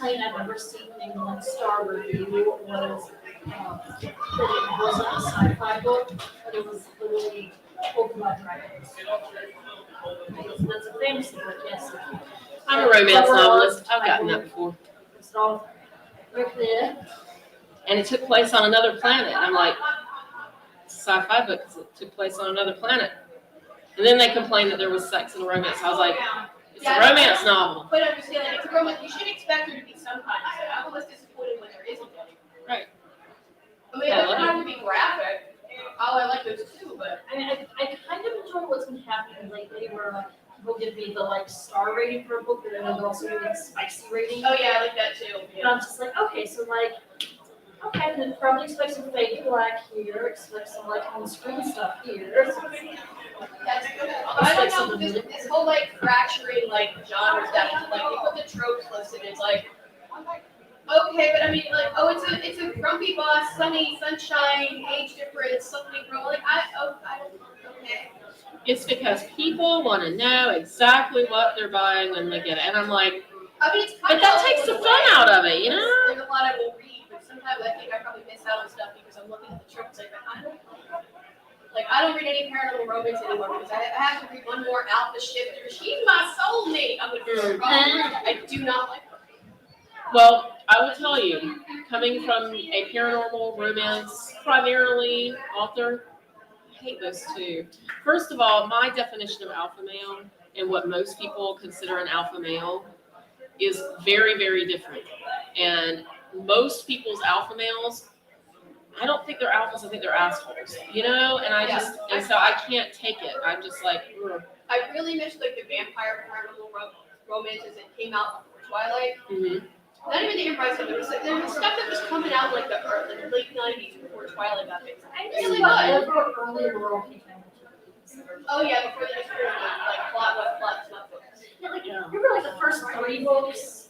complaint I've ever seen in a one-star review was that it wasn't a sci-fi book, but it was literally Pokemon Dragons. That's a fantasy book, yes. I'm a romance novelist. I've gotten that before. It's all right there. And it took place on another planet. I'm like, sci-fi book because it took place on another planet. And then they complained that there was sex and romance. I was like, it's a romance novel. But understand that it's a romance. You should expect there to be some kind of sex. I'm almost disappointed when there isn't any. Right. I mean, it doesn't have to be graphic. Oh, I like those too, but I mean, I kind of enjoy what's been happening lately where like people give me the star rating for a book, but then they're also giving a spicy rating. oh yeah, I like that too. And I'm just like, okay, so okay, then probably expect some fake black here, expect some on-screen stuff here. That's good. I don't know, this whole fracturing genres that they put the tropes listed. It's like, okay, but I mean it's a grumpy boss, sunny, sunshine, age difference, something wrong. Okay. It's because people want to know exactly what they're buying when they get it, and I'm like, I mean, it's but that takes the fun out of it, you know? There's a lot I will read, but sometimes I think I probably miss out on stuff because I'm looking at the tropes I don't read any paranormal romance anymore because I have to read one more alpha shifter. She's my soulmate. I'm gonna I do not like her. Well, I will tell you, coming from a paranormal romance primarily author, I hate those two. First of all, my definition of alpha male and what most people consider an alpha male is very, very different. And most people's alpha males, I don't think they're alphas, I think they're assholes, you know? And so I can't take it. I'm just like, ugh. I really miss the vampire paranormal romances that came out before Twilight. Mm-hmm. Not even the Empire stuff. There was stuff that was coming out the late 90s before Twilight got big. I really was. Oh yeah, before they just plot stuff. Remember the first 3 books?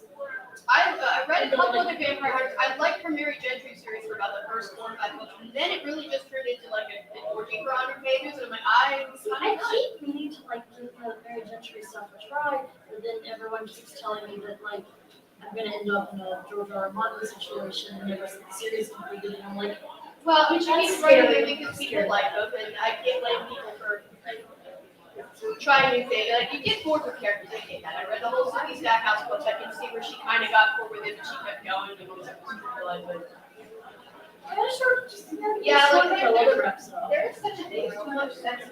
I read a couple of the Vampire Hunters. I liked her Mary Gentry series for about the first 4 or 5 books, and then it really just turned into an orgy for 100 pages. And I'm like, I keep meaning to give the Mary Gentry stuff a try, but then everyone keeps telling me that I'm gonna end up in a George R. R. Martin situation and never see the series completed, and I'm like, well, I mean, she's scary because people like them, and I can't blame people for trying new things. You get bored with characters. I get that. I read the whole Suki Stackhouse books. I can see where she kind of got bored with it, but she kept going. And it was blood, but there is such a thing. Too much sex.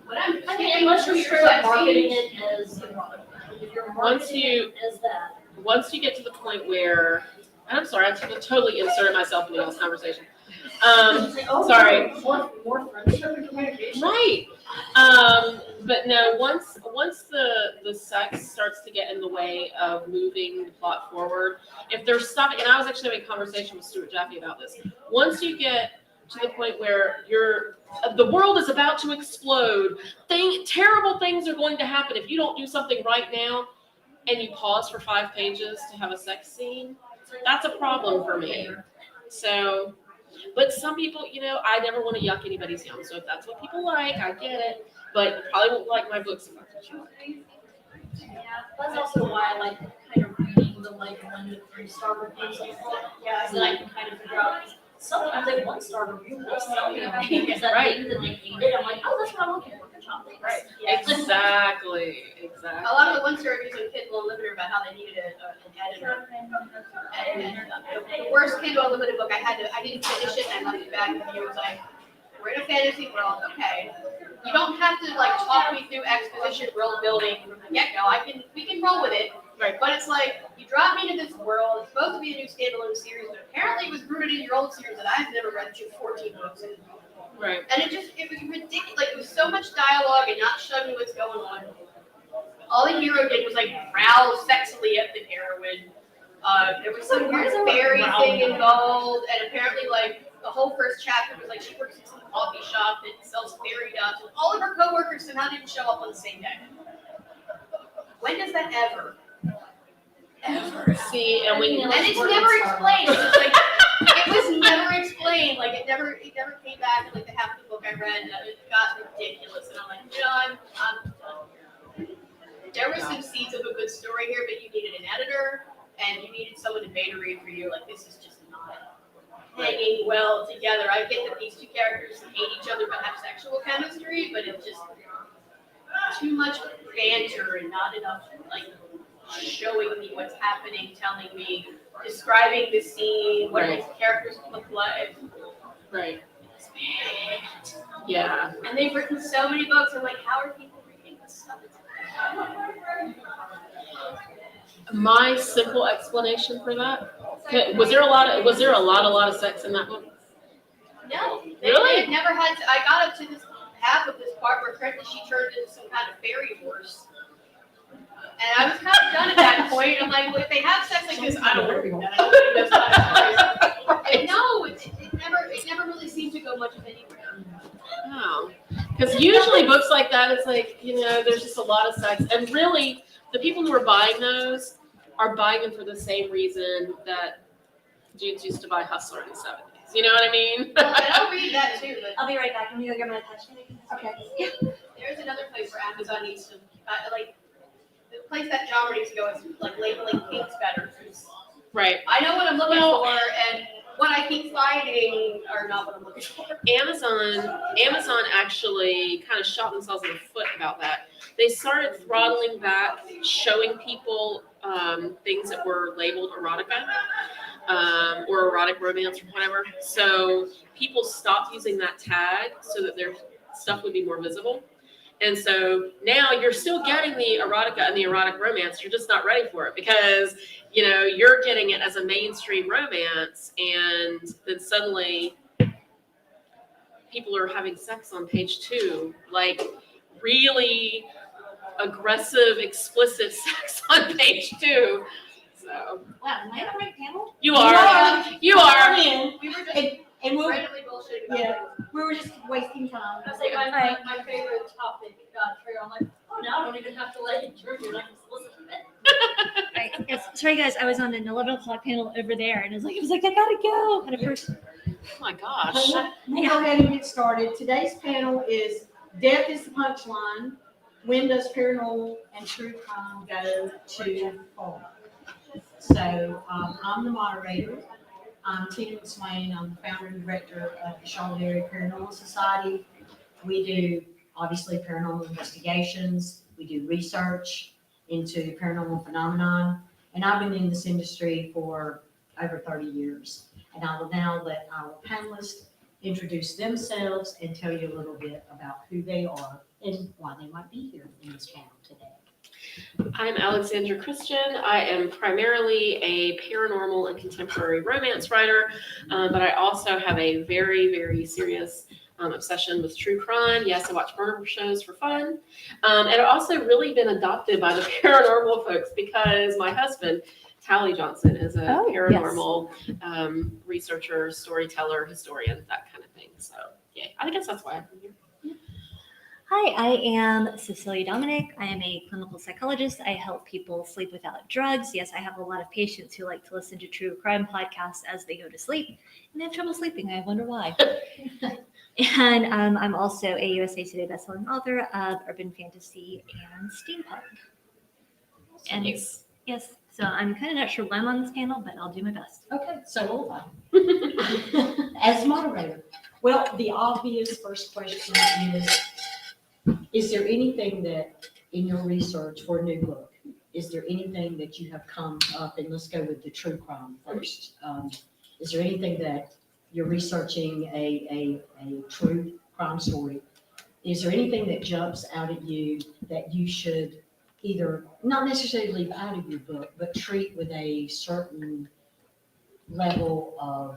But unless you're straight up marketing it as if you're marketing it as that. Once you get to the point where, and I'm sorry, I totally inserted myself into this conversation. Sorry. More friendship and communication. Right. But no, once the sex starts to get in the way of moving the plot forward, if there's stuff, and I was actually having a conversation with Stuart Jaffe about this. Once you get to the point where the world is about to explode, terrible things are going to happen if you don't do something right now, and you pause for 5 pages to have a sex scene, that's a problem for me. So, but some people, I never want to yuck anybody's yum. So if that's what people like, I get it. But you probably won't like my books if that's what you like. Yeah, that's also why I like kind of reading the 1 to 3 star reviews. Yeah, so I can kind of figure out. Sometimes a 1-star review will sell me that thing that they hate it. I'm like, oh, that's what I'm looking for. Good job, thanks. Right. Yeah. Exactly. A lot of the 1-star reviews are Kindle Unlimited about how they needed an editor. The worst Kindle Unlimited book I didn't finish it and I left it back. And the viewer was like, we're in a fantasy world, okay. You don't have to talk me through exposition, world building from the get-go. We can roll with it. Right. But it's you drop me into this world. It's supposed to be a new standalone series, but apparently it was rooted in your old series that I've never read through 14 books in. Right. And it was ridiculous. It was so much dialogue and not showing you what's going on. All the hero did was growl sexily at the heroine. There was some weird fairy thing involved, and apparently the whole first chapter was she works in some coffee shop that sells fairy dust, and all of her coworkers somehow didn't show up on the same day. When does that ever see? And it's never explained. It was never explained. It never came back in the half of the book I read. It got ridiculous, and I'm like, I'm done. There were some seeds of a good story here, but you needed an editor. and you needed someone to beta read for you, like, this is just not hanging well together. I get that these two characters hate each other but have sexual chemistry, but it's just too much banter and not enough, like, showing me what's happening, telling me, describing the scene, what the characters look like. Right. It's bad. Yeah. And they've written so many books. I'm like, how are people reading this stuff? My simple explanation for that, was there a lot of sex in that book? No. Really? They've never had to, I got up to this half of this part where apparently she turned into some kind of fairy horse. And I was kind of done at that point. I'm like, well, if they have sex like this, I don't want to do that. I don't want to do those kind of stories. And no, it never really seemed to go much of anywhere. Oh, because usually books like that, it's like, there's just a lot of sex. And really, the people who are buying those are buying them for the same reason that dudes used to buy Hustler in the 70s. You know what I mean? Well, and I'll read that too, but I'll be right back. Let me go get my touch. Okay. there's another place where Amazon needs to, like, the place that genre needs to go is, like, labeling kinks better. Right. I know what I'm looking for, and what I keep finding are not what I'm looking for. Amazon actually kind of shot themselves in the foot about that. They started throttling back, showing people things that were labeled erotica or erotic romance or whatever. So people stopped using that tag so that their stuff would be more visible. And so now you're still getting the erotica and the erotic romance. You're just not ready for it because, you're getting it as a mainstream romance. And then suddenly people are having sex on page 2, like really aggressive, explicit sex on page 2. So. Wow, am I on the right panel? You are. You are in. We were just And randomly bullshitting about yeah. things. we were just wasting time. I was like, my favorite topic, trigger. I'm like, oh, now I don't even have to let it trigger. I can just listen to it. Right. Yes. Sorry, guys. I was on an 11 o'clock panel over there, and I was like, I gotta go. At first, Oh my gosh. We'll go ahead and get started. Today's panel is Death is the Punchline. When does paranormal and true crime go too far? So I'm the moderator. I'm Tina McSwain. I'm the founder and director of the Charlotte Area Paranormal Society. We do, obviously, paranormal investigations. We do research into paranormal phenomenon. And I've been in this industry for over 30 years. And I will now let our panelists introduce themselves and tell you a little bit about who they are and why they might be here in this panel today. I'm Alexandra Christian. I am primarily a paranormal and contemporary romance writer, but I also have a very, very serious obsession with true crime. Yes, I watch Burnham shows for fun. And I've also really been adopted by the paranormal folks because my husband, Tally Johnson, is a paranormal researcher, storyteller, historian, that kind of thing. So, yeah, I guess that's why I'm here. hi, I am Cecilia Dominic. I am a clinical psychologist. I help people sleep without drugs. Yes, I have a lot of patients who like to listen to true crime podcasts as they go to sleep, and they have trouble sleeping. I wonder why. And I'm also a USA Today bestselling author of urban fantasy and steampunk. And Nice. yes, so I'm kind of not sure why I'm on this panel, but I'll do my best. Okay, so will I. As moderator, well, the obvious first question is there anything that in your research for a new book, is there anything that you have come up, and let's go with the true crime first. Is there anything that you're researching a true crime story? Is there anything that jumps out at you that you should either not necessarily leave out of your book, but treat with a certain level of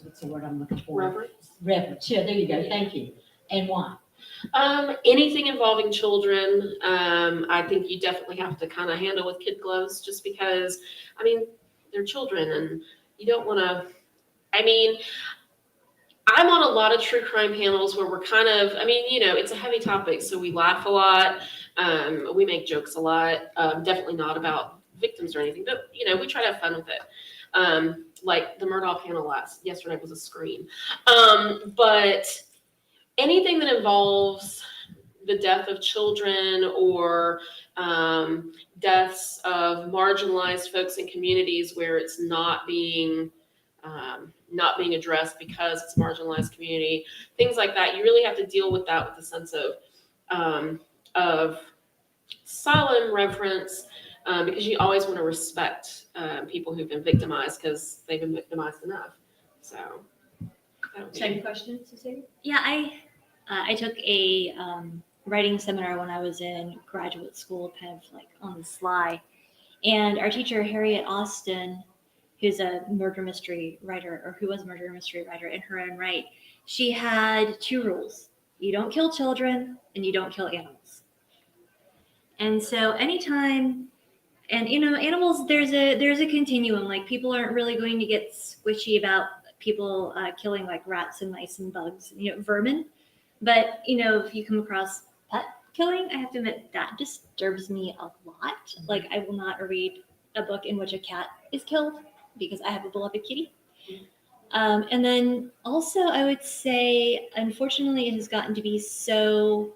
what's the word I'm looking for? Reverence. Reverence. Yeah, there you go. Thank you. And why? Anything involving children, I think you definitely have to kind of handle with kid gloves just because, I mean, they're children and you don't want to, I'm on a lot of true crime panels where we're kind of, it's a heavy topic, so we laugh a lot, we make jokes a lot, definitely not about victims or anything, but, we try to have fun with it. Like the Murdaugh panel yesterday was a scream. But anything that involves the death of children or deaths of marginalized folks in communities where it's not being addressed because it's a marginalized community, things like that. You really have to deal with that with a sense of solemn reverence, because you always want to respect people who've been victimized because they've been victimized enough. So, Same question, Cecilia? Yeah, I took a writing seminar when I was in graduate school, kind of like on the sly. And our teacher, Harriet Austin, who's a murder mystery writer, or who was a murder mystery writer in her own right, she had 2 rules. You don't kill children and you don't kill animals. And so anytime, and animals, there's a continuum. Like, people aren't really going to get squishy about people killing like rats and mice and bugs, vermin. But if you come across pet killing, I have to admit that disturbs me a lot. Like, I will not read a book in which a cat is killed because I have a beloved kitty. And then also, I would say, unfortunately, it has gotten to be so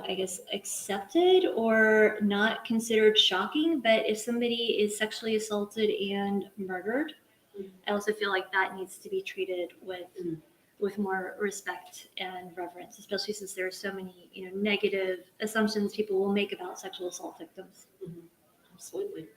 I guess accepted or not considered shocking. But if somebody is sexually assaulted and murdered, I also feel like that needs to be treated with more respect and reverence, especially since there are so many negative assumptions people will make about sexual assault victims. Absolutely.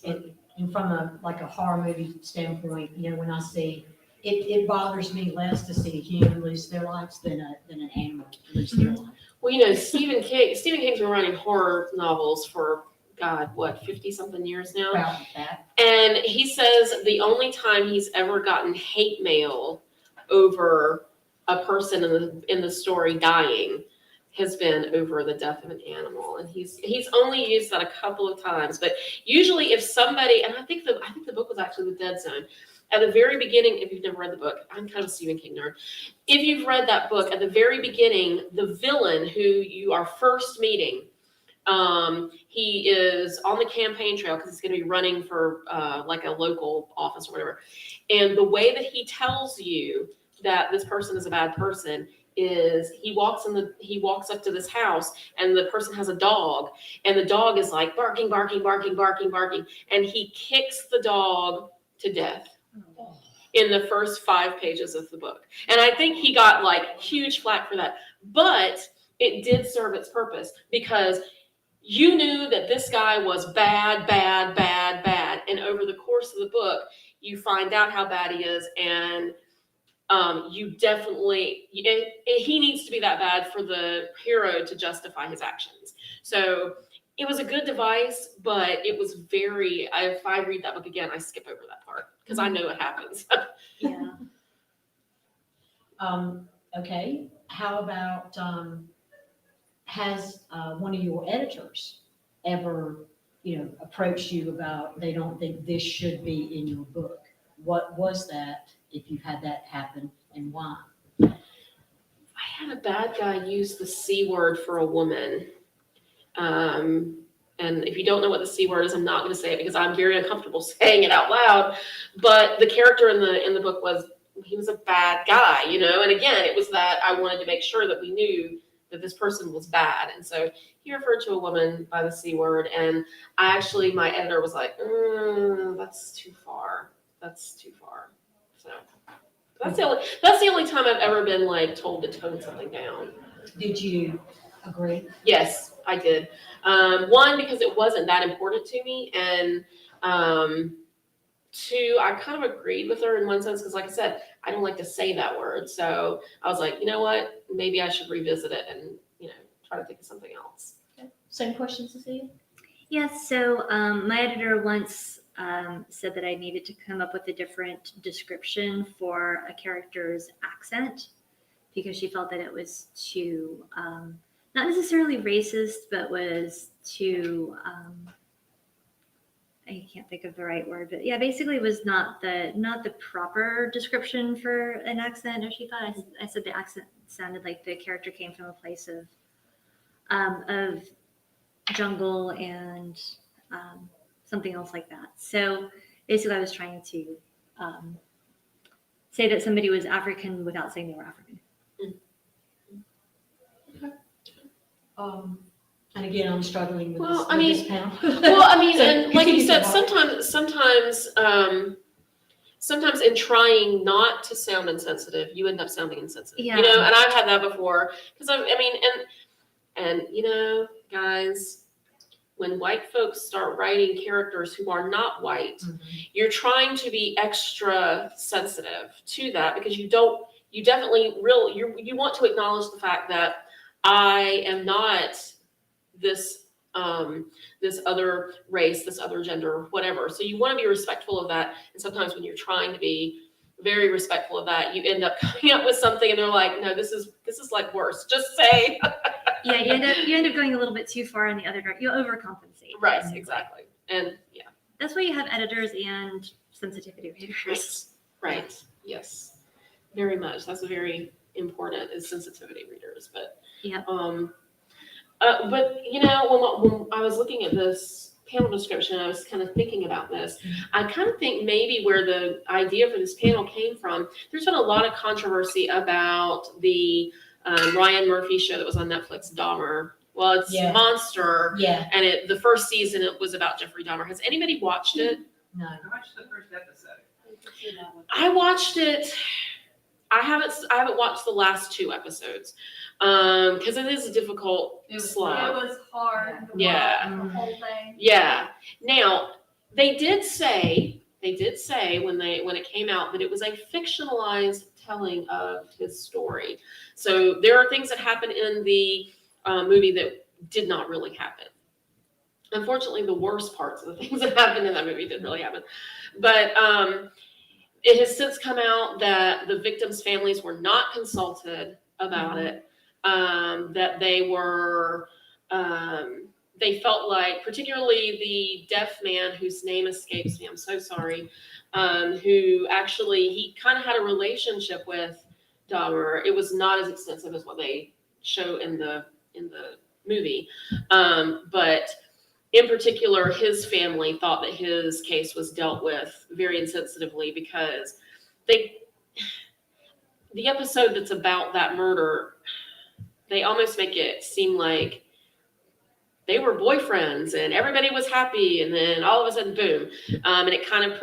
And from a horror movie standpoint, when I see it bothers me less to see a human lose their lives than an animal lose their life. Well, Stephen King's been writing horror novels for, God, 50-something years now? About that. And he says the only time he's ever gotten hate mail over a person in the story dying has been over the death of an animal. And he's only used that a couple of times. But usually if somebody, and I think the book was actually The Dead Zone, at the very beginning, if you've never read the book, I'm kind of a Stephen King nerd. If you've read that book, at the very beginning, the villain who you are first meeting, he is on the campaign trail because he's going to be running for like a local office or whatever. And the way that he tells you that this person is a bad person is he walks up to this house, and the person has a dog, and the dog is like barking, barking, barking, barking, barking, and he kicks the dog to death in the first 5 pages of the book. And I think he got like huge flack for that, but it did serve its purpose because you knew that this guy was bad, bad, bad, bad. And over the course of the book, you find out how bad he is, and you definitely, he needs to be that bad for the hero to justify his actions. So it was a good device, but it was if I read that book again, I skip over that part because I know what happens. Yeah. Okay. How about, has one of your editors ever, approached you about they don't think this should be in your book? What was that, if you've had that happen, and why? I had a bad guy use the C word for a woman. And if you don't know what the C word is, I'm not going to say it because I'm very uncomfortable saying it out loud. But the character in the book he was a bad guy, And again, it was that I wanted to make sure that we knew that this person was bad. And so he referred to a woman by the C word. And my editor was like, that's too far. That's too far. So that's the only time I've ever been like told to tone something down. Did you agree? Yes, I did. One, because it wasn't that important to me, and 2, I kind of agreed with her in one sense because, like I said, I don't like to say that word. So I was like, you know what? Maybe I should revisit it and try to think of something else. Okay. Same question, Cecilia? Yes. So my editor once said that I needed to come up with a different description for a character's accent because she felt that it was too, not necessarily racist, but was too, I can't think of the right word, but yeah, basically it was not the proper description for an accent. Or she thought I said the accent sounded like the character came from a place of jungle and something else like that. So basically I was trying to say that somebody was African without saying they were African. And again, I'm struggling with Well, this, I with mean- this panel. Well, I mean, So and like you continue said, to sometimes in trying not to sound insensitive, you end up sounding insensitive. Yeah. You know, and I've had that before because I mean, and you know, guys, when white folks start writing characters who are not white, you're trying to be extra sensitive to that because you definitely you want to acknowledge the fact that I am not this this other race, this other gender, whatever. So you want to be respectful of that. And sometimes when you're trying to be very respectful of that, you end up coming up with something and they're like, no, this is like worse. Just say. Yeah, you end up going a little bit too far in the other direction. You overcompensate. Right, basically. exactly. And yeah. That's why you have editors and sensitivity readers. Right. Yes. Very much. That's very important is sensitivity readers. But Yeah. But you know, when I was looking at this panel description, I was kind of thinking about this. I kind of think maybe where the idea for this panel came from. There's been a lot of controversy about the Ryan Murphy show that was on Netflix, Dahmer. Well, it's Yeah. Monster, Yeah, and the first season it was about Jeffrey Dahmer. Has anybody watched it? no. I watched the first episode. I watched it. I haven't watched the last 2 episodes because it is a difficult slog. It was hard. to Yeah. watch the whole thing. Yeah. Now they did say when it came out that it was a fictionalized telling of his story. So there are things that happen in the movie that did not really happen. Unfortunately, the worst parts of the things that happened in that movie didn't really happen. But it has since come out that the victims' families were not consulted about it. That they were, they felt like, particularly the deaf man whose name escapes me, I'm so sorry, who actually, he kind of had a relationship with Dahmer. It was not as extensive as what they show in the movie. But in particular, his family thought that his case was dealt with very insensitively because the episode that's about that murder, they almost make it seem like they were boyfriends and everybody was happy, and then all of a sudden, boom. And it kind of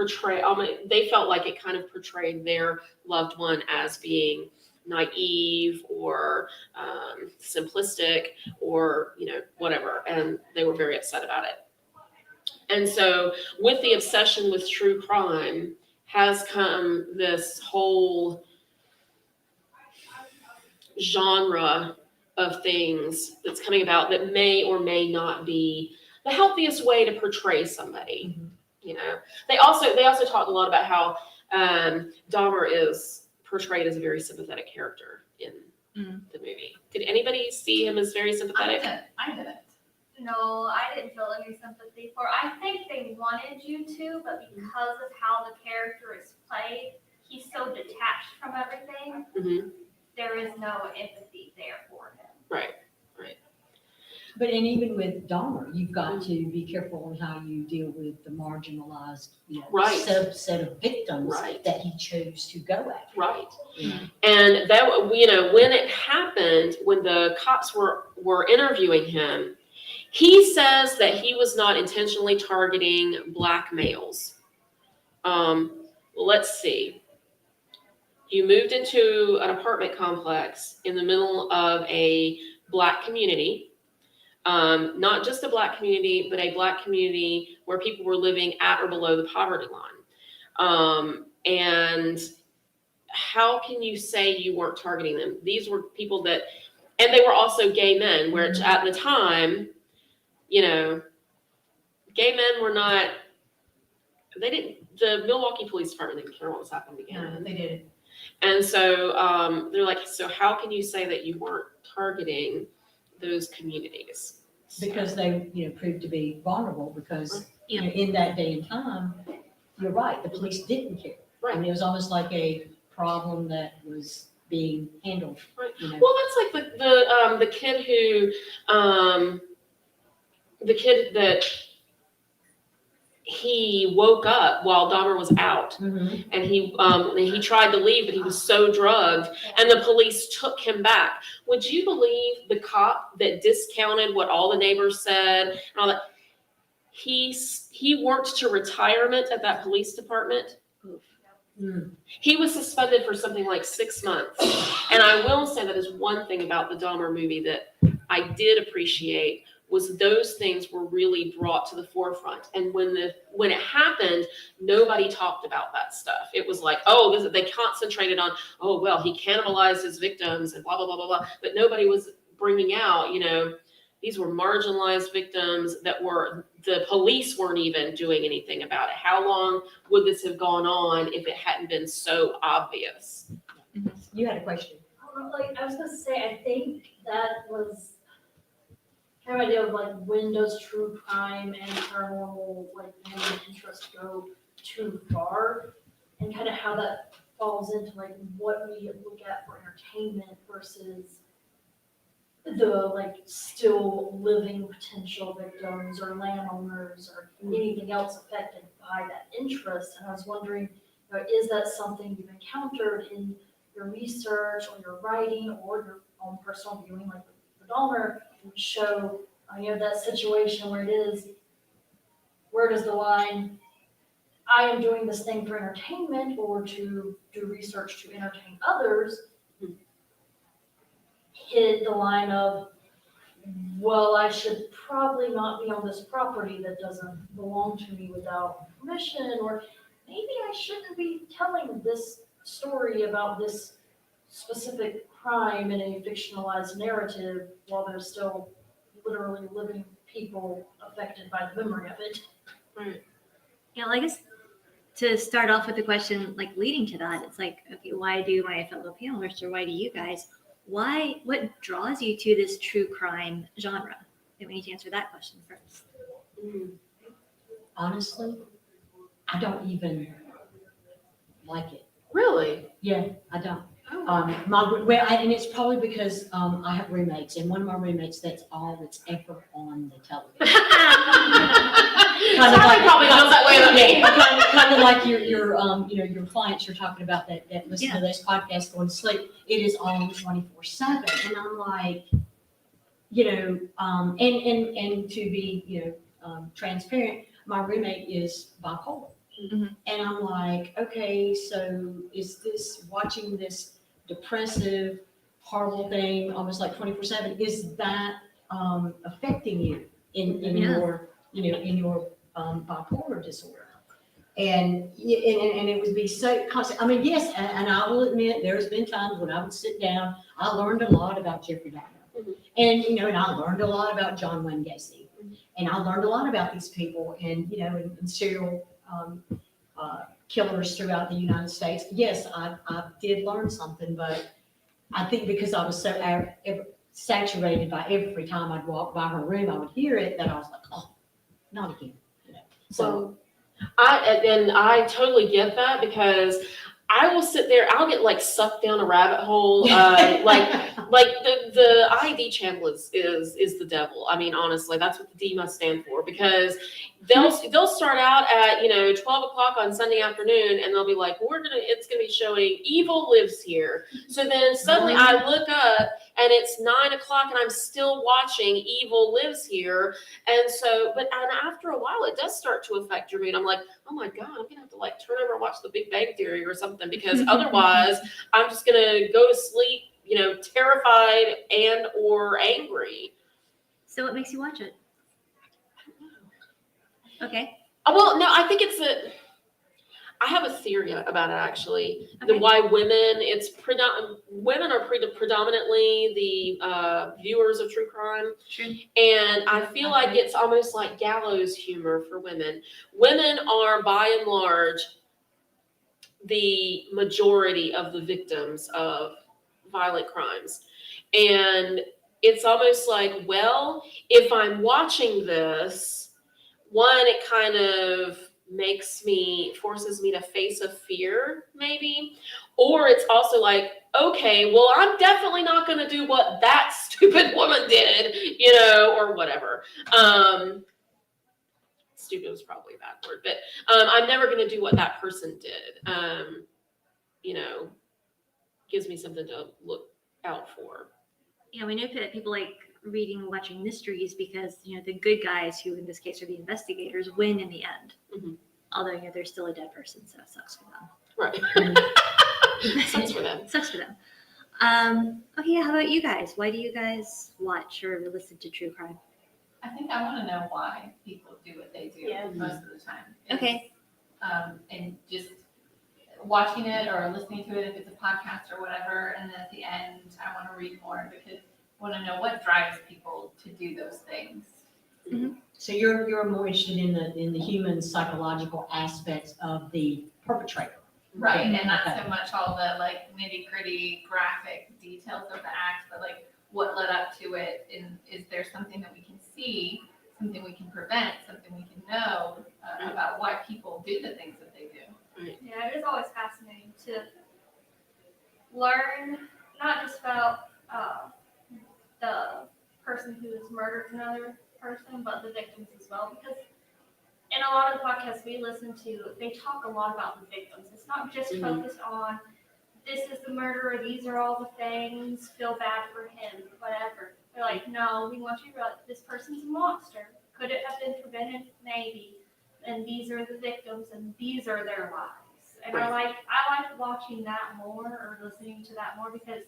they felt like it kind of portrayed their loved one as being naive or simplistic or, whatever. And they were very upset about it. And so with the obsession with true crime has come this whole genre of things that's coming about that may or may not be the healthiest way to portray somebody. They also talked a lot about how Dahmer is portrayed as a very sympathetic character in the movie. Did anybody see him as very sympathetic? I didn't. No, I didn't feel any sympathy for. I think they wanted you to, but because of how the character is played, he's so detached from everything. Mm-hmm. There is no empathy there for him. Right. But and even with Dahmer, you've got to be careful on how you deal with the marginalized, Right. subset of victims Right. that he chose to go at. Right. Yeah. And that, when it happened, when the cops were interviewing him, he says that he was not intentionally targeting black males. Let's see. You moved into an apartment complex in the middle of a black community. Not just a black community, but a black community where people were living at or below the poverty line. And how can you say you weren't targeting them? These were people and they were also gay men, which at the time, gay men were not, the Milwaukee Police Department didn't care what was happening again. They did. And so they're like, so how can you say that you weren't targeting those communities? Because they, proved to be vulnerable because, Yeah. in that day and time, you're right, the police didn't care. Right. I mean, it was almost like a problem that was being handled. Right. you know. Well, that's like the kid who, the kid that he woke up while Dahmer was out, and he tried to leave, but he was so drugged, and the police took him back. Would you believe the cop that discounted what all the neighbors said and all that? He worked to retirement at that police department. He was suspended for something like 6 months. And I will say that is one thing about the Dahmer movie that I did appreciate, was those things were really brought to the forefront. And when it happened, nobody talked about that stuff. It was like, oh, they concentrated on, oh, well, he cannibalized his victims and blah, blah, blah, blah, blah. But nobody was bringing out, these were marginalized victims that the police weren't even doing anything about it. How long would this have gone on if it hadn't been so obvious? You had a question. I was gonna say, I think that was kind of idea of when does true crime and paranormal fandom interest go too far, and kind of how that falls into what we look at for entertainment versus the still living potential victims or landowners or anything else affected by that interest. And I was wondering, is that something you've encountered in your research or your writing or your own personal viewing, like the Dahmer show, that situation where it is, where does the line, I am doing this thing for entertainment or to do research to entertain others, hit the line of, well, I should probably not be on this property that doesn't belong to me without permission, or maybe I shouldn't be telling this story about this specific crime in a fictionalized narrative while there's still literally living people affected by the memory of it. Right. Yeah, well, I guess to start off with the question, leading to that, it's okay, why do my fellow panelists, or why do you guys, what draws you to this true crime genre? I think we need to answer that question first. Honestly, I don't even like it. Really? Yeah, I don't. And it's probably because I have roommates, and one of my roommates, that's all that's ever on the television. Probably feels that way about me. Kind of like your clients you're talking about that listen to this podcast going to sleep. It is on 24/7, and I'm like, and to be transparent, my roommate is bipolar. And I'm like, okay, so is this watching this depressive, horrible thing almost 24/7? Is that affecting you in your in your bipolar disorder? And it would be so constant. I mean, yes, and I will admit there's been times when I would sit down. I learned a lot about Jeffrey Dahmer, and and I learned a lot about John Wayne Gacy, and I learned a lot about these people, and and serial killers throughout the United States. Yes, I did learn something, but I think because I was so saturated by every time I'd walk by her room, I would hear it, that I was like, oh, not again. So I totally get that, because I will sit there, I'll get sucked down a rabbit hole. The ID channel is the devil. I mean, honestly, that's what the D must stand for, because they'll start out at 12 o'clock on Sunday afternoon, and they'll be like, it's gonna be showing Evil Lives Here. So then suddenly I look up and it's 9 o'clock and I'm still watching Evil Lives Here. And so, and after a while it does start to affect your mood. I'm like, oh my God, I'm gonna have to turn over and watch The Big Bang Theory or something, because otherwise I'm just gonna go to sleep, terrified and or angry. So what makes you watch it? Okay. Well, no, I think I have a theory about it, actually. Okay. Why women are predominantly the viewers of true crime. True. And I feel like it's almost like gallows humor for women. Women are, by and large, the majority of the victims of violent crimes. And it's almost like, well, if I'm watching this, one, it kind of forces me to face a fear, maybe. Or it's also like, okay, well, I'm definitely not going to do what that stupid woman did, or whatever. stupid was probably a bad word, but I'm never going to do what that person did. You know, gives me something to look out for. Yeah, we know that people like reading and watching mysteries because, the good guys, who in this case are the investigators, win in the end. Mhm. Although, there's still a dead person, so it sucks for them. Right. Sucks for them. Sucks for them. Okay, how about you guys? Why do you guys watch or listen to true crime? I think I want to know why people do what they do Yeah. most of the time. Okay. And just watching it or listening to it if it's a podcast or whatever, and then at the end, I want to read more because I want to know what drives people to do those things. So you're more interested in the human psychological aspects of the perpetrator. Right, and not Okay. so much all the like nitty gritty graphic details of the act, but like what led up to it, and is there something that we can see, something we can prevent, something we can know about why people do the things that they do. Yeah, it is always fascinating to learn not just about the person who has murdered another person, but the victims as well. Because in a lot of the podcasts we listen to, they talk a lot about the victims. It's not just focused on this is the murderer, these are all the things, feel bad for him, whatever. They're like, no, we want you to realize this person's a monster. Could it have been prevented? Maybe. And these are the victims, and these are their lives. And I like watching that more or listening to that more because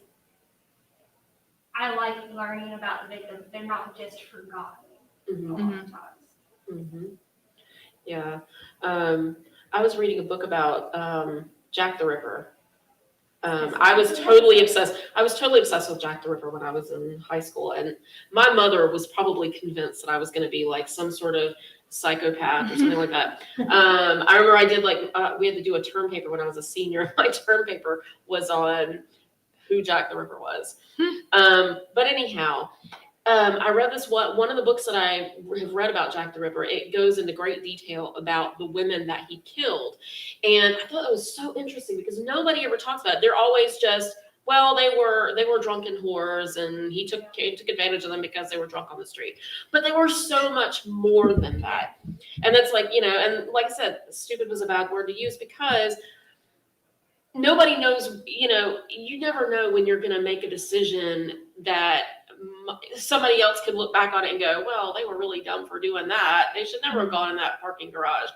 I like learning about the victims. They're not just forgotten a lot of times. Mm-hmm. Yeah. I was reading a book about Jack the Ripper. I was totally obsessed with Jack the Ripper when I was in high school, and my mother was probably convinced that I was going to be like some sort of psychopath or something like that. I remember I did we had to do a term paper when I was a senior. My term paper was on who Jack the Ripper was. But anyhow, I read this one of the books that I have read about Jack the Ripper. It goes into great detail about the women that he killed, and I thought that was so interesting because nobody ever talks about it. They're always just, well, they were drunken whores, and he took advantage of them because they were drunk on the street. But they were so much more than that, and that's like, and like I said, stupid was a bad word to use because nobody knows. You never know when you're going to make a decision that somebody else could look back on it and go, well, they were really dumb for doing that. They should never have gone in that parking garage.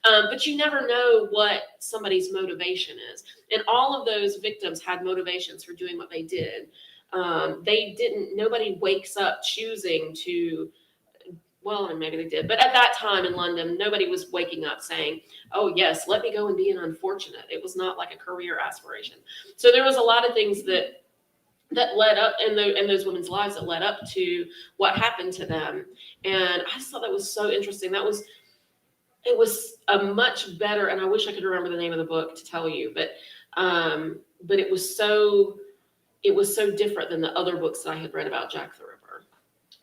But you never know what somebody's motivation is. And all of those victims had motivations for doing what they did. Nobody wakes up choosing to, well, and maybe they did, but at that time in London, nobody was waking up saying, oh yes, let me go and be an unfortunate. It was not like a career aspiration. So there was a lot of things that led up in those women's lives that led up to what happened to them. And I just thought that was so interesting. It was a much better, and I wish I could remember the name of the book to tell you, but it was so different than the other books that I had read about Jack the Ripper.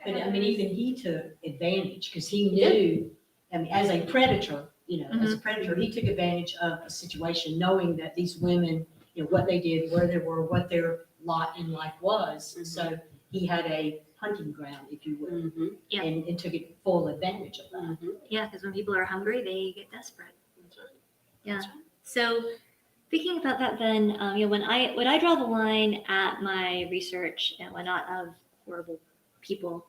But even he took advantage because he knew, as a predator, he took advantage of a situation, knowing that these women, what they did, where they were, what their lot in life was. Mhm. So he had a hunting ground, if you will, Mm-hmm. Yeah. and took full advantage of that. Mm-hmm. Yeah, because when people are hungry, they get desperate. That's right. Yeah. That's right. So thinking about that, then, when I draw the line at my research and whatnot of horrible people,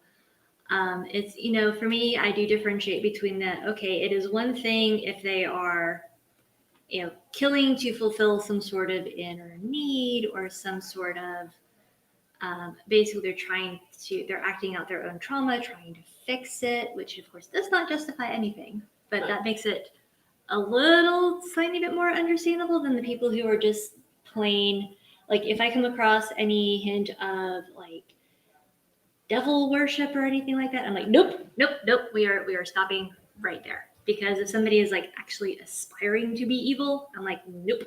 it's, for me, I do differentiate between that. Okay, it is one thing if they are, killing to fulfill some sort of inner need or some sort of, basically they're acting out their own trauma, trying to fix it, which of course does not justify anything, but that makes it a little tiny bit more understandable than the people who are just plain, like if I come across any hint of like devil worship or anything like that, I'm like, nope, we are stopping right there. Because if somebody is like actually aspiring to be evil, I'm like, nope,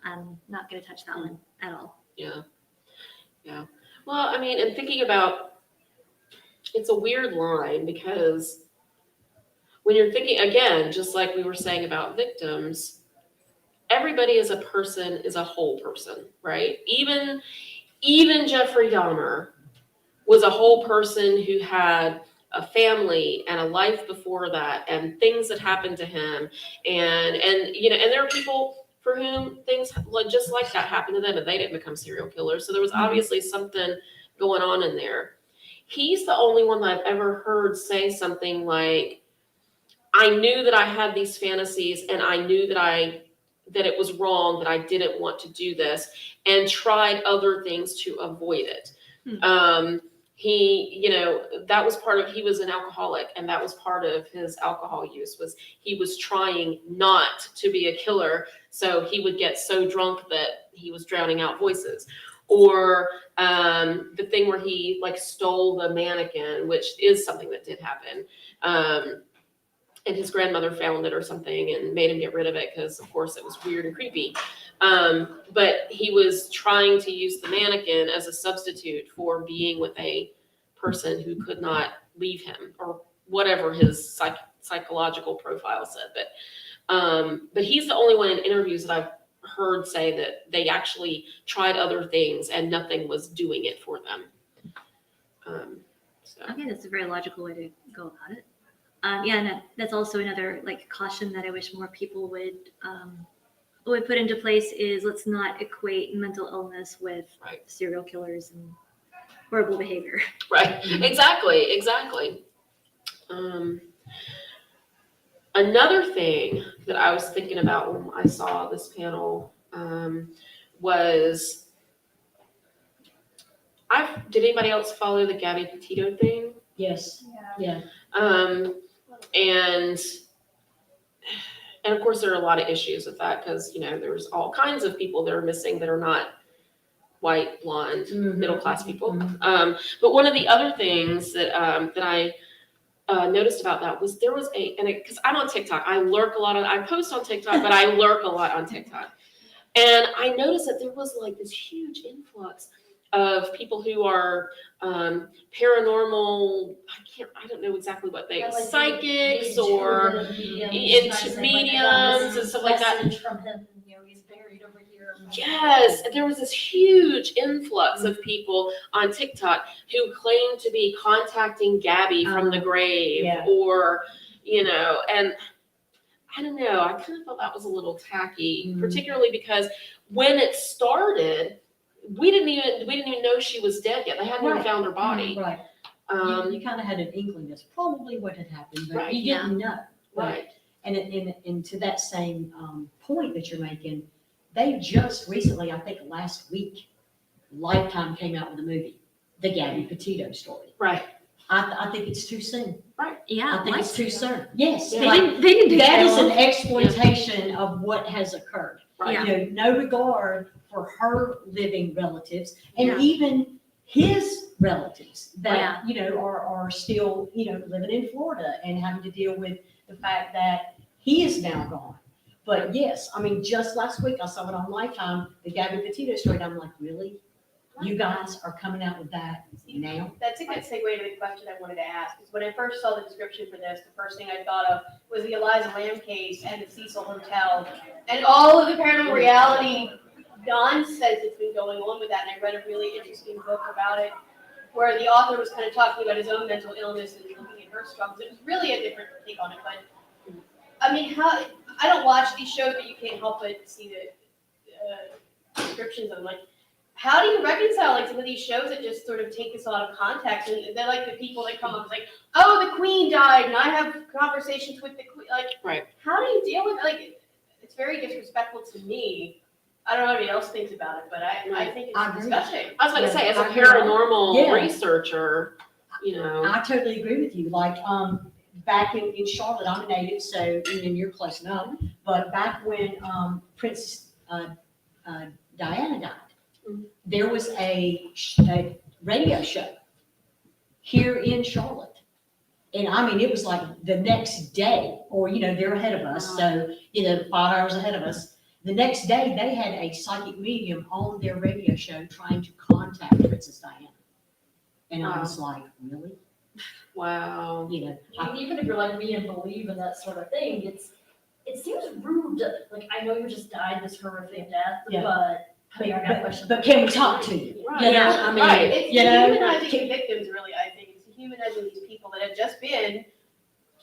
I'm not going to touch that one at all. Yeah. Yeah. Well, and thinking about, it's a weird line because when you're thinking, again, just like we were saying about victims, everybody as a person is a whole person, right? Even Jeffrey Dahmer was a whole person who had a family and a life before that, and things that happened to him, and there are people for whom things just like that happened to them, and they didn't become serial killers. So there was obviously something going on in there. He's the only one that I've ever heard say something like, I knew that I had these fantasies, and I knew that it was wrong, that I didn't want to do this, and tried other things to avoid it. He, that was he was an alcoholic, and that was part of his alcohol use, was he was trying not to be a killer. So he would get so drunk that he was drowning out voices. Or the thing where he like stole the mannequin, which is something that did happen. And his grandmother found it or something and made him get rid of it because, of course, it was weird and creepy. But he was trying to use the mannequin as a substitute for being with a person who could not leave him, or whatever his psychological profile said. But he's the only one in interviews that I've heard say that they actually tried other things and nothing was doing it for them. I think that's a very logical way to go about it. And that's also another like caution that I wish more people would put into place is let's not equate mental illness with serial killers and horrible behavior. Right. Exactly. Another thing that I was thinking about when I saw this panel was, did anybody else follow the Gabby Petito thing? Yes. Yeah. And of course there are a lot of issues with that because, there's all kinds of people that are missing that are not white, blonde, middle-class people. But one of the other things that I noticed about that was there was because I'm on TikTok, I post on TikTok, but I lurk a lot on TikTok. And I noticed that there was like this huge influx of people who are paranormal, I don't know exactly what psychics or into mediums and stuff like that. From him, he's buried over here. Yes, there was this huge influx of people on TikTok who claimed to be contacting Gabby from the grave, or, and I don't know, I kind of thought that was a little tacky, particularly because when it started, we didn't even know she was dead yet. They hadn't even found her body. Right. You kind of had an inkling that's probably what had happened, but you didn't know. Right. And to that same point that you're making, they just recently, I think last week, Lifetime came out with a movie, the Gabby Petito story. Right. I think it's too soon. Right. Yeah. I think it's too soon. Yes. They didn't do That is that. an exploitation of what has occurred. Right. No regard for her living relatives and Yeah. even his relatives that, are still, living in Florida and having to deal with the fact that he is now gone. But yes, just last week I saw it on Lifetime, the Gabby Petito story, and I'm like, really? You guys are coming out with that now? That's a good segue to the question I wanted to ask. Because when I first saw the description for this, the first thing I thought of was the Eliza Lamb case and the Cecil Hotel and all of the paranormal reality nonsense that's been going on with that. And I read a really interesting book about it where the author was kind of talking about his own mental illness and looking at her struggles. It was really a different take on it. But I don't watch these shows, but you can't help but see the descriptions of them. Like, how do you reconcile some of these shows that just sort of take this out of context? And they're like the people that come up and like, oh, the Queen died, and I have conversations with the Queen. Like, how do you deal with it? It's very disrespectful to me. I don't know what anybody else thinks about it, but I think it's disgusting. I was going to say, as a paranormal researcher, I totally agree with you. Like, back in Charlotte, I'm a native, so you're close enough. But back when Princess Diana died, there was a radio show here in Charlotte. And it was like the next day, or, they're ahead of us. So, 5 hours ahead of us. The next day, they had a psychic medium on their radio show trying to contact Princess Diana. And I was like, really? Wow. Even if you're like me and believe in that sort of thing, it seems rude to, I know you just died this horrific death, but I got questions. But can we talk to you? Right. It's dehumanizing victims, really, I think. It's dehumanizing these people people that had just been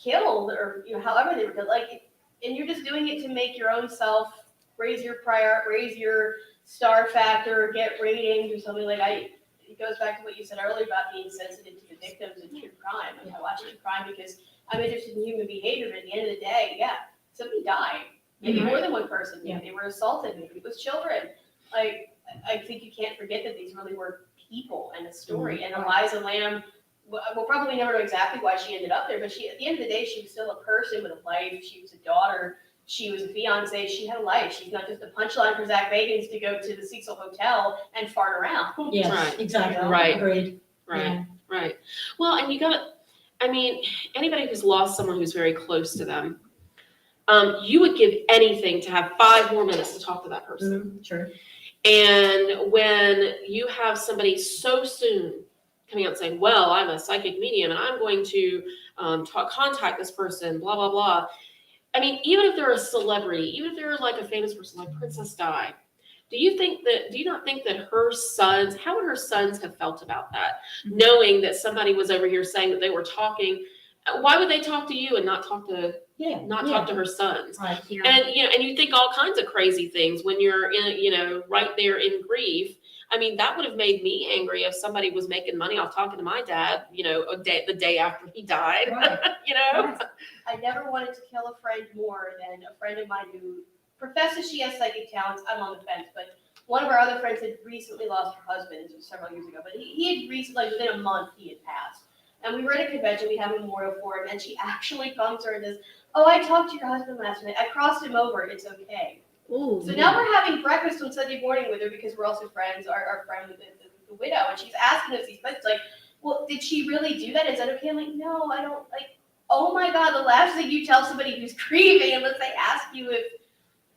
killed or, you know, however they were killed, like, and you're just doing it to make your own self raise your star factor, get ratings or something it goes back to what you said earlier about being sensitive to the victims in true crime. Like, I watch true crime because I'm interested in human behavior, but at the end of the day, yeah, somebody died. Maybe more than one person. Maybe they were assaulted. Maybe it was children. Like, I think you can't forget that these really were people and a story. And Eliza Lamb, we'll probably never know exactly why she ended up there, but she, at the end of the day, she was still a person with a life. She was a daughter. She was a fiance. She had a life. She's not just a punchline for Zach Bagans to go to the Cecil Hotel and fart around. Yes, Right. exactly. Right. Agreed. Right, Yeah. right. Well, and I mean, anybody who's lost someone who's very close to them, you would give anything to have 5 more minutes to talk to that person. Sure. And when you have somebody so soon coming out and saying, well, I'm a psychic medium and I'm going to contact this person, blah, blah, blah. I mean, even if they're a celebrity, even if they're like a famous person like Princess Di, do you not think that her sons, how would her sons have felt about that? Knowing that somebody was over here saying that they were talking, why would they talk to you and not talk to talk to her sons? Right. Yeah. And and you think all kinds of crazy things when you're in, right there in grief. I mean, that would have made me angry if somebody was making money off talking to my dad, the day after he died. Right. I never wanted to kill a friend more than a friend of mine who professes she has psychic talents. I'm on the fence, but one of our other friends had recently lost her husband. This was several years ago, but he had recently, like within a month, he had passed. And we were at a convention, we have a memorial for him, and she actually comes to her and says, oh, I talked to your husband last night. I crossed him over. It's okay. Ooh, So now we're having breakfast on Sunday morning with her because we're also friends, our friend with the widow, and she's asking us these questions like, well, did she really do that? Is that okay? I'm like, no, I don't, like, oh my God, the last thing you tell somebody who's grieving, unless they ask you if,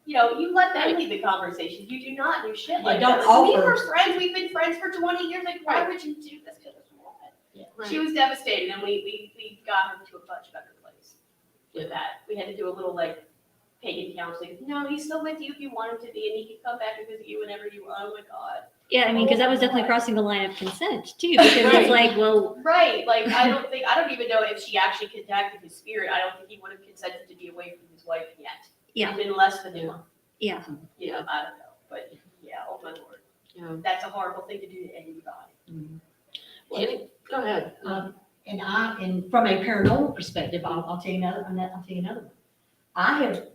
you let them lead the conversation. You do not do shit like don't that. Like, we offer. were friends, we've been friends for 20 years, like, why would you do this to this woman? Right. She was devastated, and we got her to a much better place with that. We had to do a little, like, pagan counseling. No, he's still with you if you want him to be, and he can come back and visit you whenever you want. Oh my God. yeah, I mean, because that was definitely crossing the line of consent too, because it's like, well, Right, like, I don't even know if she actually contacted his spirit. I don't think he would have consented to be away from his wife yet. Yeah. It's been less than a month. yeah, I don't know, but yeah, oh my Lord. Yeah. That's a horrible thing to do to anybody. Well, go ahead. And from a paranormal perspective, I'll tell you another one. I have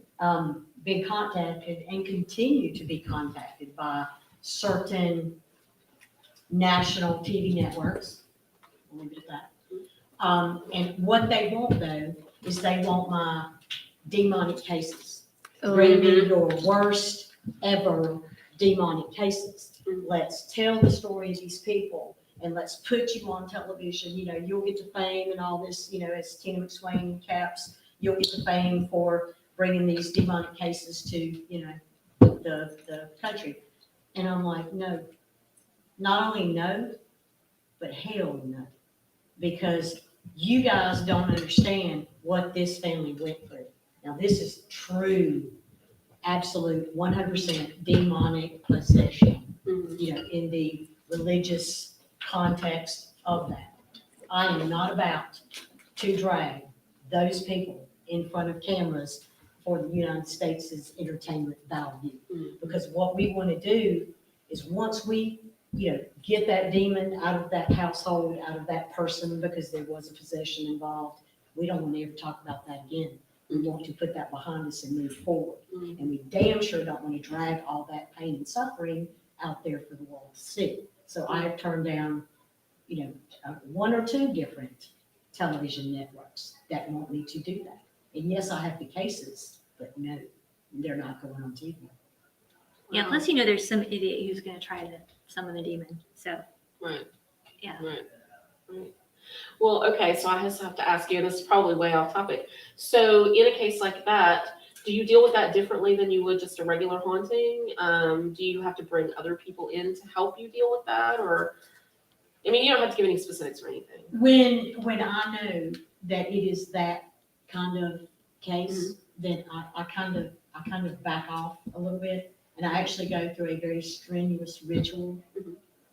been contacted and continue to be contacted by certain national TV networks. I'll leave it at that. And what they want though is they want my demonic cases. Bring me your worst ever demonic cases. Let's tell the story of these people and let's put you on television. You'll get the fame and all this, as Tina McSwain caps, you'll get the fame for bringing these demonic cases to, the country. And I'm like, no, not only no, but hell no. Because you guys don't understand what this family went through. Now, this is true, absolute 100% demonic possession, in the religious context of that. I am not about to drag those people in front of cameras for the United States' entertainment value. Because what we want to do is once we, get that demon out of that household, out of that person, because there was a possession involved, we don't want to ever talk about that again. We want to put that behind us and move forward. And we damn sure don't want to drag all that pain and suffering out there for the world to see. So I have turned down, 1 or 2 different television networks that want me to do that. And yes, I have the cases, but no, they're not going on TV. yeah. Plus, there's some idiot who's going to try to summon the demon. So, Right. yeah. Right. Well, okay, so I just have to ask you, and this is probably way off topic. So in a case like that, do you deal with that differently than you would just a regular haunting? Do you have to bring other people in to help you deal with that? Or, I mean, you don't have to give any specifics or anything. When I know that it is that kind of case, then I kind of back off a little bit, and I actually go through a very strenuous ritual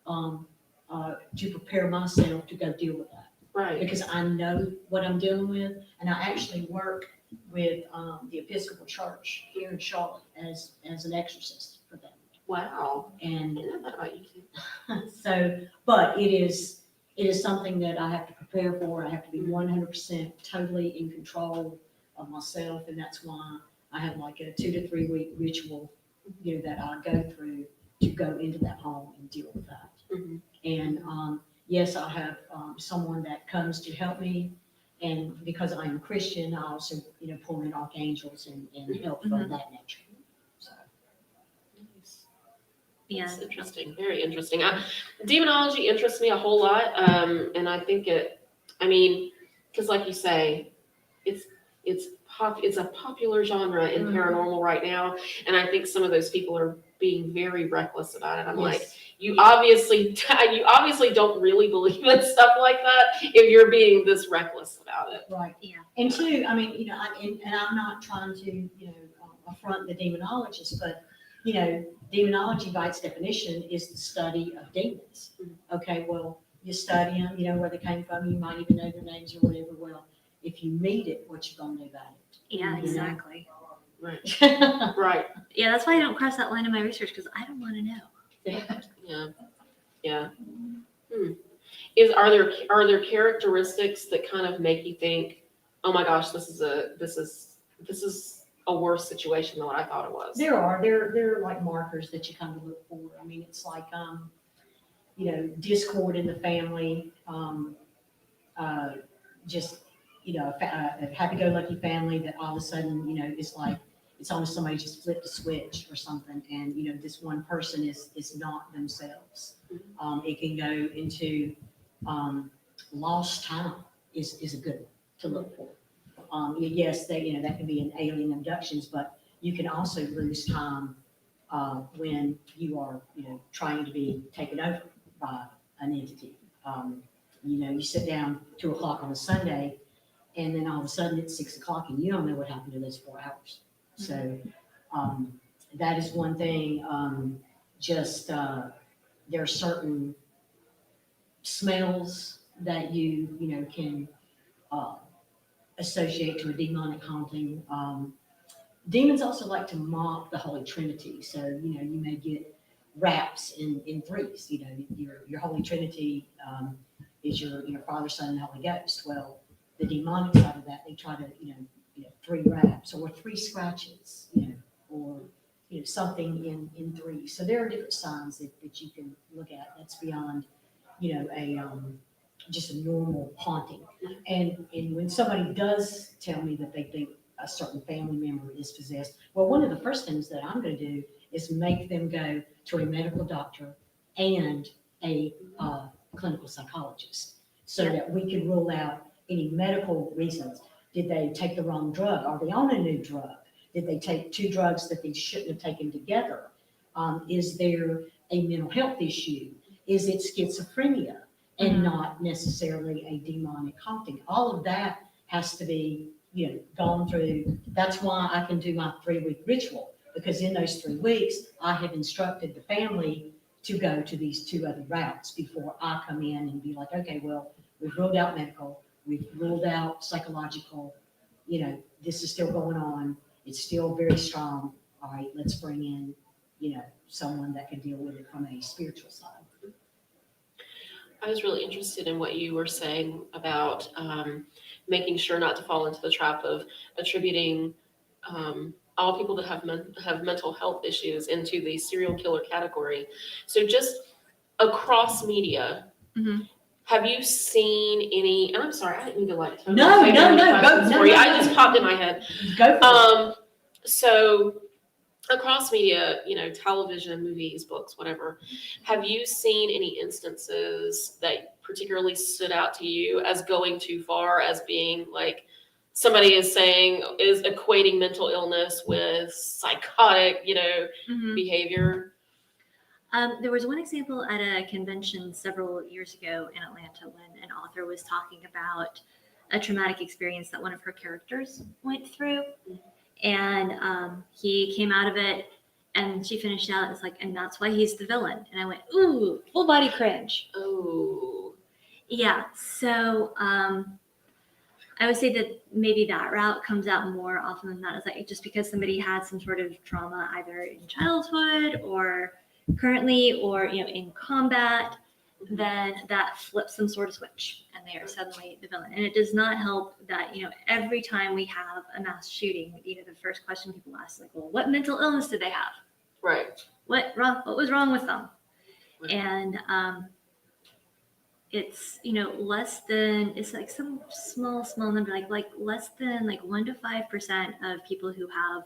to prepare myself to go deal with that. Right. because I know what I'm dealing with. And I actually work with the Episcopal Church here in Charlotte as an exorcist for them. Wow. I And didn't know that about you too. so, but it is something that I have to prepare for. I have to be 100% totally in control of myself, and that's why I have like a 2 to 3 week ritual, that I go through to go into that home and deal with that. Mhm. And yes, I have someone that comes to help me, and because I am Christian, I also pull in archangels and help from that nature. So. Nice. Yeah. That's interesting. Very interesting. Demonology interests me a whole lot, and I think because like you say, it's a popular genre in paranormal right now, and I think some of those people are being very reckless about it. I'm like, you obviously don't really believe in stuff like that if you're being this reckless about it. Right. Yeah. And two, I mean, and I'm not trying to, affront the demonologist, but, demonology by its definition is the study of demons. Okay, well, you study them, where they came from, you might even know their names or whatever. Well, if you meet it, what you gonna do about it? Yeah, exactly. Right. Right. Right. Yeah, that's why I don't cross that line in my research because I don't want to know. Yeah. Yeah. Are there characteristics that kind of make you think, oh my gosh, this is a worse situation than what I thought it was? There are like markers that you kind of look for. I mean, it's like, discord in the family, just, a happy-go-lucky family that all of a sudden, it's like, it's almost somebody just flipped a switch or something, and, this one person is not themselves. It can go into, lost time is a good one to look for. Yes, that can be in alien abductions, but you can also lose time when you are, trying to be taken over by an entity. You sit down 2:00 on a Sunday, and then all of a sudden it's 6:00, and you don't know what happened to those 4 hours. So that is one thing. There are certain smells that you can associate to a demonic haunting. Demons also like to mock the Holy Trinity. So, you may get raps in threes. Your Holy Trinity is your Father, Son, and Holy Ghost. Well, the demonic side of that, they try to, 3 raps or 3 scratches, or something in 3. So there are different signs that you can look at. That's beyond, just a normal haunting. And when somebody does tell me that they think a certain family member is possessed, well, one of the first things that I'm going to do is make them go to a medical doctor and a clinical psychologist so that we can rule out any medical reasons. Did they take the wrong drug? Are they on a new drug? Did they take 2 drugs that they shouldn't have taken together? Is there a mental health issue? Is it schizophrenia and not necessarily a demonic haunting? All of that has to be, gone through. That's why I can do my 3-week ritual, because in those 3 weeks, I have instructed the family to go to these 2 other routes before I come in and be like, okay, well, we've ruled out medical, we've ruled out psychological, this is still going on, it's still very strong. All right, let's bring in, someone that can deal with it from a spiritual side. I was really interested in what you were saying about making sure not to fall into the trap of attributing all people that have mental health issues into the serial killer category. So just across media, have you seen any? And I'm sorry, I didn't mean to like. No, I just popped in my head. Go for it. So across media, television, movies, books, whatever, have you seen any instances that particularly stood out to you as going too far, as being like somebody is equating mental illness with psychotic, behavior? There was one example at a convention several years ago in Atlanta when an author was talking about a traumatic experience that one of her characters went through. And he came out of it, and she finished out, it's like, and that's why he's the villain. And I went, ooh, full body cringe. Oh. Yeah, so I would say that maybe that route comes out more often than not. Is like just because somebody had some sort of trauma either in childhood or currently or in combat, then that flips some sort of switch and they are suddenly the villain. And it does not help that every time we have a mass shooting, the first question people ask is like, well, what mental illness did they have? Right. What was wrong with them? Right. And it's less than, it's like some small number, like less than like 1 to 5% of people who have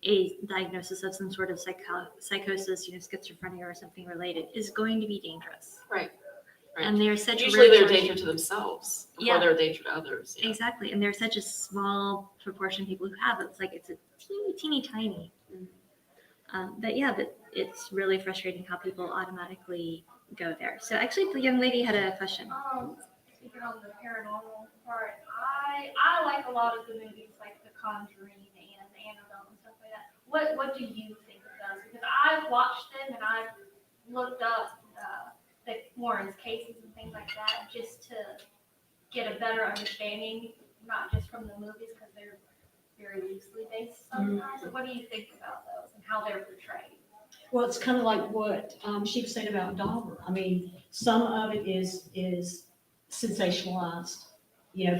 a diagnosis of some sort of psychosis, schizophrenia or something related is going to be dangerous. Right. And they're such Usually a they're a rare danger to themselves before Yeah. they're a danger to others. Yeah. Exactly, and there's such a small proportion of people who have it. It's like it's a teeny tiny. But it's really frustrating how people automatically go there. So actually, the young lady had a question. Speaking on the paranormal part, I like a lot of the movies like The Conjuring and the Annabelle and stuff like that. What do you think of those? Because I've watched them and I've looked up the Warren's cases and things like that just to get a better understanding, not just from the movies because they're very loosely based sometimes. So what do you think about those and how they're portrayed? Well, it's kind of like what she was saying about Dahmer. I mean, some of it is sensationalized,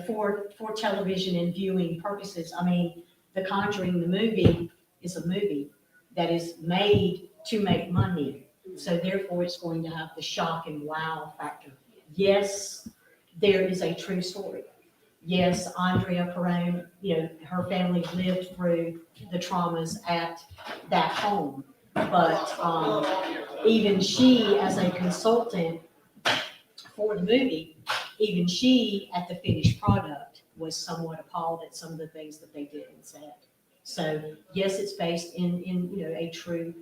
for television and viewing purposes. I mean, The Conjuring, the movie, is a movie that is made to make money. So therefore, it's going to have the shock and wow factor. Yes, there is a true story. Yes, Andrea Perron, her family lived through the traumas at that home. But even she, as a consultant for the movie, even she, at the finished product, was somewhat appalled at some of the things that they did and said. So yes, it's based in a true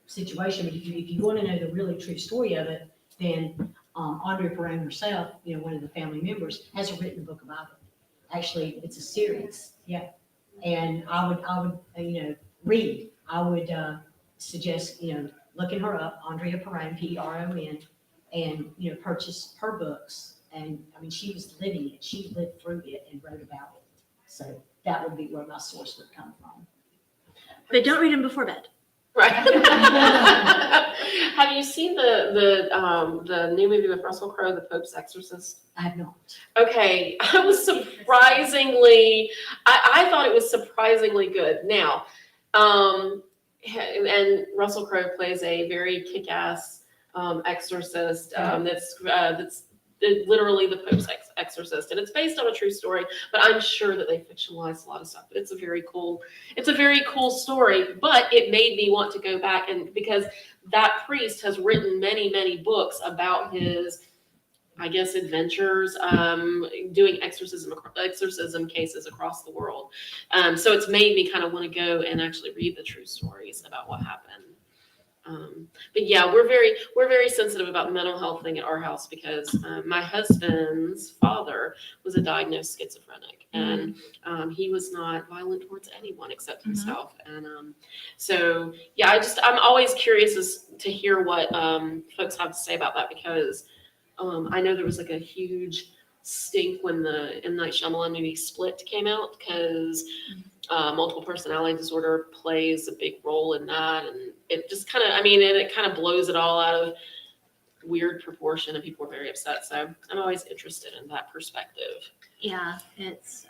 situation. But if you want to know the really true story of it, then Andrea Perron herself, one of the family members, has written a book about it. Actually, it's a series, yeah. And I would read. I would suggest looking her up, Andrea Perron, Perron, and purchase her books. And I mean, she was living it. She lived through it and wrote about it. So that would be where my source would come from. But don't read them before bed. Right. Have you seen the new movie with Russell Crowe, The Pope's Exorcist? I have not. Okay, I was surprisingly, I thought it was surprisingly good. Now, and Russell Crowe plays a very kick-ass exorcist that's literally the Pope's exorcist, and it's based on a true story. But I'm sure that they fictionalized a lot of stuff. But it's a very cool story. But it made me want to go back because that priest has written many books about his, I guess, adventures doing exorcism cases across the world. So it's made me kind of want to go and actually read the true stories about what happened. But yeah, we're very sensitive about the mental health thing at our house because my husband's father was a diagnosed schizophrenic, and he was not violent towards anyone except himself. And so yeah, I'm always curious to hear what folks have to say about that because I know there was like a huge stink when the M. Night Shyamalan movie Split came out because multiple personality disorder plays a big role in that, and it just kind of, it kind of blows it all out of weird proportion, and people are very upset. So I'm always interested in that perspective. Yeah, it's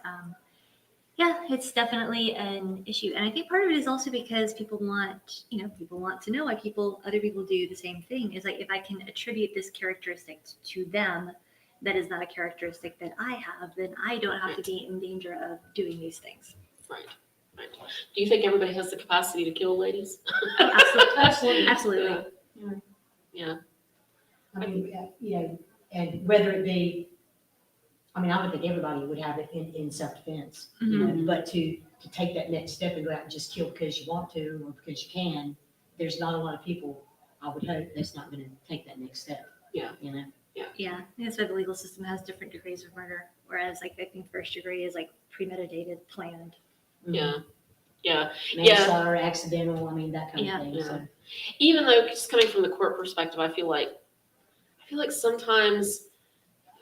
definitely an issue, and I think part of it is also because people want to know why other people do the same thing. Is like if I can attribute this characteristic to them, that is not a characteristic that I have, then I don't have to be in danger of doing these things. Right. Do you think everybody has the capacity to kill ladies? Absolutely. Yeah. I mean, and whether it be, I would think everybody would have it in self-defense, but to take that next step and go out and just kill because you want to or because you can, there's not a lot of people, I would hope, that's not going to take that next step. Yeah. Yeah, that's why the legal system has different degrees of murder, whereas I think first degree is like premeditated, planned. Yeah. Manslaughter, accidental, that kind of thing. Yeah. So. Even though just coming from the court perspective, I feel like feel like sometimes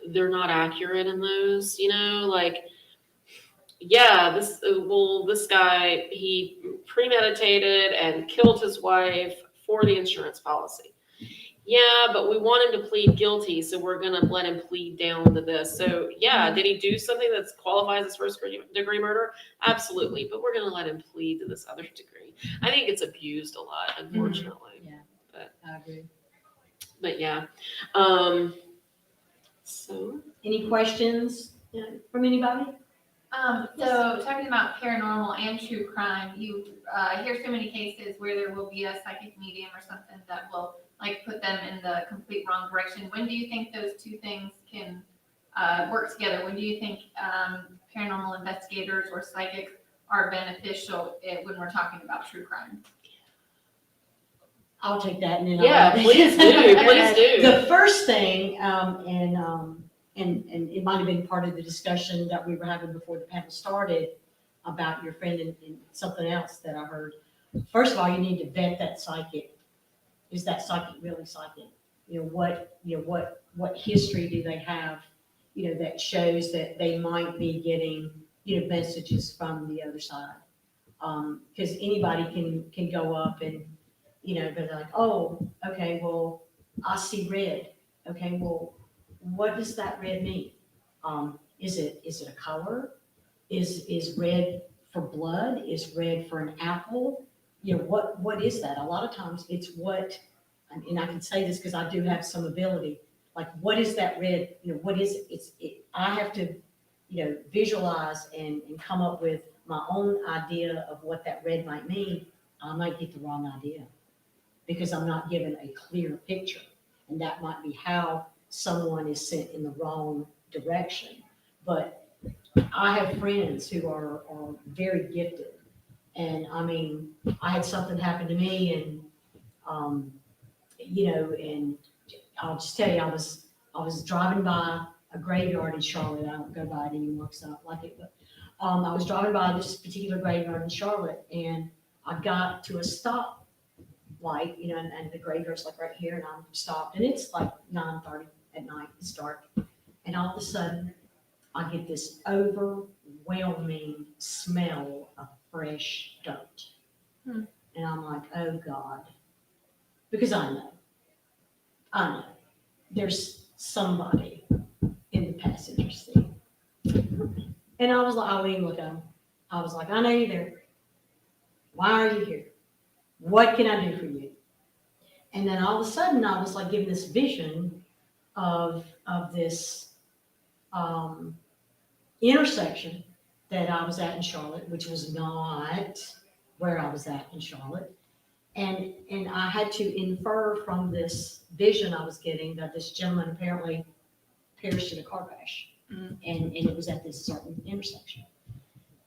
they're not accurate in those, like, yeah, this guy, he premeditated and killed his wife for the insurance policy. Yeah, but we want him to plead guilty, so we're gonna let him plead down to this. So yeah, did he do something that qualifies as first-degree murder? Absolutely, but we're gonna let him plead to this other degree. I think it's abused a lot, unfortunately. Yeah, I agree. But yeah, so Any questions from anybody? So talking about paranormal and true crime, you hear so many cases where there will be a psychic medium or something that will like put them in the complete wrong direction. When do you think those two things can work together? When do you think paranormal investigators or psychics are beneficial when we're talking about true crime? I'll take that and then yeah, please do. The first thing, and it might have been part of the discussion that we were having before the panel started about your friend and something else that I heard. First of all, you need to vet that psychic. Is that psychic really psychic? What history do they have, that shows that they might be getting, messages from the other side? Because anybody can go up and, they're like, oh, okay, well, I see red. Okay, well, what does that red mean? Is it a color? Is red for blood? Is red for an apple? What is that? A lot of times it's what, and I can say this because I do have some ability, like what is that red? What is it? I have to, visualize and come up with my own idea of what that red might mean. I might get the wrong idea because I'm not given a clear picture. And that might be how someone is sent in the wrong direction. But I have friends who are very gifted. And I mean, I had something happen to me and, and I'll just tell you, I was driving by a graveyard in Charlotte. I don't go by it anymore because I don't like it. But I was driving by this particular graveyard in Charlotte and I got to a stop light, and the graveyard's like right here and I'm stopped and it's like 9:30 at night, it's dark. And all of a sudden I get this overwhelming smell of fresh dirt. And I'm like, oh God, because I know there's somebody in the passenger seat. And I was like, I wouldn't even look at him. I was like, I know you're there. Why are you here? What can I do for you? And then all of a sudden I was like given this vision of this intersection that I was at in Charlotte, which was not where I was at in Charlotte. And I had to infer from this vision I was getting that this gentleman apparently perished in a car crash. And it was at this certain intersection.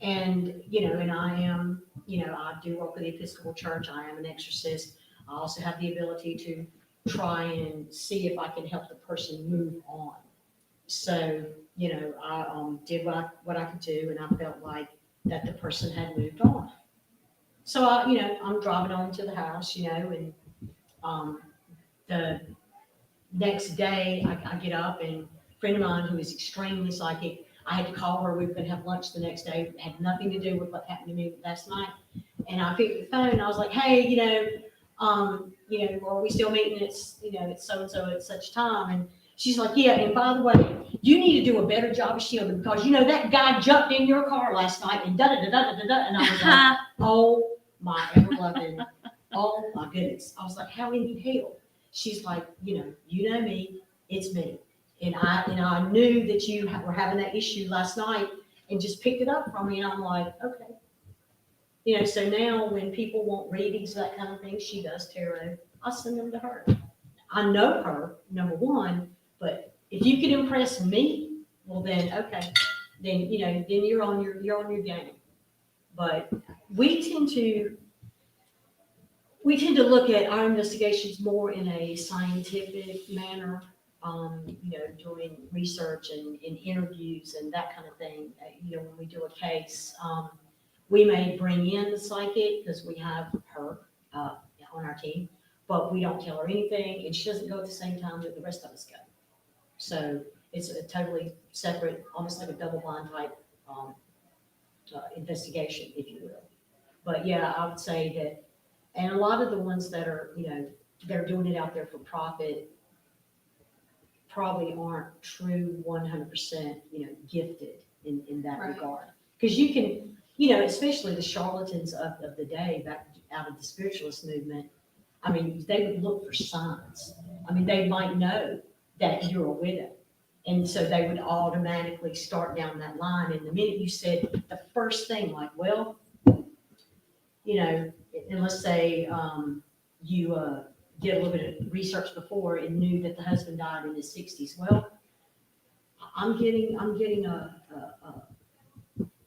And, and I am, I do work with the Episcopal Church. I am an exorcist. I also have the ability to try and see if I can help the person move on. So, I did what I could do, and I felt like that the person had moved on. So, I'm driving on to the house, and the next day I get up and a friend of mine who is extremely psychic, I had to call her. We were going to have lunch the next day. It had nothing to do with what happened to me last night. And I picked the phone and I was like, hey, are we still meeting at, it's so-and-so at such time? And she's like, yeah, and by the way, you need to do a better job of shielding because, that guy jumped in your car last night and da-da-da-da-da-da. And I was like, oh my ever-loving, oh my goodness. I was like, how in hell? She's like, you know me, it's me. And I knew that you were having that issue last night and just picked it up from me. And I'm like, okay. So now when people want readings, that kind of thing, she does tarot. I'll send them to her. I know her, number one, but if you can impress me, well then, okay. Then, then you're on your game. But we tend to look at our investigations more in a scientific manner. Doing research and interviews and that kind of thing. When we do a case, we may bring in the psychic because we have her on our team, but we don't tell her anything, and she doesn't go at the same time that the rest of us go. So it's a totally separate, almost like a double blind type investigation, if you will. But yeah, I would say that, and a lot of the ones that are, they're doing it out there for profit probably aren't true 100%, gifted in that Right. regard. Because you can, especially the charlatans of the day back out of the spiritualist movement, I mean, they would look for signs. I mean, they might know that you're a widow. And so they would automatically start down that line. And the minute you said the first thing, like, well, and let's say you did a little bit of research before and knew that the husband died in his 60s. Well, I'm getting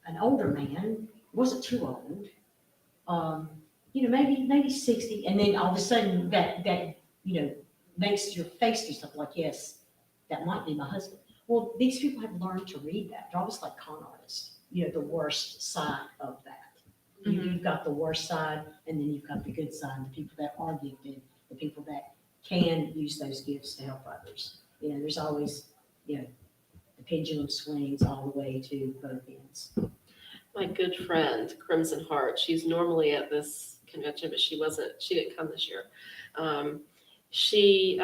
an older man, wasn't too old, maybe 60, and then all of a sudden that makes your face do something like, yes, that might be my husband. Well, these people have learned to read that. They're almost like con artists, the worst side of that. You've got the worst side, and then you've got the good side, the people that are gifted, the people that can use those gifts to help others. There's always, the pendulum swings all the way to both ends. My good friend, Crimson Heart, she's normally at this convention, but she didn't come this year. She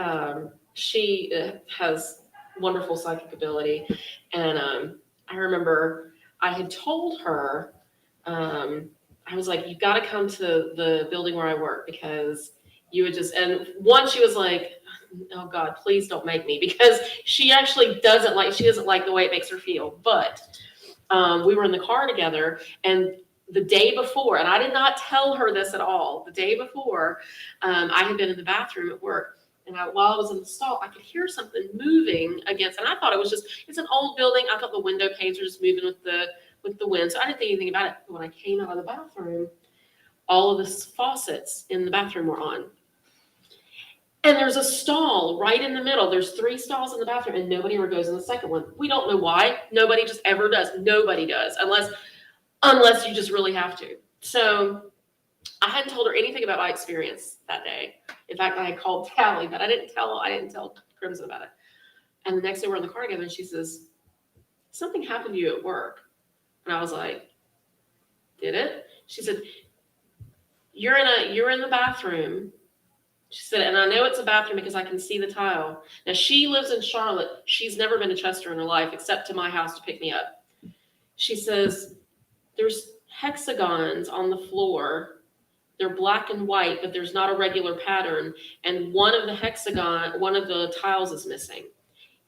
has wonderful psychic ability. And I remember I had told her, I was like, you've got to come to the building where I work because you would just, and once she was like, oh God, please don't make me, because she actually doesn't like the way it makes her feel. But we were in the car together, and the day before, and I did not tell her this at all, the day before, I had been in the bathroom at work, and while I was in the stall, I could hear something moving against, and I thought it's an old building. I thought the window panes were just moving with the wind, so I didn't think anything about it. But when I came out of the bathroom, all of the faucets in the bathroom were on. And there's a stall right in the middle. There's 3 stalls in the bathroom, and nobody ever goes in the second one. We don't know why. Nobody just ever does. Nobody does, unless you just really have to. So I hadn't told her anything about my experience that day. In fact, I had called Tally, but I didn't tell Crimson about it. And the next day we're in the car together, and she says, something happened to you at work. And I was like, did it? She said, you're in the bathroom. She said, and I know it's a bathroom because I can see the tile. Now, she lives in Charlotte. She's never been to Chester in her life except to my house to pick me up. She says, there's hexagons on the floor. They're black and white, but there's not a regular pattern. And one of the tiles is missing.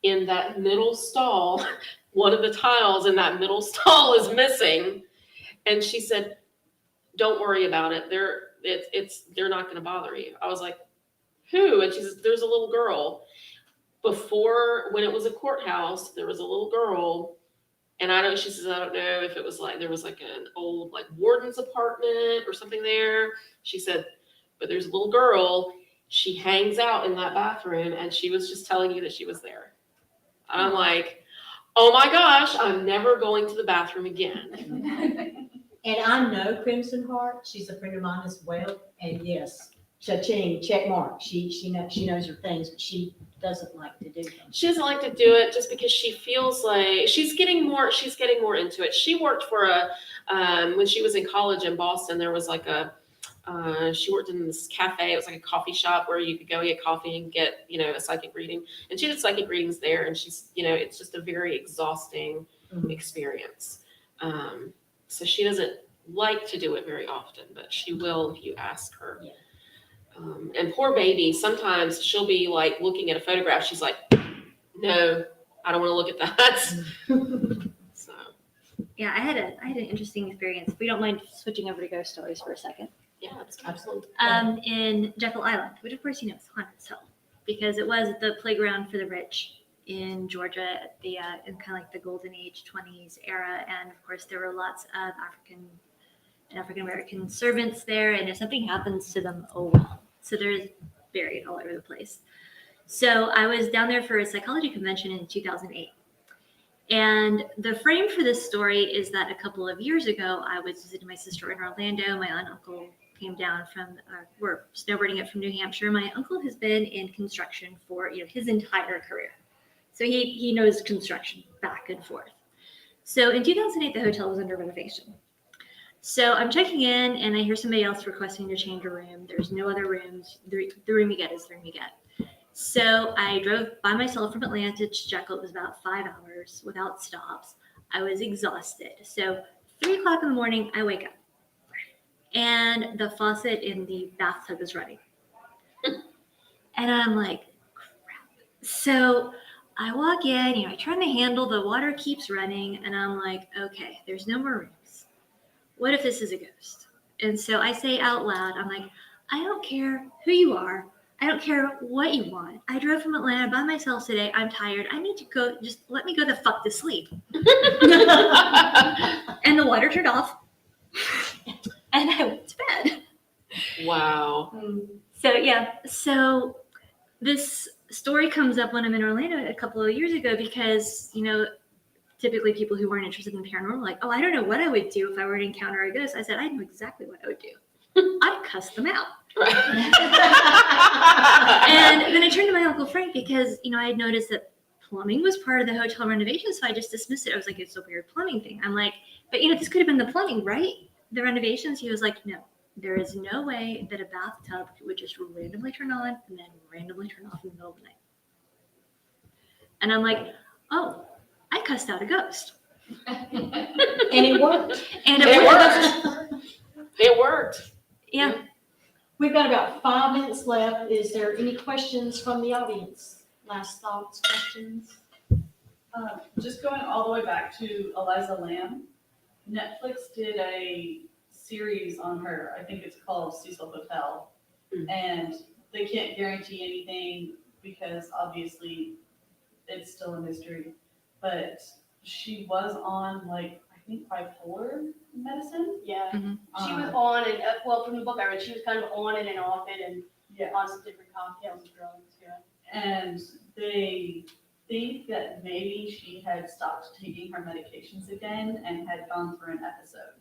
In that middle stall, one of the tiles in that middle stall is missing. And she said, don't worry about it. They're not going to bother you. I was like, who? And she says, there's a little girl. Before, when it was a courthouse, there was a little girl. And she says, I don't know if it was there was like an old warden's apartment or something there. She said, but there's a little girl. She hangs out in that bathroom, and she was just telling you that she was there. And I'm like, oh my gosh, I'm never going to the bathroom again. And I know Crimson Heart. She's a friend of mine as well. And yes, cha-ching, check mark. She knows her things, but she doesn't like to do them. She doesn't like to do it just because she feels like she's getting more into it. She worked for when she was in college in Boston, there was she worked in this cafe. It was like a coffee shop where you could go get coffee and get, a psychic reading. And she did psychic readings there, and she's, it's just a very exhausting experience. So she doesn't like to do it very often, but she will if you ask her. Yeah. And poor baby, sometimes she'll be looking at a photograph. She's like, no, I don't want to look at that. So. Yeah, I had an interesting experience. If we don't mind switching over to ghost stories for a second. Yeah, absolutely. In Jekyll Island, which of course it's haunted as hell, because it was the playground for the rich in Georgia at the in kind of the golden age 20s era, and of course there were lots of African American servants there, and if something happens to them, oh well. So they're buried all over the place. So I was down there for a psychology convention in 2008. And the frame for this story is that a couple of years ago, I was visiting my sister in Orlando. My aunt and uncle came down from, we're snowboarding it from New Hampshire. My uncle has been in construction for, his entire career. So he knows construction back and forth. So in 2008, the hotel was under renovation. So I'm checking in and I hear somebody else requesting to change a room. There's no other rooms. The room you get is the room you get. So I drove by myself from Atlanta to Jekyll. It was about 5 hours without stops. I was exhausted. So 3 o'clock in the morning, I wake up and the faucet in the bathtub is running. And I'm like, crap. So I walk in, I turn the handle, the water keeps running, and I'm like, okay, there's no more rooms. What if this is a ghost? And so I say out loud, I'm like, I don't care who you are. I don't care what you want. I drove from Atlanta by myself today. I'm tired. I need to go. Just let me go the fuck to sleep. And the water turned off. And I went to bed. Wow. So, yeah. So this story comes up when I'm in Orlando a couple of years ago because, typically people who weren't interested in the paranormal are like, oh, I don't know what I would do if I were to encounter a ghost. I said, I know exactly what I would do. I'd cuss them out. Right. And then I turned to my Uncle Frank because, I had noticed that plumbing was part of the hotel renovation, so I just dismissed it. I was like, it's a weird plumbing thing. I'm like, but this could have been the plumbing, right? The renovations? He was like, no, there is no way that a bathtub would just randomly turn on and then randomly turn off in the middle of the night. And I'm like, oh, I cussed out a ghost. And it worked. And It worked. It worked. Yeah. We've got about 5 minutes left. Is there any questions from the audience? Last thoughts, questions? Just going all the way back to Eliza Lamb, Netflix did a series on her. I think it's called Cecil Hotel. And they can't guarantee anything because obviously it's still a mystery. But she was on I think bipolar medicine. Yeah, Mhm. she was on and, from the book I read, she was kind of on it and off it and Yeah. on some different cocktails and drugs, yeah. And they think that maybe she had stopped taking her medications again and had gone through an episode.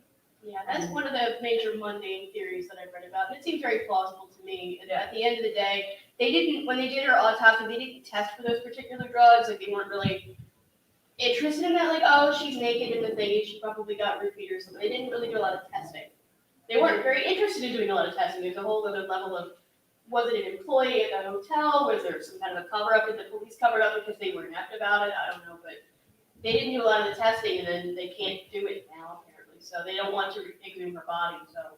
Yeah, that's one of the major mundane theories that I've read about, and it seems very plausible to me. And at the end of the day, when they did her autopsy, they didn't test for those particular drugs, they weren't really interested in that, oh, she's naked in the thing, she probably got roofied or something. They didn't really do a lot of testing. They weren't very interested in doing a lot of testing. There's a whole other level of, was it an employee at the hotel? Was there some kind of a cover-up? Did the police cover it up because they were inept about it? I don't know, but they didn't do a lot of the testing, and then they can't do it now, apparently. So they don't want to exhume her body, so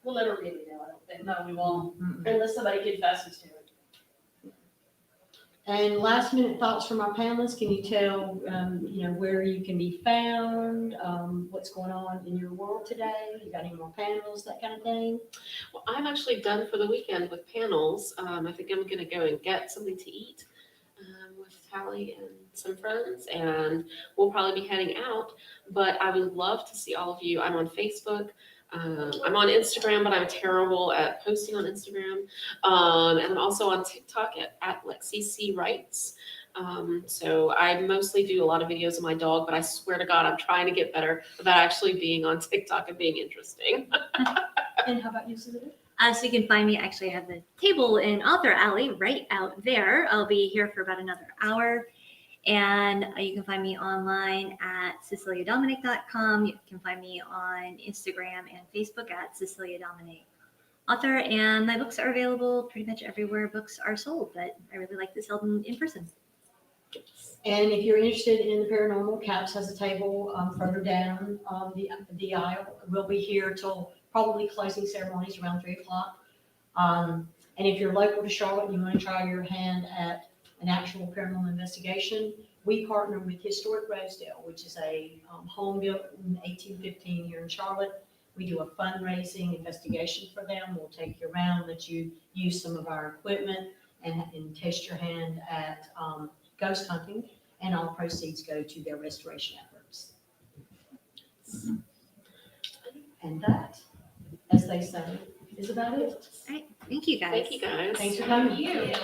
we'll never really know, I don't think. No, we won't. Unless somebody confesses to it. And last minute thoughts from our panelists. Can you tell, where you can be found, what's going on in your world today? You got any more panels, that kind of thing? Well, I'm actually done for the weekend with panels. I think I'm going to go and get something to eat with Callie and some friends, and we'll probably be heading out. But I would love to see all of you. I'm on Facebook. I'm on Instagram, but I'm terrible at posting on Instagram. And I'm also on TikTok at Lexi C. Writes. So I mostly do a lot of videos of my dog, but I swear to God, I'm trying to get better about actually being on TikTok and being interesting. And how about you, Susan? So you can find me, actually I have the table in Author Alley right out there. I'll be here for about another hour. And you can find me online at CeciliaDominic.com. You can find me on Instagram and Facebook at Cecilia Dominic Author. And my books are available pretty much everywhere books are sold, but I really like to sell them in person. And if you're interested in the paranormal, Caps has a table further down the aisle. We'll be here till probably closing ceremonies around 3 o'clock. And if you're local to Charlotte and you want to try your hand at an actual paranormal investigation, we partner with Historic Rosedale, which is a home built in 1815 here in Charlotte. We do a fundraising investigation for them. We'll take you around, let you use some of our equipment and test your hand at ghost hunting, and all proceeds go to their restoration efforts. And that, as they say, is about it. All right. Thank you guys. Thank you guys. Thanks for coming. You.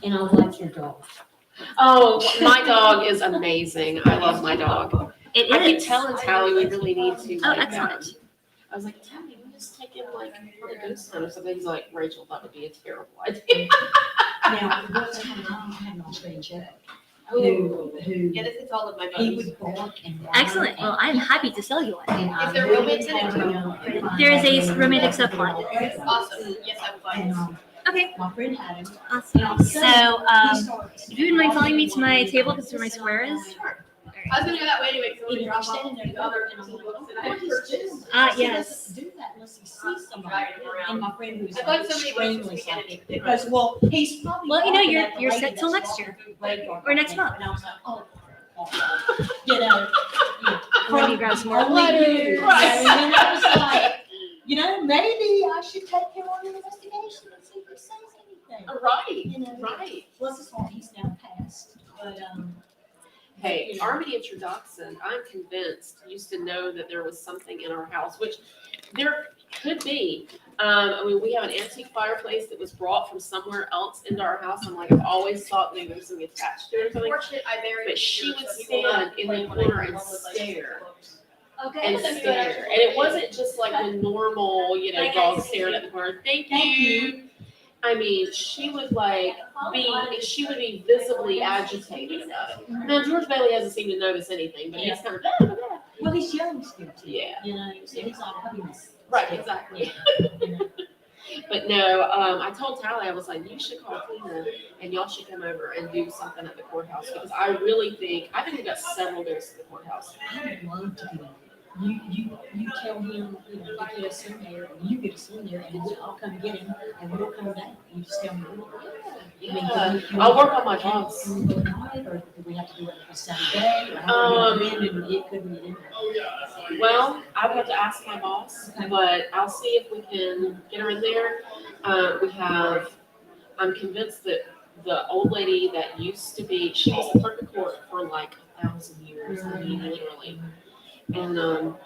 And I like your dog. Oh, my dog is amazing. I love my dog. It I keep is. telling Tally we really need to. Oh, excellent. I was like, tell me, we just take him like for the ghost hunt or something. He's like, Rachel, that would be a terrible idea. Now, what's going on, I had my friend Joe, who, Yeah, this is all of my he buddies. would bark and whine. Excellent. Well, I'm happy to sell you one. And I Is there really romance in it? had him- There is a romantic subplot. Awesome, yes, I would buy And, this. Okay, my friend had him. awesome. So, if you wouldn't mind following me to my table, because where my square is. Sure. I was gonna go that way anyway, because He we're was drop standing off there, the other and I'm two like, books that I what had is purchased. Ah, He yes. doesn't do that unless he sees somebody. Driving him And around. my friend who's I bought so many books this extremely weekend. psychic, because, well, he's probably. Well, you know, barking you're- at the you're lady set till that's next year. walking through Graveyard Or next Day. month. And I was like, you know. When you grab some more Only you. Right. And then I was like, you know, maybe I should take him on an investigation and see if he says anything. Right, You know, right. Bless his heart, he's now passed, but, Hey, you know. our miniature dachshund, I'm convinced, used to know that there was something in our house, which there could be. I mean, we have an antique fireplace that was brought from somewhere else into our house. I'm like, I've always thought maybe there was something attached to it or something. Unfortunate, I buried. But it she here, would so he will stand not in play the when I corner come and home with, like, stare. books. Okay. And stare. And it wasn't just like the normal, you know, dog staring at the corner. Thank you. I mean, she would she would be visibly agitated about it. Now, George Bailey hasn't seemed to notice anything, but he's kind of, Well, he's young still too. yeah, You know, so he's all happiness. right, exactly. You know. But no, I told Tally, I was like, you should call Tina and y'all should come over and do something at the courthouse because I really think, I think we've got several days at the courthouse. I would love to do that. You tell him, you know, to get us in there, and you get us in there, and I'll come get him, and we'll come down. You just tell me. Yeah, I'll work on my dogs. Can we go tonight, or do we have to do it a Saturday? Or how do we come in and it couldn't get in there? Well, I would have to ask my boss, but I'll see if we can get her in there. I'm convinced that the old lady that used to be, she was the clerk of court for like 1,000 years, I mean, literally. And the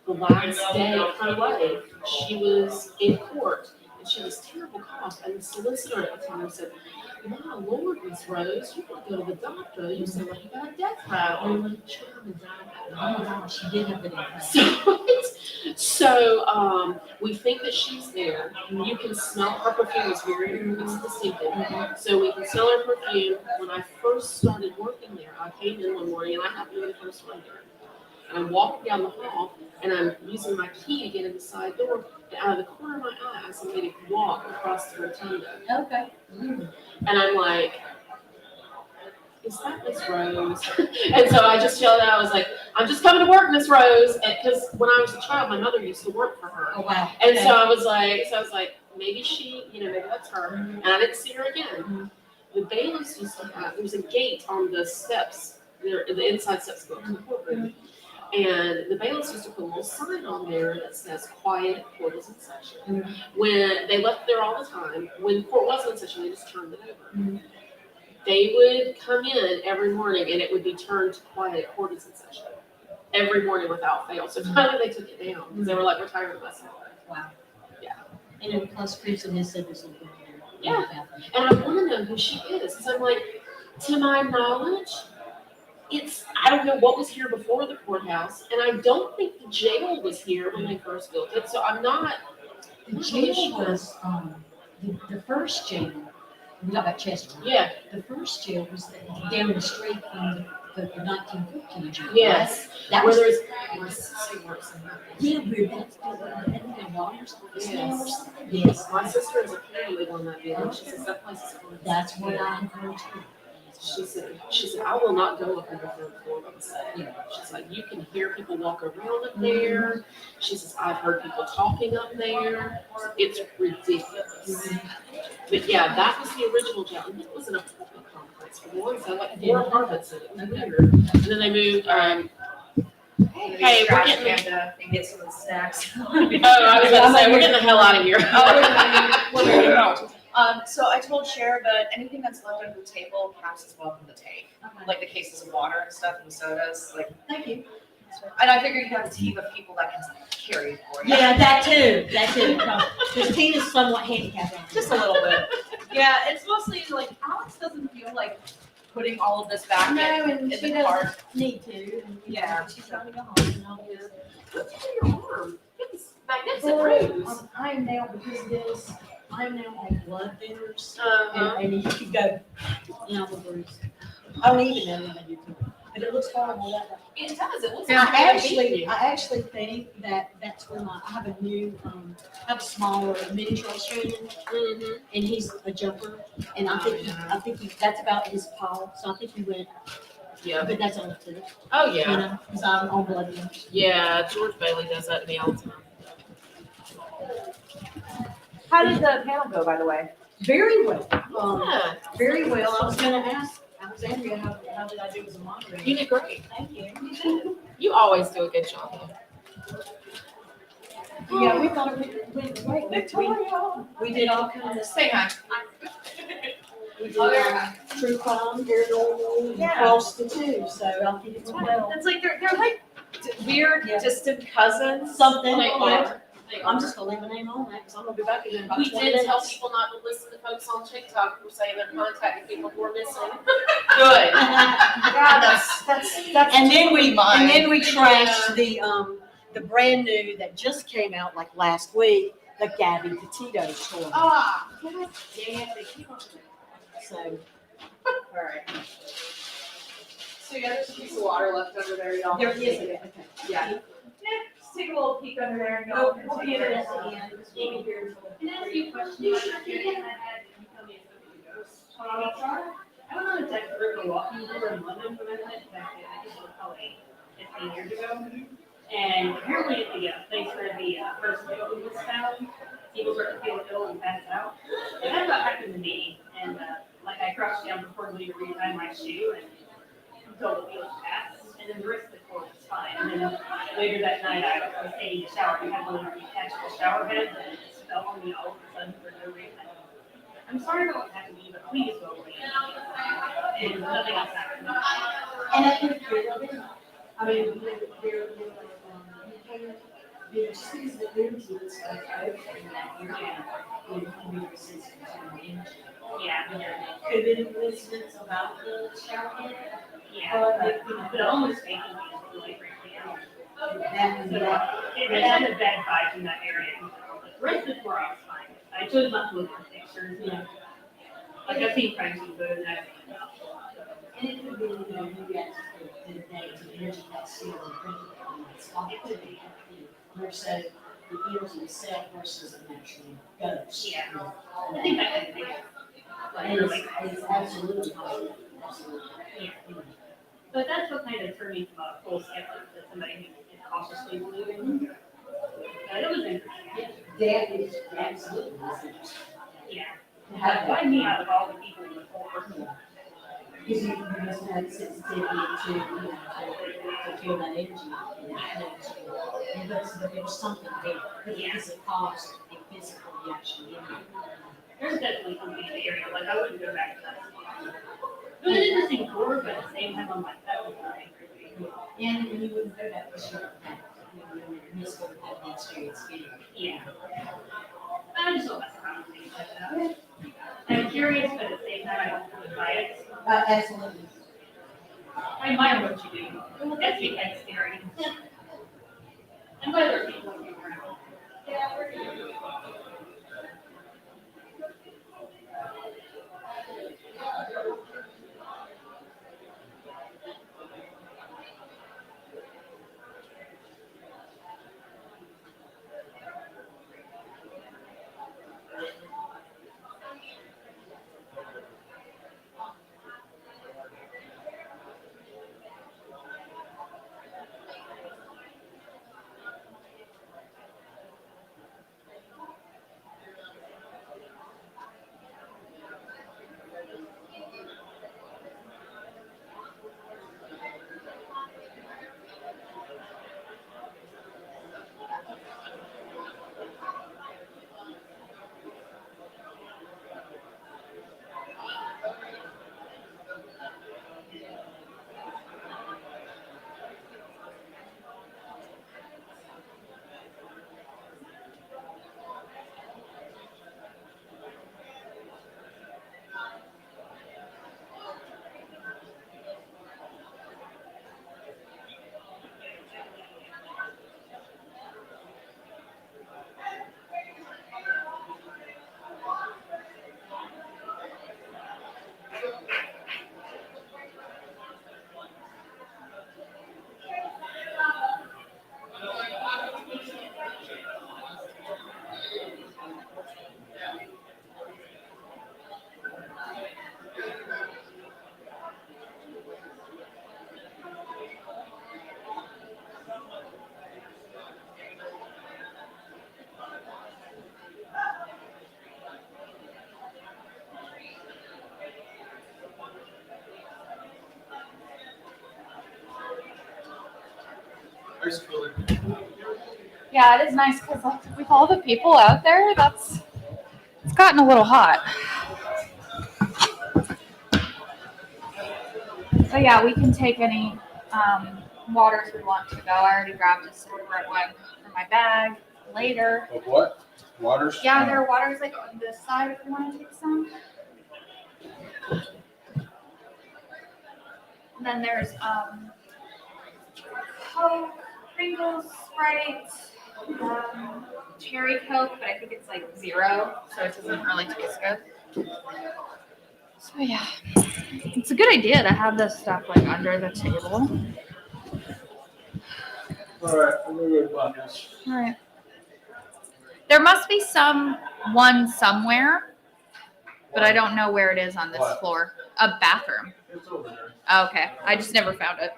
last day of her life, she was in court and she had this terrible cough. And the solicitor at the time said, "My Lord, Miss Rose, you gotta go to the doctor. You sound like you got a death rattle." She died. Oh my gosh, she did have it. So we think that she's there. You can smell her perfume is it's distinctive. So we can smell her perfume. When I first started working there, I came in one morning and I happened to be the first one there. And I'm walking down the hall and I'm using my key to get in the side door. And out of the corner of my eye, I saw a lady walk across the rotunda. Okay. And I'm like, is that Miss Rose? And so I just yelled out, I was like, I'm just coming to work, Miss Rose. Because when I was a child, my mother used to work for her. Oh, wow. And so I was like, maybe she, maybe that's her. And I didn't see her again. The bailiffs used to have, there was a gate on the steps, the inside steps go to the courtroom. And the bailiffs used to put a little sign on there that says quiet, court is in session. When they left there all the time, when court wasn't in session, they just turned it over. They would come in every morning and it would be turned to quiet, court is in session. Every morning without fail. So finally they took it down because they were like, we're tired of us. Wow. Yeah. And then plus Crimson has said there's something there. Yeah. And I want to know who she is. Because I'm like, to my knowledge, I don't know what was here before the courthouse, and I don't think the jail was here when they first built it, so I'm not. The jail was, the first jail, we got about Chester. Yeah, The first jail was down the street from the 1915 jail. yes. That Where was, there's, my sister works in that. yeah, we're, that's the waters, Yes. yes. My sister is a paralegal on that building. She says that place is haunted. That's what I heard too. She said, I will not go up on the third floor of the set. Yeah. She's like, you can hear people walk around up there. She says, I've heard people talking up there. It's ridiculous. But yeah, that was the original jail. And it was an apartment complex for the ones that like 4 apartments in it. It was weird. And then they moved, hey, we're getting, and get some of the snacks. oh, I was about to say, we're getting the hell out of here. So I told Cher that anything that's left under the table, Caps is welcome to take. Like the cases of water and stuff and sodas, like. Thank you. And I figured you have a team of people that can carry it for you. Yeah, that too. Because Tina's somewhat handicapped. Just a little bit. Yeah, it's mostly like Alex doesn't feel like putting all of this back in she the cart. Need to. And, Yeah. She's trying to go home and all this. What's in your arm? Magnificent ruse. I am now, because of this, I am now on blood thinners, Uh-huh. and you could go, I'm a bruise. I don't even know what I did to it, but it looks horrible that way. It does, it looks And like I it's beating actually, you. I actually think that that's where I have a new, I have a smaller miniature Australian, Mhm. and he's a jumper, and I think that's about his paw, so I think he went, Yeah. but that's all too, Oh, you yeah. know, because I'm on blood thinners. Yeah, George Bailey does that to me all the time. How did the panel go, by the way? Very well, Yeah, very well. I was gonna ask Alexandria, how did I do as a moderator? you did great. Thank you. You always do a good job. Yeah, we thought it went great. We did all kinds of, Say hi. we did true crime, paranormal, Yeah. across the two, so I think it's well. It's like they're like weird Yeah. distant cousins. Something, They yeah. are. They I'm are. just gonna leave a name on that, because I'm gonna be back in about We 20 did tell minutes. people not to listen to folks on TikTok who were saying they're contacting people who are missing. Good. God, that's And then we, mine. and then we trashed the brand new that just came out like last week, the Gabby Petito story. Ah. God dang it, they keep on doing it. So, All right. So yeah, there's a piece of water left over there, y'all. there is it, okay. Yeah. Just take a little peek under there and We'll, go. we'll get it at the end, because we'll be here until. Can I ask you a question about that theory I had? Can you tell me if it's a ghost? I went on a deck walking tour in London when I went back in, I think it was probably 15 years ago. And apparently at the place where the first building was found, people started feeling ill and passed out. And that's what happened to me. And like I crouched down before me to retie my shoe and until the feeling passed. And then the rest of the floor was fine. And then later that night I was taking a shower and had one of the detachable shower heads and it just fell on me all of a sudden for no reason. I'm sorry about what happened to you, but please go away. And nothing else happened. And I think I mean, they're just because the energy is so over in that area, you can be resistant to the energy. Yeah, Could have been a coincidence about the shower head. yeah. But almost making me really frankly. That, It had a bad vibe in that area. The rest of the floor I was fine. I chose not to look at pictures, you know. Like I've seen crimes in food and I've seen stuff. and it could be, maybe that's the day to energy that's still in print. It could be, more so the energy itself versus a natural ghost. Yeah. I think that could be. And it's absolutely possible, absolutely. Yeah. But that's what kind of turned me from a full skeptic to somebody who is cautiously believing. But it was interesting. That is absolutely interesting. Yeah. To have Why that. me out of all the people in the whole person? Because you must have sensitivity to, to feel that energy. And but there's something there, but it is a cause, a physical reaction. There's definitely something in the area, like I wouldn't go back to that spot. It was an interesting tour, but at the same time, I'm like, that was really creepy. And you wouldn't go back to sure. You would miss what you had the experience getting. Yeah. I just don't mess around with things like that. I'm curious, but at the same time, I don't really buy it. Absolutely. I admire what you do. That's me kind of scary. And by other people looking around. Ice cooler. Yeah, it is nice because with all the people out there, it's gotten a little hot. But yeah, we can take any waters we want to go. I already grabbed a separate one for my bag later. Of what? Waters? Yeah, there are waters like on this side if you want to take some. And then there's Coke, Pringles, Sprite, cherry Coke, but I think it's like 0, so it doesn't really taste good. So yeah, it's a good idea to have this stuff like under the table. All right, I'm gonna go to buckets. All right. There must be one somewhere, but I don't know where it is on this What? floor. A bathroom. It's over there. Oh, okay, I just never found it.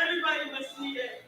Everybody must see it.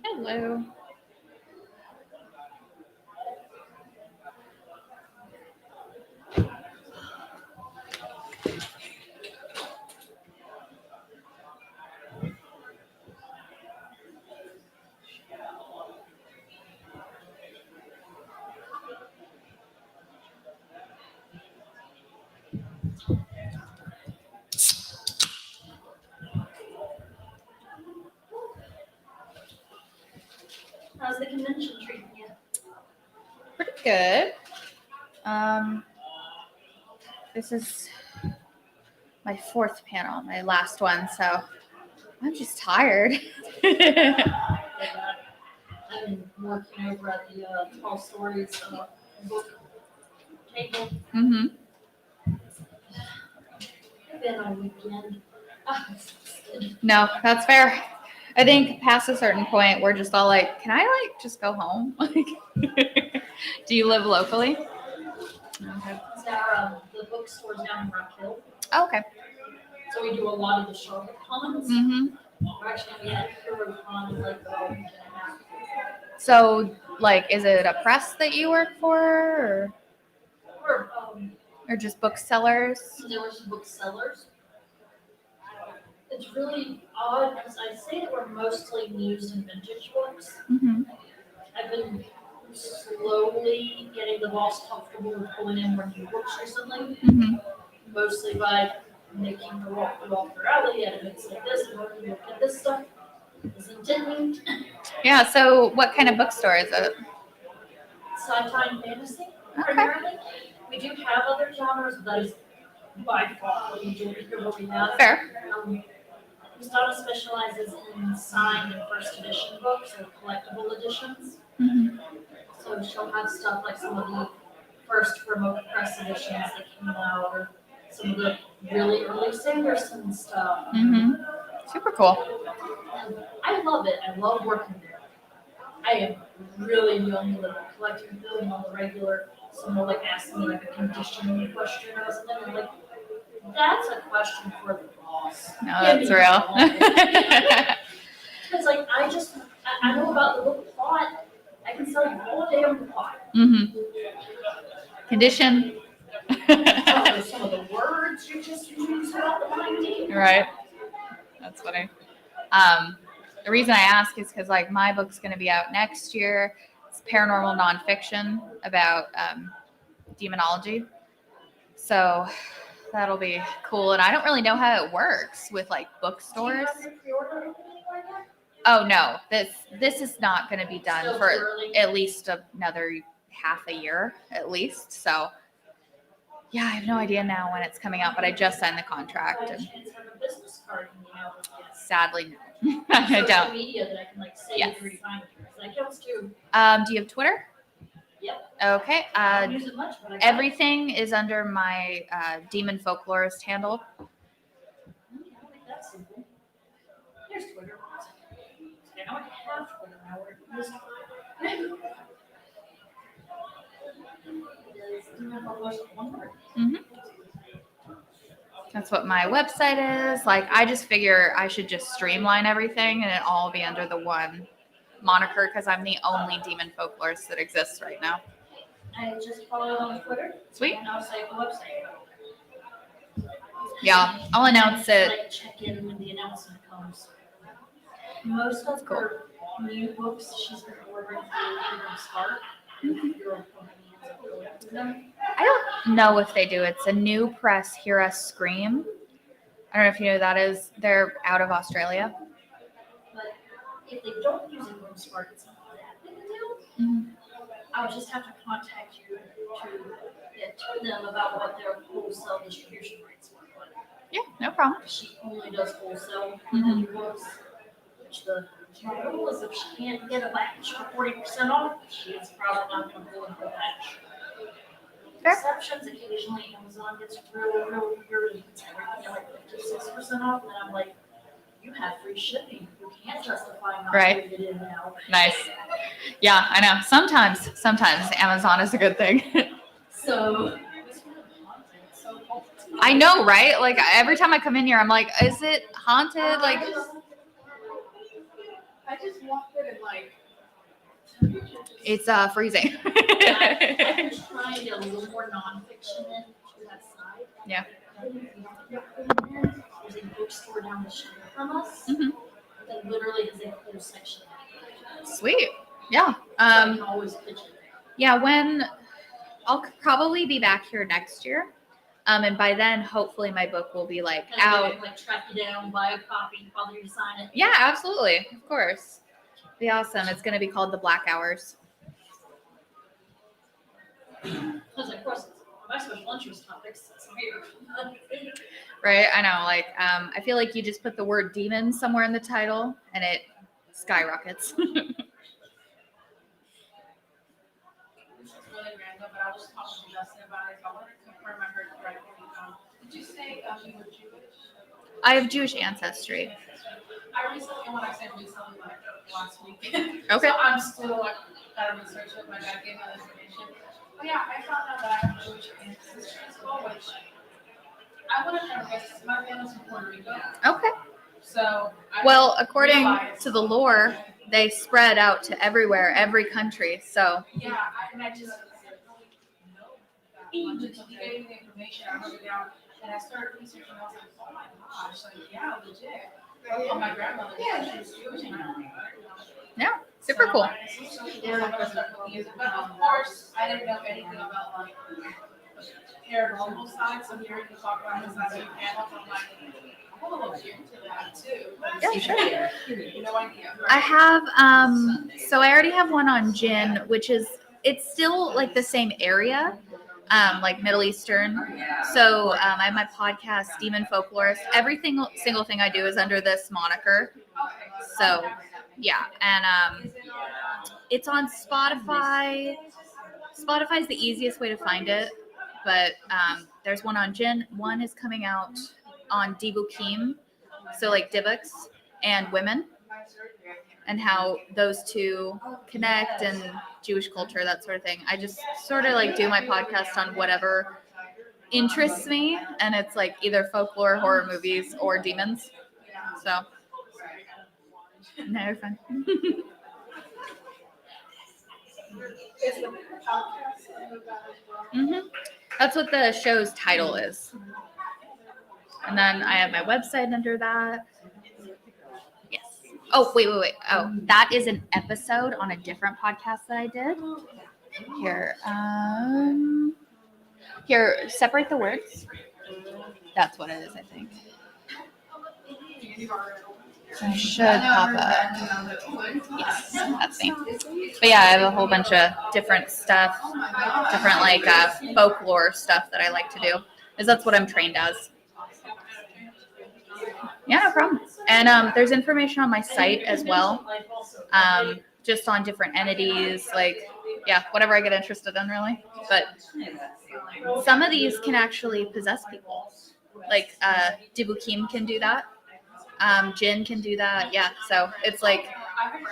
Hello. How's the convention treating you? Pretty good. This is my 4th panel, my last one, so I'm just tired. I've been working over at the Tall Stories book table. Mm-hmm. I've been on weekend. No, that's fair. I think past a certain point, we're just all like, can I like just go home? Do you live locally? Okay. It's our, the bookstore's down in Rock Hill, Oh, okay. so we do a lot of the Charlotte cons. Mm-hmm. We're actually gonna be at Hero Con like about a week and a half. So, like, is it a press that you work for, We're, or just booksellers? there were some booksellers. It's really odd because I'd say that we're mostly used in vintage books. Mm-hmm. I've been slowly getting the boss comfortable with pulling in more new books recently, Mm-hmm. mostly by making her walk through Walker Alley at events like this and working look at this stuff. Isn't it? Yeah. So, what kind of bookstore is it? Sci-fi and fantasy, primarily. We do have other genres, but that is by far what we have. Fair. Gustavo specializes in signed and first edition books or collectible editions. Mm-hmm. So she'll have stuff like some of the first remote press editions that came out, or some of the really early Sanderson stuff. Mm-hmm. Super cool. And I love it. I love working there. I am really young to the book collecting film on the regular. Someone like asked me like a conditioning question or something. I'm like, that's a question for the boss. No, that's real. Cause like, I know about the book plot, I can tell you all day on the plot. Mm-hmm. Condition. Some of the words you just use throughout the binding. Right. That's funny. The reason I ask is because like my book's going to be out next year. It's paranormal nonfiction about demonology. So that'll be cool. And I don't really know how it works with like bookstores. Oh no, this is not going to be done Still for too early. at least another half a year at least. So yeah, I have no idea now when it's coming out, but I just signed the contract and Business card, you know. sadly no. I Social don't. media that I can like save Yes. and refind. That counts too. Do you have Twitter? Yep. Okay. I don't use it much, but I got it. Everything is under my demon folklorist handle. I don't think that's simple. Here's Twitter. I don't have Twitter now. Where is Twitter? That's what my website is. Like, I just figure I should just streamline everything and it all be under the one moniker because I'm the only demon folklorist that exists right now. I just follow it on Twitter. Sweet. And I'll save the website. Yeah, I'll announce it. Like check in when the announcement comes. Most of her new books she's been ordering from Start. I don't know if they do. It's a new press, Hear Us Scream. I don't know if you know who that is. They're out of Australia. But if they don't use it from Start, it's not that big a deal. Mm-hmm. I'll just have to contact you to get to them about what their wholesale distribution rates were. Yeah, no problem. She only does wholesale new books, which the rule is if she can't get a batch for 40% off, she's probably not going to go into a batch. Fair. Exceptions, occasionally Amazon gets really weird and it's everything like 56% off, and I'm like, you have free shipping. You can't justify not Right. putting it in now. Nice. Yeah, I know. Sometimes Amazon is a good thing. So. I know, right? Like every time I come in here, I'm like, is it haunted? Like, I just walked in and like. it's freezing. I've been trying to get a little more nonfiction in to that side. Yeah. There's a bookstore down the street from us Mhm. that literally has a whole section. Sweet. Yeah. So I can always pitch it. Yeah. When I'll probably be back here next year. And by then, hopefully, my book will be like And then I out. can, like track you down, buy a copy, bother you to sign it. Yeah, absolutely. Of course. Be awesome. It's going to be called The Black Hours. Because of course, my special interest topics, it's weird. Right? I know. Like, I feel like you just put the word demon somewhere in the title and it skyrockets. This is really random, but I was talking to Justin about it, so I wanted to confirm I heard correctly. Did you say you were Jewish? I have Jewish ancestry. I recently, when I said recently, like last week. Okay. So I'm still like gotta research it. My dad gave me that information. But yeah, I found out that I have Jewish ancestry as well, which I wouldn't have guessed. My family's from Puerto Rico, Okay. so. I Well, according realized- to the lore, they spread out to everywhere, every country. So, Yeah, I just until he gave me the information, I wrote it down, and I started researching. I was like, oh my gosh, like yeah, legit. Oh, my grandmother, she was Jewish, and yeah, super cool. But of course, I didn't know anything about like the paranormal side, so hearing you talk about this last week, I'm like, I'm gonna look into that too. Yeah, sure. No idea. I have, so I already have one on gin, which is, it's still like the same area, like Middle Eastern. So I have my podcast, Demon Folklorist. Every single thing I do is under this moniker. So yeah, and it's on Spotify. Spotify is the easiest way to find it, but there's one on gin. One is coming out on Dibukim, so like Dibuks and women, and how those two connect and Jewish culture, that sort of thing. I just sort of like do my podcast on whatever interests me, and it's like either folklore, horror movies, or demons. So No, you're fine. Is the podcast under that as well? That's what the show's title is. And then I have my website under that. Yes. Oh, wait. Oh, that is an episode on a different podcast that I did. Here, separate the words. That's what it is, I think. I should pop up. Yes, that's me. But yeah, I have a whole bunch of different stuff, different like folklore stuff that I like to do, because that's what I'm trained as. Yeah, no problem. And there's information on my site as well, just on different entities, like, yeah, whatever I get interested in, really. But some of these can actually possess people. Like Dibukim can do that. Jin can do that. Yeah, so it's like. I heard you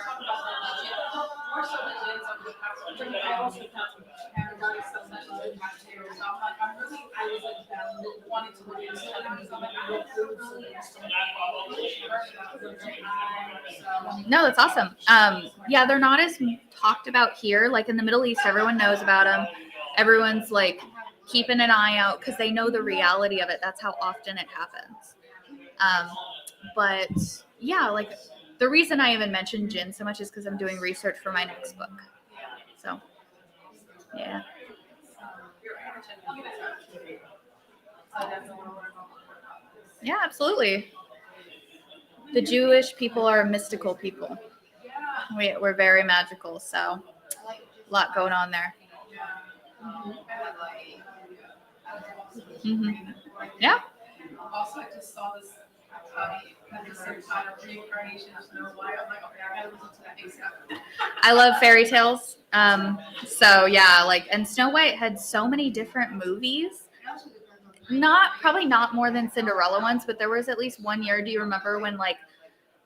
talk about the more so the gins over the past week. I also found categories of the cafeteria. So I'm like, I was like wanting to look into it. I'm like, I don't really understand that. No, that's awesome. Yeah, they're not as talked about here. Like in the Middle East, everyone knows about them. Everyone's like keeping an eye out because they know the reality of it. That's how often it happens. But yeah, like the reason I even mentioned Jin so much is because I'm doing research for my next book. So, yeah. Yeah, absolutely. The Jewish people are mystical people. We're very magical, so a lot going on there. Yeah. Also, I just saw this reincarnation of Snow White. I'm like, okay, I gotta listen to that ASAP. I love fairy tales. So yeah, like, and Snow White had so many different movies. Probably not more than Cinderella ones, but there was at least one year. Do you remember when like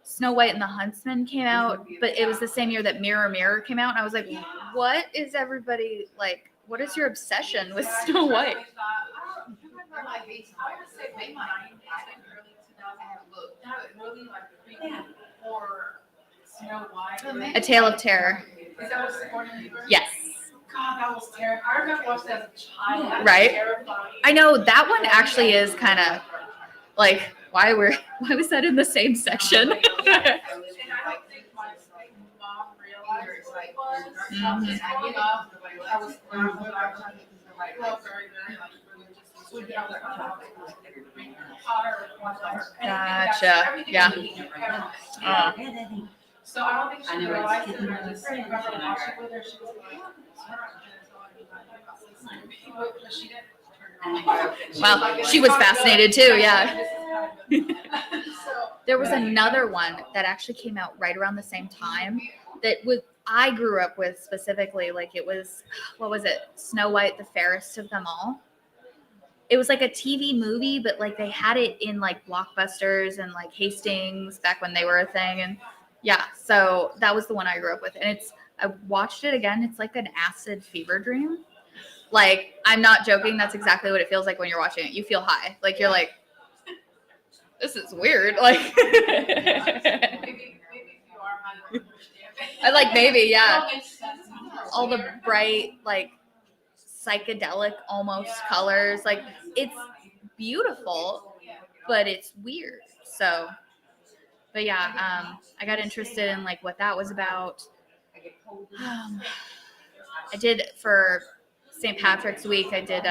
Snow White and the Huntsman came out? But it was the same year that Mirror Mirror came out, and I was like, what is everybody like? What is your obsession with Snow White? I would say late 90s and early 2000s have looked really like creepy or Snow White. A Tale of Terror. Is that what Sigourney Weaver? Yes. God, that was terrible. I remember watching that as a child. That was Right? terrifying. I know that one actually is kind of like why was that in the same section? And I don't think my mom realized what it was. Just growing up, I was very, very Gotcha. Yeah. So I don't think she realized it. I just remember watching with her. She was like, but she didn't. Wow, she was fascinated too. Yeah. There was another one that actually came out right around the same time that I grew up with specifically. Like it was, what was it? Snow White, the fairest of them all. It was like a TV movie, but like they had it in like Blockbusters and like Hastings back when they were a thing. And yeah, so that was the one I grew up with. And I watched it again. It's like an acid fever dream. Like, I'm not joking. That's exactly what it feels like when you're watching it. You feel high. Like, you're like, this is weird. Like, Maybe you are my I like maybe, yeah. All the bright, like, psychedelic almost colors. Like, it's beautiful, but it's weird. So, but yeah, I got interested in, like, what that was about. I did for St. Patrick's Week, I did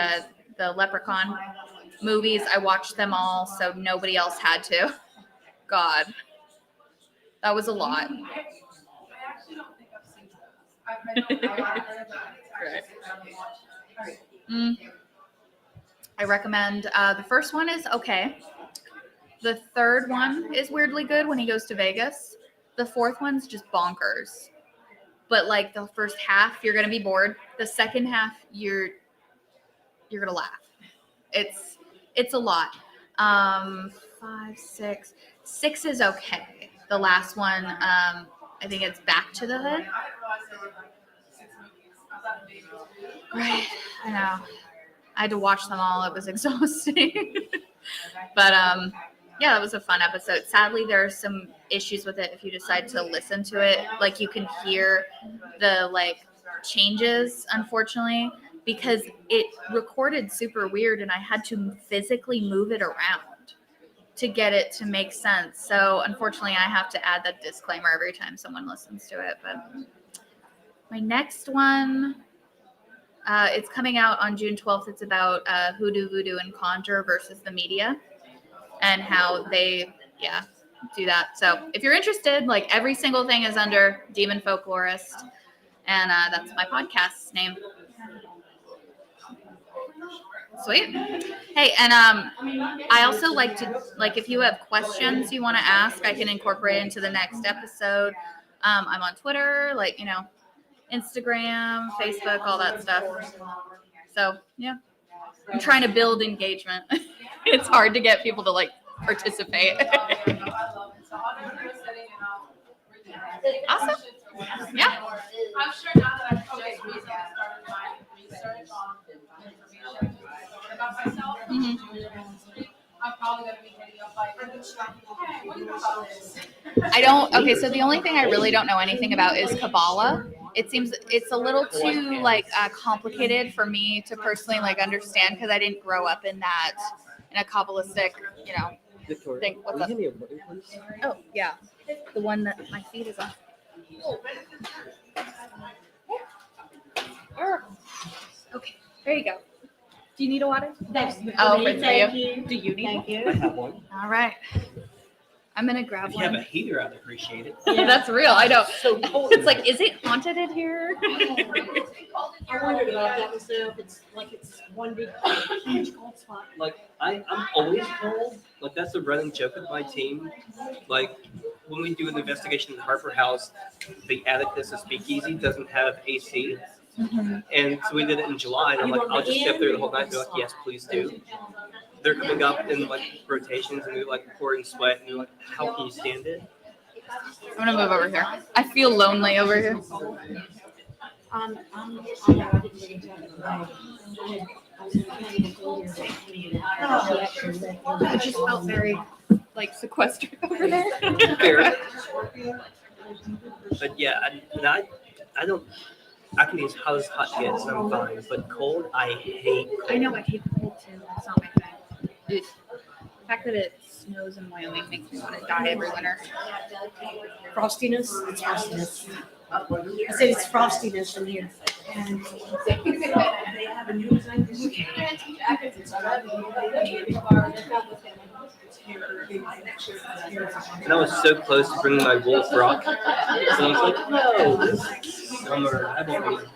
the Leprechaun movies. I watched them all, so nobody else had to. God, that was a lot. I actually don't think I've seen those. I've heard about it. I recommend the first one is okay. The third one is weirdly good when he goes to Vegas. The fourth one's just bonkers. But like the first half, you're gonna be bored. The second half, you're gonna laugh. It's a lot. 5, 6. 6 is okay. The last one, I think it's Back to the Hood. I didn't realize there were like 6 movies. I thought maybe it was 2. Right. I know. I had to watch them all. It was exhausting. But yeah, that was a fun episode. Sadly, there are some issues with it if you decide to listen to it. Like you can hear the like changes, unfortunately, because it recorded super weird and I had to physically move it around to get it to make sense. So unfortunately, I have to add that disclaimer every time someone listens to it. But my next one, it's coming out on June 12th. It's about hoodoo, voodoo, and conjure versus the media and how they, do that. So if you're interested, like every single thing is under Demon Folklorist, and that's my podcast's name. Sweet. Hey, and I also like to, like, if you have questions you want to ask, I can incorporate into the next episode. I'm on Twitter, like, Instagram, Facebook, all that stuff. So, yeah. I'm trying to build engagement. It's hard to get people to, like, participate. Awesome. Yeah. I'm sure now that I've just recently started my research on information about myself, I'm probably gonna be hitting up like, hey, what do you know about this? I don't. Okay, so the only thing I really don't know anything about is Kabbalah. It seems it's a little too like complicated for me to personally like understand because I didn't grow up in a Kabbalistic, Victoria, thing. What's will you up? give me a button, please? Oh yeah, the one that my feet is on. Okay, there you go. Do you need a water? Thanks. Oh, for Thank you. you. Do you need Thank I you. have one. one? All right. I'm gonna grab If you have a one. heater, I'd appreciate it. That's real. I know. It's like, is it haunted in here? I wondered about that myself. It's like it's one big, huge cold spot. Like, I'm always cold. Like, that's a running joke with my team. Like, when we do an investigation in Harper House, the attic that's a speakeasy doesn't have AC. And so we did it in July, and I'm like, I'll just stay up there the whole night. They're like, yes, please do. They're coming up in like rotations, and they're like pouring sweat, and they're like, how can you stand it? I'm gonna move over here. I feel lonely over here. I just felt very like sequestered over there. Fair. But yeah, I don't. I can use how hot gets, and I'm fine. But cold, I hate. I know, I hate the cold too. It's not my thing. The fact that it snows in Wyoming makes me want to die every winter. Frostiness, it's frostiness. I said it's frostiness in here. And And I was so close to bringing my wolf rock. And I was like, no, this summer, I don't need that.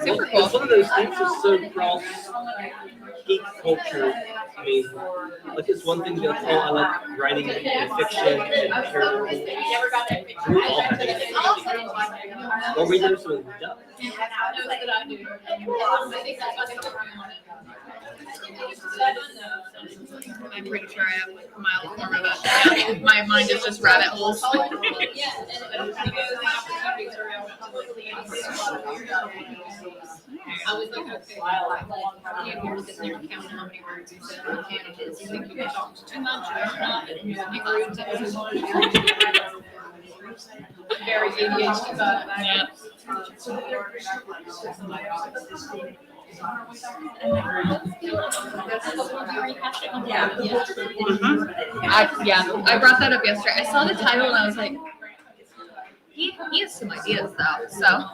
Super It's one of those things that's so cross geek culture. I mean, like it's one thing that I like writing in fiction and parables. We all have it. Or we know something we don't. I'm pretty sure I have like a mild form of it. My mind is just rabbit holes. I was like, okay, you're sitting there counting how many words you said in candidates. You think you can talk too much or not? And you're like, very ADHD, but yeah. I brought that up yesterday. I saw the title and I was like, he has some ideas though. So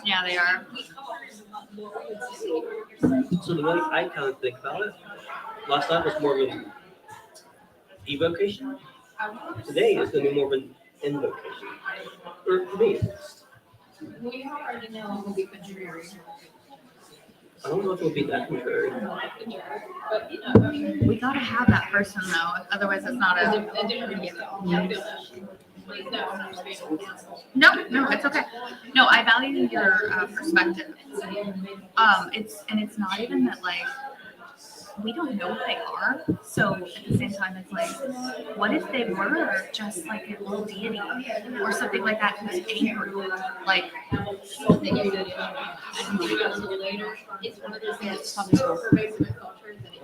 yeah, they are. So the way I kind of think about it, last night was more of an evocation. Today is going to be more of an invocation. Or for me, at least. We already know I'm gonna be contrary. I don't know if it'll be that contrary. But you know, I mean, We gotta have that person though, otherwise it's not a. a different, yeah, I feel that. Please don't understand me. No, it's okay. No, I value your perspective. It's not even that like we don't know what they are. So at the same time, it's like, what if they were just like a little deity or something like that who's angry? Like, It's one of those things that's so pervasive in culture that it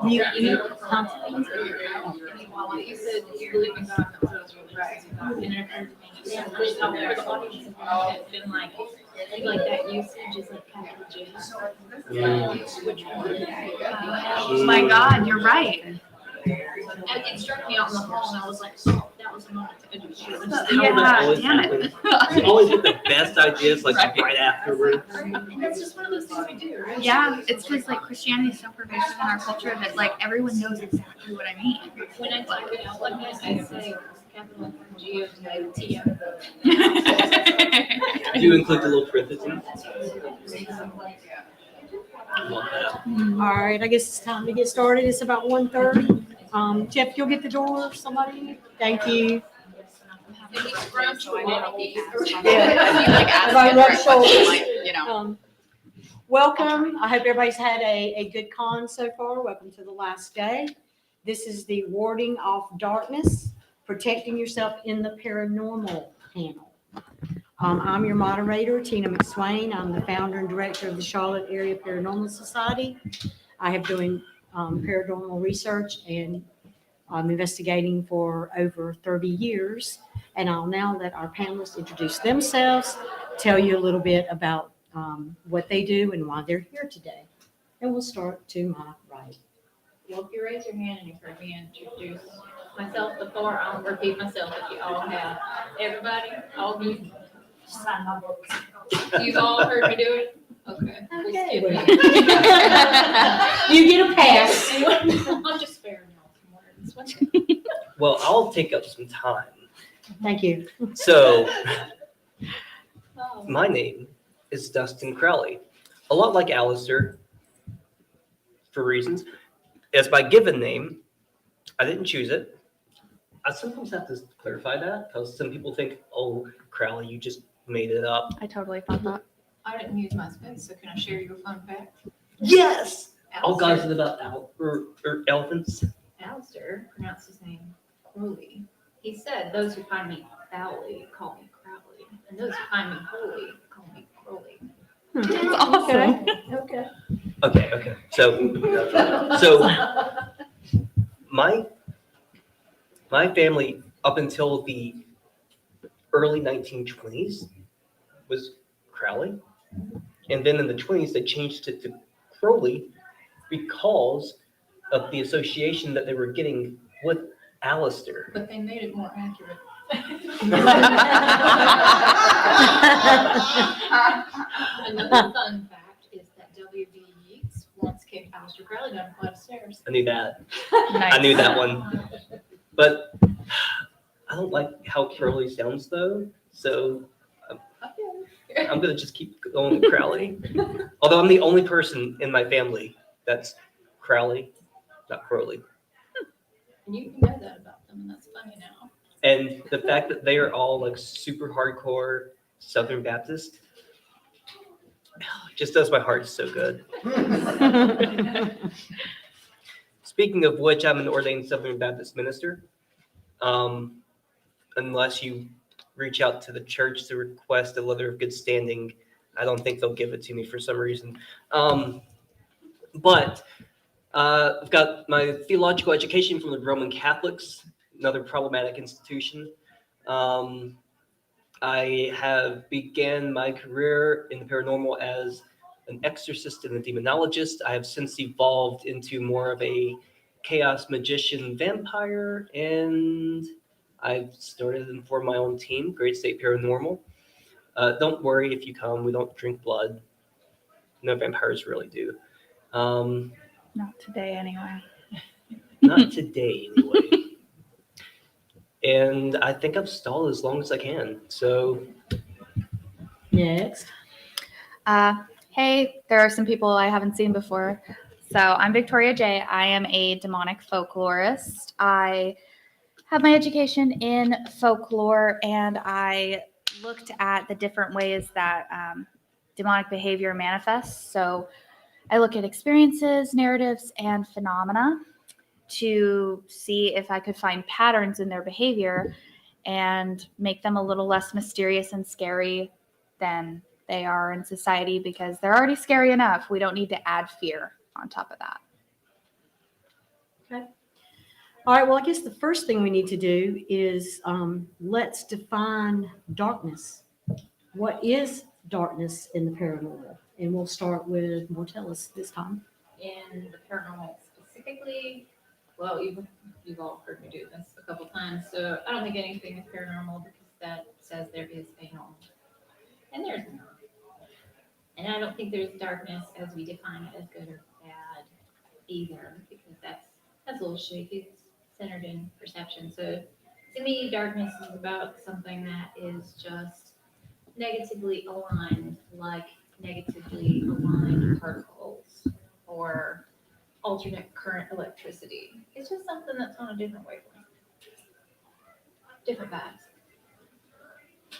You said you believe in God, and those were right. And it occurred to me, yeah, there's no there, the audience has been like that usage is like kind of legit. Which one? oh my God, you're right. And it struck me out in the hall, and I was like, oh, that was the moment to introduce. How that always damn happens. it. You always get the best ideas like right afterwards. And that's just one of those things we do, right? Yeah, it's because like Christianity is so pervasive in our culture that like everyone knows exactly what I mean. When I type it out like this, I say capital G-O-T-O. Do you include the little parentheses? I love that. All right, I guess it's time to get started. It's about 1:30. Jeff, you'll get the door, somebody? Thank you. Everybody rub shoulders. Welcome. I hope everybody's had a good con so far. Welcome to the last day. This is the Warding Off Darkness, Protecting Yourself in the Paranormal panel. I'm your moderator, Tina McSwain. I'm the founder and director of the Charlotte Area Paranormal Society. I have doing paranormal research and investigating for over 30 years. And I'll now let our panelists introduce themselves, tell you a little bit about what they do and why they're here today. And we'll start to my right. Well, if you raise your hand and you've heard me introduce myself before, I'll repeat myself if you all have. Everybody, all of you, sign my books. You've all heard me do it? Okay. Okay. You get a pass. I'm just sparing y'all some words. Well, I'll take up some time. Thank you. So, my name is Dustin Crowley. A lot like Alistair, for reasons. As my given name, I didn't choose it. I sometimes have to clarify that because some people think, oh, Crowley, you just made it up. I totally thought that. I didn't use my space, so can I share your fun fact? Yes! All Alistair- guys are about elephants. Alistair pronounced his name Crowley. He said, those who find me foully call me Crowley, and those who find me holy call me Crowley. That's awesome. Okay. Okay. So my family up until the early 1920s was Crowley, and then in the 20s they changed it to Crowley because of the association that they were getting with Alistair. But they made it more accurate. Another fun fact is that W.B. Yeats once kicked Alistair Crowley down a flight of stairs. I knew that. Nice. I knew that one. But I don't like how Crowley sounds though, so I'm gonna just keep going with Crowley. Although I'm the only person in my family that's Crowley, not Crowley. And you can know that about them, and that's funny now. And the fact that they are all like super hardcore Southern Baptist just does my heart so good. Speaking of which, I'm an ordained Southern Baptist minister. Unless you reach out to the church to request a letter of good standing, I don't think they'll give it to me for some reason. But I've got my theological education from the Roman Catholics, another problematic institution. I have began my career in the paranormal as an exorcist and a demonologist. I have since evolved into more of a chaos magician vampire, and I've started and formed my own team, Great State Paranormal. Don't worry if you come, we don't drink blood. No vampires really do. Not today, anyway. Not today, anyway. And I think I've stalled as long as I can. So, Next. Hey, there are some people I haven't seen before. So I'm Victoria J. I am a demonic folklorist. I have my education in folklore, and I looked at the different ways that demonic behavior manifests. So I look at experiences, narratives, and phenomena to see if I could find patterns in their behavior and make them a little less mysterious and scary than they are in society, because they're already scary enough. We don't need to add fear on top of that. All right, well, I guess the first thing we need to do is let's define darkness. What is darkness in the paranormal? And we'll start with Mortellus this time. In the paranormal specifically, well, you've all heard me do this a couple times, so I don't think anything is paranormal because that says there is a normal, and there's not. And I don't think there's darkness as we define it as good or bad either, because that's a little shaky. It's centered in perception. So to me, darkness is about something that is just negatively aligned, like negatively aligned particles or alternate current electricity. It's just something that's on a different wavelength. Different vibes.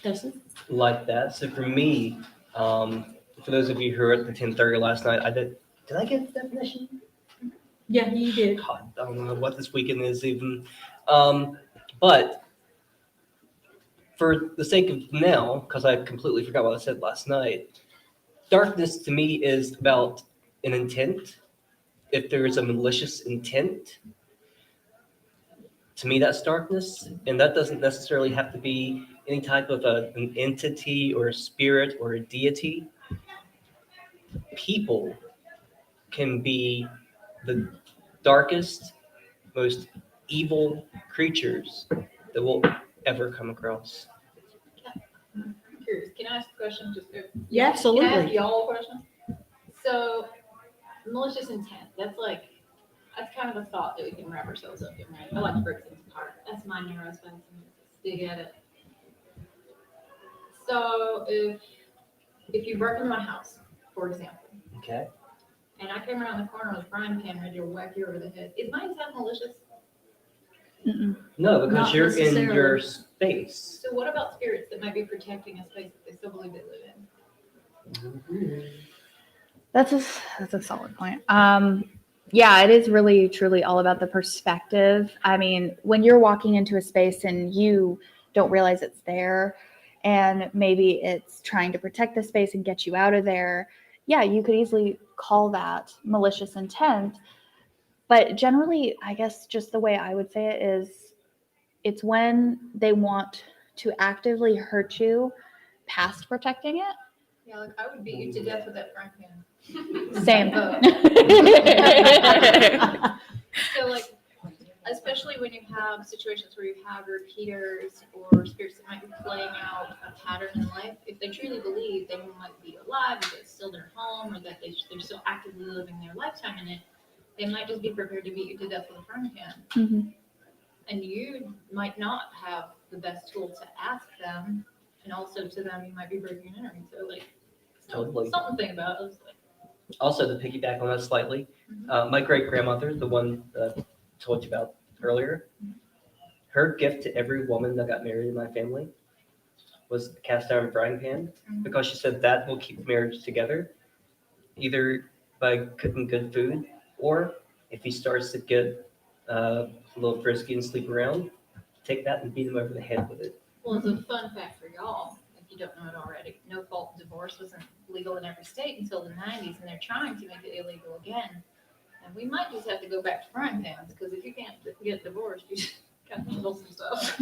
Justin? Like that. So for me, for those of you who were at the 10:30 last night, did I get the definition? Yeah, you did. God, I don't know what this weekend is even. But for the sake of now, because I completely forgot what I said last night, darkness to me is about an intent. If there is a malicious intent, to me that's darkness. And that doesn't necessarily have to be any type of an entity or a spirit or a deity. People can be the darkest, most evil creatures that we'll ever come across. I'm curious. Can I ask a question? Yeah, Can I ask absolutely. y'all a question? So, malicious intent. That's kind of a thought that we can wrap ourselves up in, right? I like to break things apart. That's my neuroscience. Let's dig at it. So, if you broke into my house, for example, Okay. and I came around the corner with a frying pan ready to whack you over the head, is my intent malicious? No, because Not you're in necessarily. your space. So, what about spirits that might be protecting a space that they still believe they live in? That's a solid point. Yeah, it is really truly all about the perspective. I mean, when you're walking into a space and you don't realize it's there, and maybe it's trying to protect the space and get you out of there, yeah, you could easily call that malicious intent. But generally, I guess just the way I would say it is, it's when they want to actively hurt you past protecting it. Yeah, like I would beat you to death with that frying pan. Same. So, like, especially when you have situations where you have repeaters or spirits that might be playing out a pattern in life, if they truly believe they might be alive, or that it's still their home, or that they're still actively living their lifetime in it, they might just be prepared to beat you to death with a frying pan. Mm-hmm. And you might not have the best tool to ask them, and also to them, you might be breaking and entering. So, like, Totally. something to think about. Also, to piggyback on that slightly, my great grandmother, the one that I told you about earlier, her gift to every woman that got married in my family was a cast iron frying pan, because she said that will keep marriage together, either by cooking good food, or if he starts to get a little frisky and sleep around, take that and beat him over the head with it. Well, it's a fun fact for y'all, if you don't know it already. No-fault divorce wasn't legal in every state until the 90s, and they're trying to make it illegal again. And we might just have to go back to frying pans, because if you can't get divorced, you just gotta handle some stuff.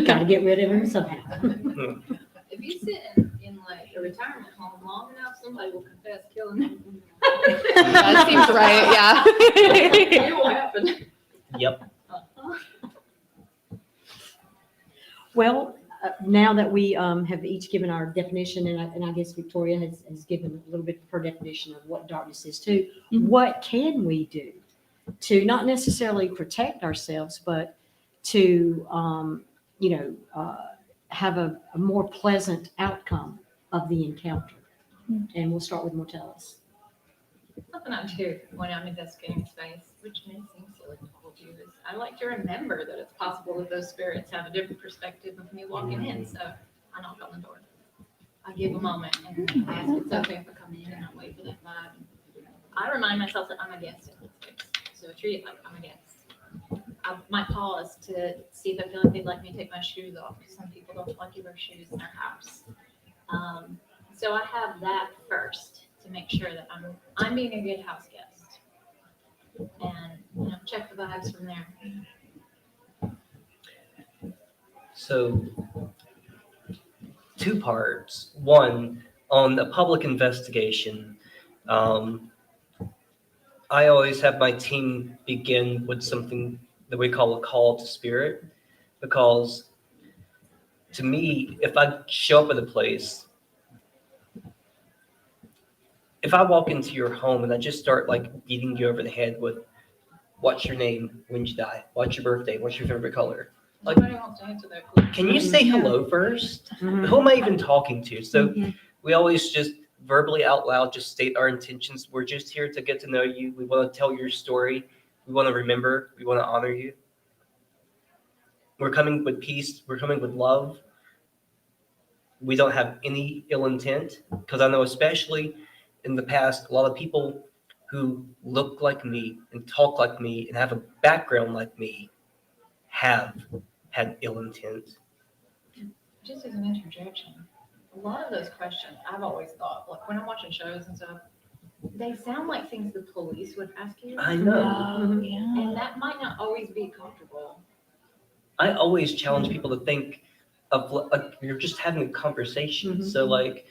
Gotta get rid of him somehow. If you sit in like a retirement home long enough, somebody will confess killing them. That seems right, yeah. It will happen. Yep. Well, now that we have each given our definition, and I guess Victoria has given a little bit of her definition of what darkness is too, what can we do to not necessarily protect ourselves, but to, have a more pleasant outcome of the encounter? And we'll start with Mortellus. Something I do when I'm investigating space, which may seem silly, told you is I like to remember that it's possible that those spirits have a different perspective of me walking in. So I knock on the door. I give a moment and ask if it's okay if I come in and I wait for that vibe. I remind myself that I'm a guest in this space. So I treat it like I'm a guest. I might pause to see if I feel like they'd like me to take my shoes off, because some people don't like to wear shoes in their house. So I have that first to make sure that I'm being a good house guest, and check the vibes from there. So, two parts. One, on a public investigation, I always have my team begin with something that we call a call to spirit, because to me, if I show up at a place, if I walk into your home and I just start like beating you over the head with, what's your name, when did you die, what's your birthday, what's your favorite color? Like, Nobody wants to answer that question. can you say hello first? Who am I even talking to? So we always just verbally out loud just state our intentions. We're just here to get to know you. We want to tell your story. We want to remember. We want to honor you. We're coming with peace. We're coming with love. We don't have any ill intent, because I know especially in the past, a lot of people who look like me and talk like me and have a background like me have had ill intent. Just as an interjection, a lot of those questions I've always thought, like when I'm watching shows and stuff, they sound like things the police would ask you. I know. And that might not always be comfortable. I always challenge people to think of like you're just having a conversation. So like,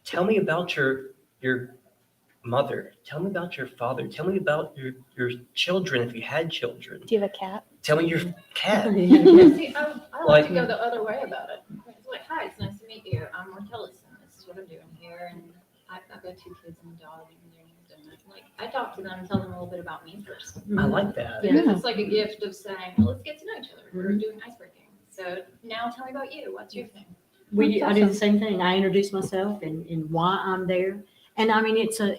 tell me about your mother. Tell me about your father. Tell me about your children if you had children. Do you have a cat? Tell me your cat. See, I like to go the other way about it. It's like, hi, it's nice to meet you. I'm Mortellis, and this is what I'm doing here. And I've got 2 kids and a dog, and their name's Donut. Like, I talk to them and tell them a little bit about me first. I like that. Because it's like a gift of saying, well, let's get to know each other. We're doing icebreaking. So now tell me about you. What's your thing? I do the same thing. I introduce myself and why I'm there. And I mean, it's an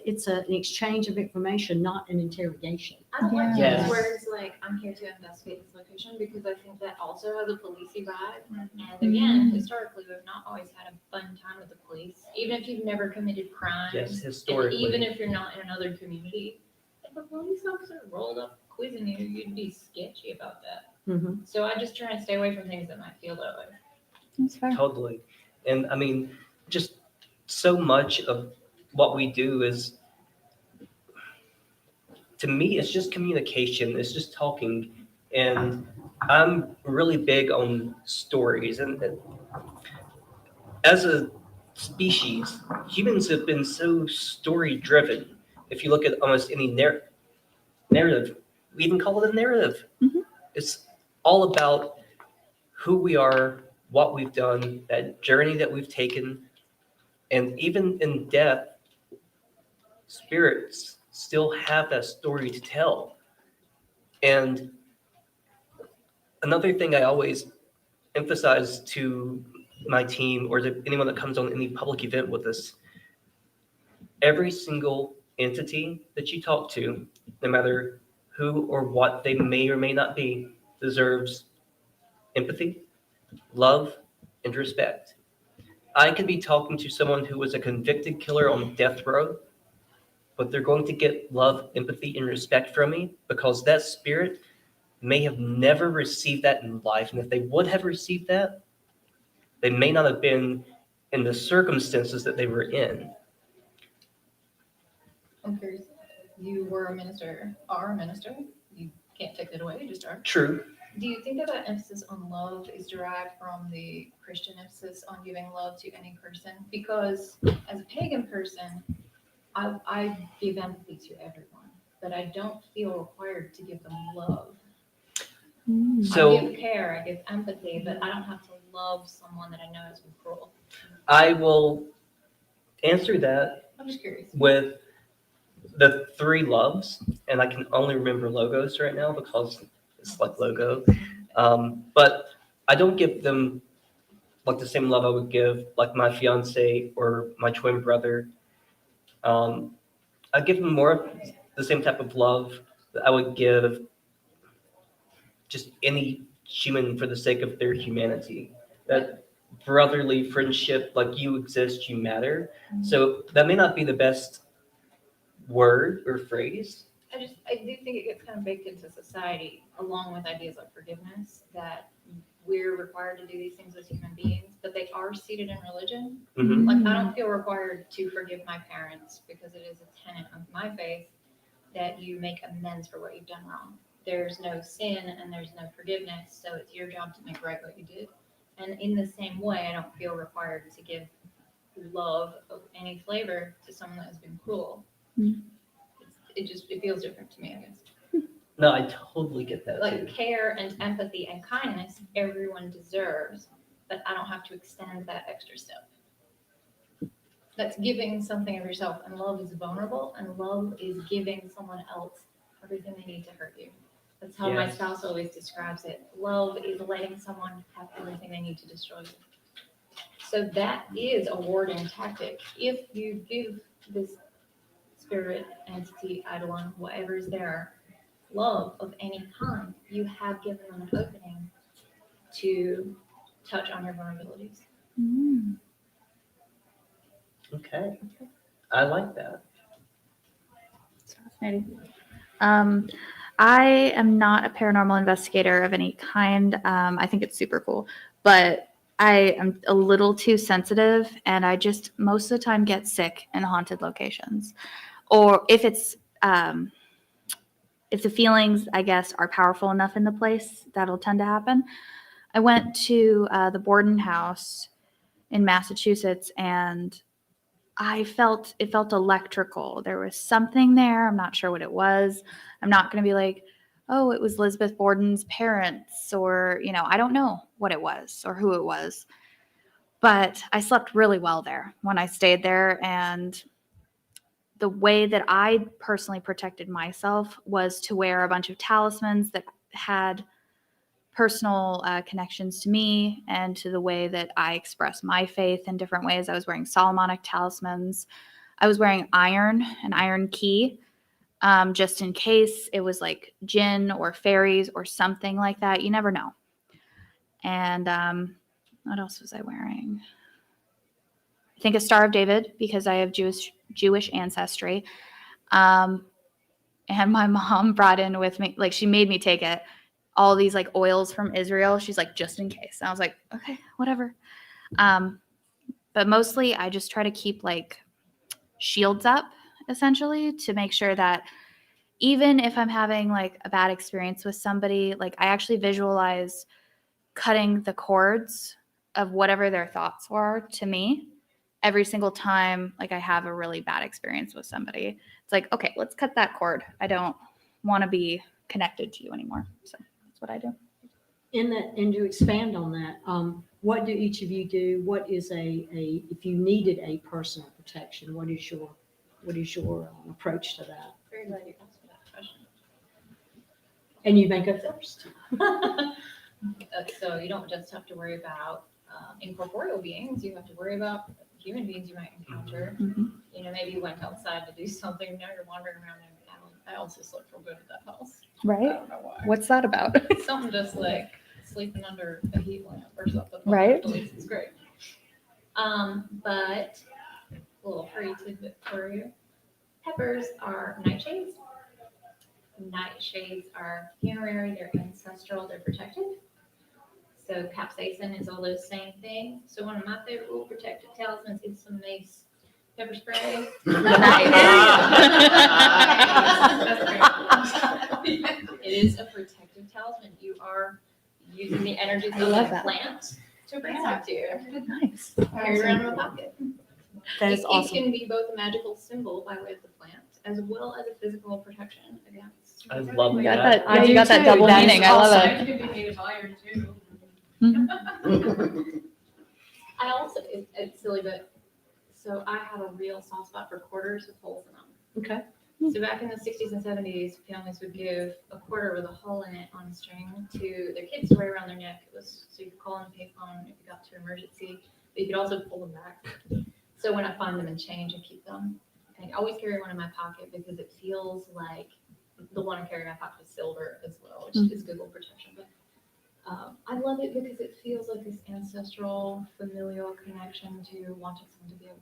exchange of information, not an interrogation. I don't like to Yes. use words like, I'm here to investigate this location, because I think that also has a policey vibe. And again, historically, we've not always had a fun time with the police. Even if you've never committed crimes, Yes, and historically. even if you're not in another community, if a police officer rolled up quizzing you, you'd be sketchy about that. So I just try and stay away from things that might feel that way. That's fair. Totally. And I mean, just so much of what we do is, to me, it's just communication. It's just talking. And I'm really big on stories. And as a species, humans have been so story driven. If you look at almost any narrative, we even call it a narrative. It's all about who we are, what we've done, that journey that we've taken. And even in death, spirits still have that story to tell. And another thing I always emphasize to my team or to anyone that comes on any public event with us, every single entity that you talk to, no matter who or what they may or may not be, deserves empathy, love, and respect. I could be talking to someone who was a convicted killer on death row, but they're going to get love, empathy, and respect from me because that spirit may have never received that in life. And if they would have received that, they may not have been in the circumstances that they were in. I'm curious. You were a minister, are a minister. You can't take that away, you just are. True. Do you think that that emphasis on love is derived from the Christian emphasis on giving love to any person? Because as a pagan person, I give empathy to everyone, but I don't feel required to give them love. So I give care, I give empathy, but I don't have to love someone that I know is cruel. I will answer that I'm just curious. with the 3 loves, and I can only remember logos right now because it's like logo. But I don't give them like the same love I would give like my fiance or my twin brother. I give them more of the same type of love that I would give just any human for the sake of their humanity. That brotherly friendship, like you exist, you matter. So that may not be the best word or phrase. I do think it gets kind of baked into society, along with ideas like forgiveness, that we're required to do these things as human beings, but they are seated in religion. Mhm. Like, I don't feel required to forgive my parents because it is a tenet of my faith that you make amends for what you've done wrong. There's no sin and there's no forgiveness, so it's your job to make right what you did. And in the same way, I don't feel required to give love of any flavor to someone that has been cruel. It feels different to me, I guess. No, I totally get that Like too. care and empathy and kindness, everyone deserves, but I don't have to extend that extra step. That's giving something of yourself, and love is vulnerable, and love is giving someone else everything they need to hurt you. That's how my Yes. spouse always describes it. Love is letting someone have everything they need to destroy you. So that is a warding tactic. If you give this spirit, entity, eidolon, whatever is there, love of any kind, you have given them an opening to touch on your vulnerabilities. Okay. I like that. Fascinating. I am not a paranormal investigator of any kind. I think it's super cool, but I am a little too sensitive, and I just most of the time get sick in haunted locations. Or if the feelings, I guess, are powerful enough in the place, that'll tend to happen. I went to the Borden house in Massachusetts, and it felt electrical. There was something there. I'm not sure what it was. I'm not going to be like, oh, it was Elizabeth Borden's parents, or, I don't know what it was or who it was. But I slept really well there when I stayed there. And the way that I personally protected myself was to wear a bunch of talismans that had personal connections to me and to the way that I express my faith in different ways. I was wearing Solomonic talismans. I was wearing an iron key, just in case it was like jinn or fairies or something like that. You never know. And what else was I wearing? I think a Star of David, because I have Jewish ancestry. And my mom brought in with me, like, she made me take it, all these like oils from Israel. She's like, just in case. And I was like, okay, whatever. But mostly I just try to keep like shields up, essentially, to make sure that even if I'm having like a bad experience with somebody, like I actually visualize cutting the cords of whatever their thoughts were to me every single time like I have a really bad experience with somebody. It's like, okay, let's cut that cord. I don't want to be connected to you anymore. So that's what I do. And to expand on that, what do each of you do? What is if you needed a personal protection, what is your approach to that? Very glad you asked me that question. And you may go first. So you don't just have to worry about incorporeal beings. You have to worry about human beings you might encounter. Maybe you went outside to do something. Now you're wandering around in the alley. I also slept real good at that house. Right? I don't know why. What's that about? Something just like sleeping under a heat lamp or something. Right. It's great. But a little free tidbit for you. Peppers are nightshades. Nightshades are funerary, they're ancestral, they're protective. So capsaicin is all those same things. So one of my favorite little protective talismans is some mace pepper spray. It is a protective talisman. You are using the energies of the plant to protect you. Nice. Carry it around in a pocket. That is It awesome. can be both a magical symbol by way of the plant, as well as a physical protection against. I love You that. got that. I Yeah, do you got that too. double That is meaning. I love awesome. it. It could be made of iron too. I also, it's silly, but so I have a real soft spot for quarters with holes in them. Okay. So back in the 60s and 70s, families would give a quarter with a hole in it on a string to their kids to wear around their neck. It was so you could call in a payphone if you got to emergency, but you could also pull them back. So when I find them and change, I keep them. And I always carry one in my pocket because it feels like the one I'm carrying, I have with silver as well, which is Google protection. But I love it because it feels like this ancestral, familial connection to wanting someone to be okay,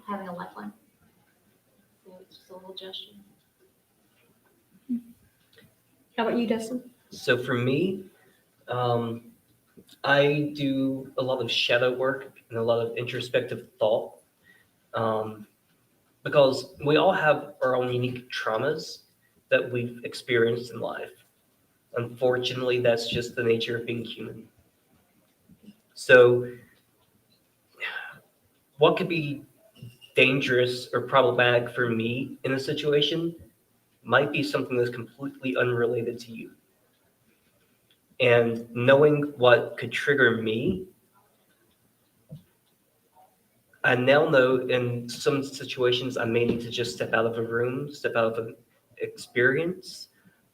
having a lifeline. So it's just a little gesture. How about you, Dustin? So for me, I do a lot of shadow work and a lot of introspective thought, because we all have our own unique traumas that we've experienced in life. Unfortunately, that's just the nature of being human. So what could be dangerous or problematic for me in a situation might be something that's completely unrelated to you. And knowing what could trigger me, I now know in some situations I may need to just step out of a room, step out of an experience.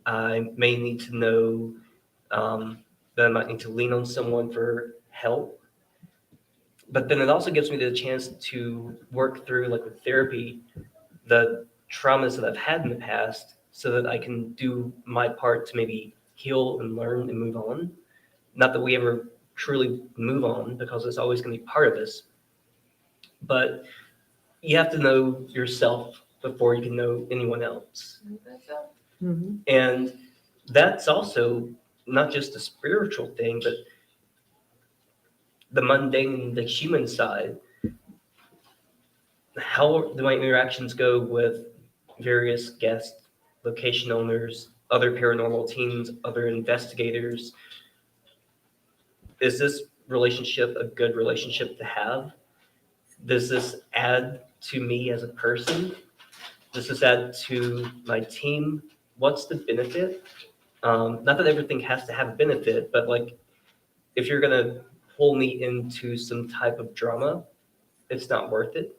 I may need to know that I might need to lean on someone for help. But then it also gives me the chance to work through, like with therapy, the traumas that I've had in the past so that I can do my part to maybe heal and learn and move on. Not that we ever truly move on, because it's always going to be part of us. But you have to know yourself before you can know anyone else. And that's also not just a spiritual thing, but the mundane, the human side. How do my interactions go with various guests, location owners, other paranormal teams, other investigators? Is this relationship a good relationship to have? Does this add to me as a person? Does this add to my team? What's the benefit? Not that everything has to have a benefit, but like if you're gonna pull me into some type of drama, it's not worth it.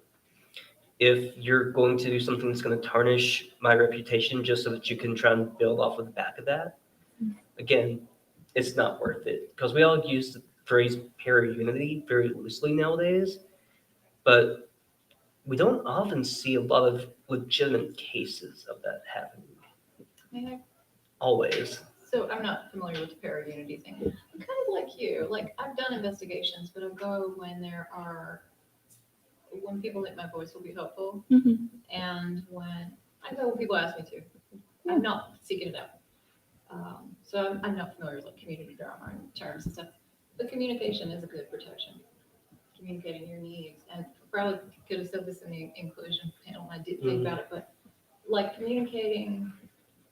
If you're going to do something that's going to tarnish my reputation just so that you can try and build off of the back of that, again, it's not worth it. Because we all use the phrase para-unity very loosely nowadays, but we don't often see a lot of legitimate cases of that happening. Always. So I'm not familiar with the para-unity thing. I'm kind of like you. Like I've done investigations, but I'll go when people think my voice will be helpful, and when people ask me to. I'm not seeking it out. So I'm not familiar with like community drama and terms and stuff. But communication is a good protection. Communicating your needs, and probably could have said this in the inclusion panel. I did think about it, but like communicating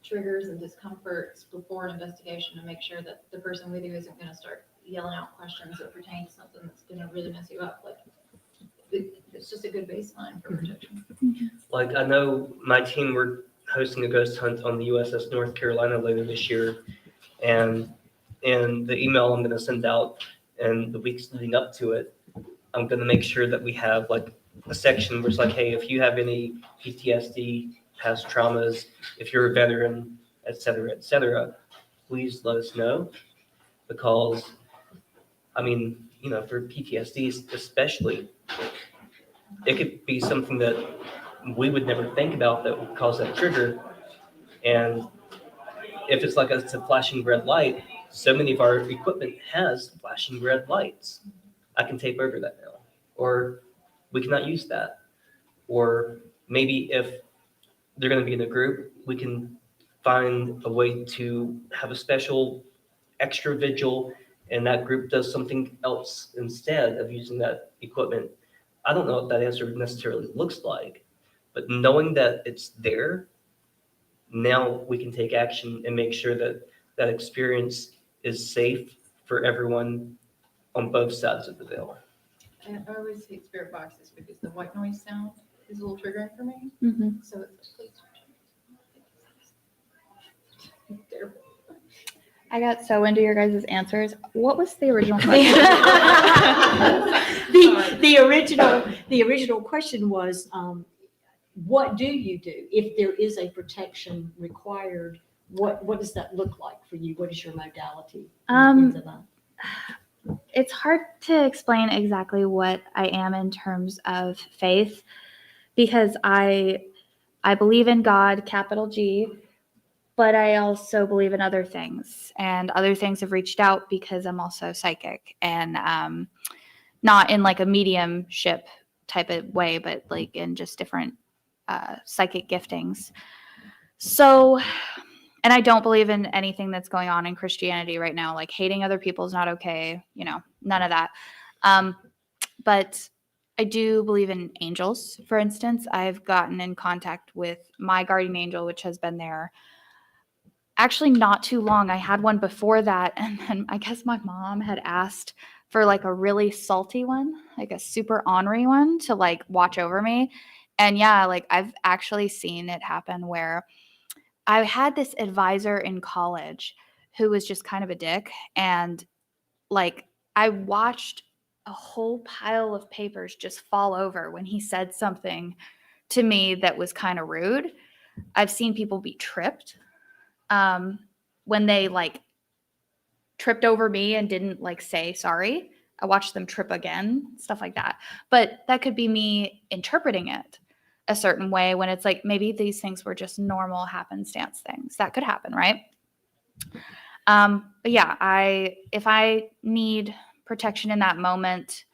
triggers and discomforts before an investigation to make sure that the person with you isn't going to start yelling out questions that pertain to something that's going to really mess you up. Like it's just a good baseline for protection. Like I know my team, we're hosting a ghost hunt on the USS North Carolina later this year, and in the email I'm going to send out and the weeks leading up to it, I'm going to make sure that we have like a section where it's like, hey, if you have any PTSD, past traumas, if you're a veteran, et cetera, please let us know. Because, I mean, you know, for PTSD especially, it could be something that we would never think about that would cause that trigger. And if it's like it's a flashing red light, so many of our equipment has flashing red lights. I can tape over that now. Or we cannot use that. Or maybe if they're going to be in a group, we can find a way to have a special extra vigil and that group does something else instead of using that equipment. I don't know what that answer necessarily looks like, but knowing that it's there, now we can take action and make sure that that experience is safe for everyone on both sides of the veil. And I always hate spirit boxes because the white noise sound is a little triggering for me. So it's like, please. Terrible. I got so into your guys' answers. What was the original question? The original question was, what do you do if there is a protection required? What does that look like for you? What is your modality? It's hard to explain exactly what I am in terms of faith because I believe in God, capital G, but I also believe in other things, and other things have reached out because I'm also psychic, and not in like a mediumship type of way, but like in just different psychic giftings. So, and I don't believe in anything that's going on in Christianity right now. Like hating other people is not okay, you know, none of that. But I do believe in angels. For instance, I've gotten in contact with my guardian angel, which has been there actually not too long. I had one before that, and then I guess my mom had asked for like a really salty one, like a super ornery one to like watch over me. And yeah, like I've actually seen it happen where I had this advisor in college who was just kind of a dick, and like I watched a whole pile of papers just fall over when he said something to me that was kind of rude. I've seen people be tripped when they like tripped over me and didn't like say sorry. I watched them trip again, stuff like that. But that could be me interpreting it a certain way when it's like maybe these things were just normal happenstance things. That could happen, right? But yeah, if I need protection in that moment,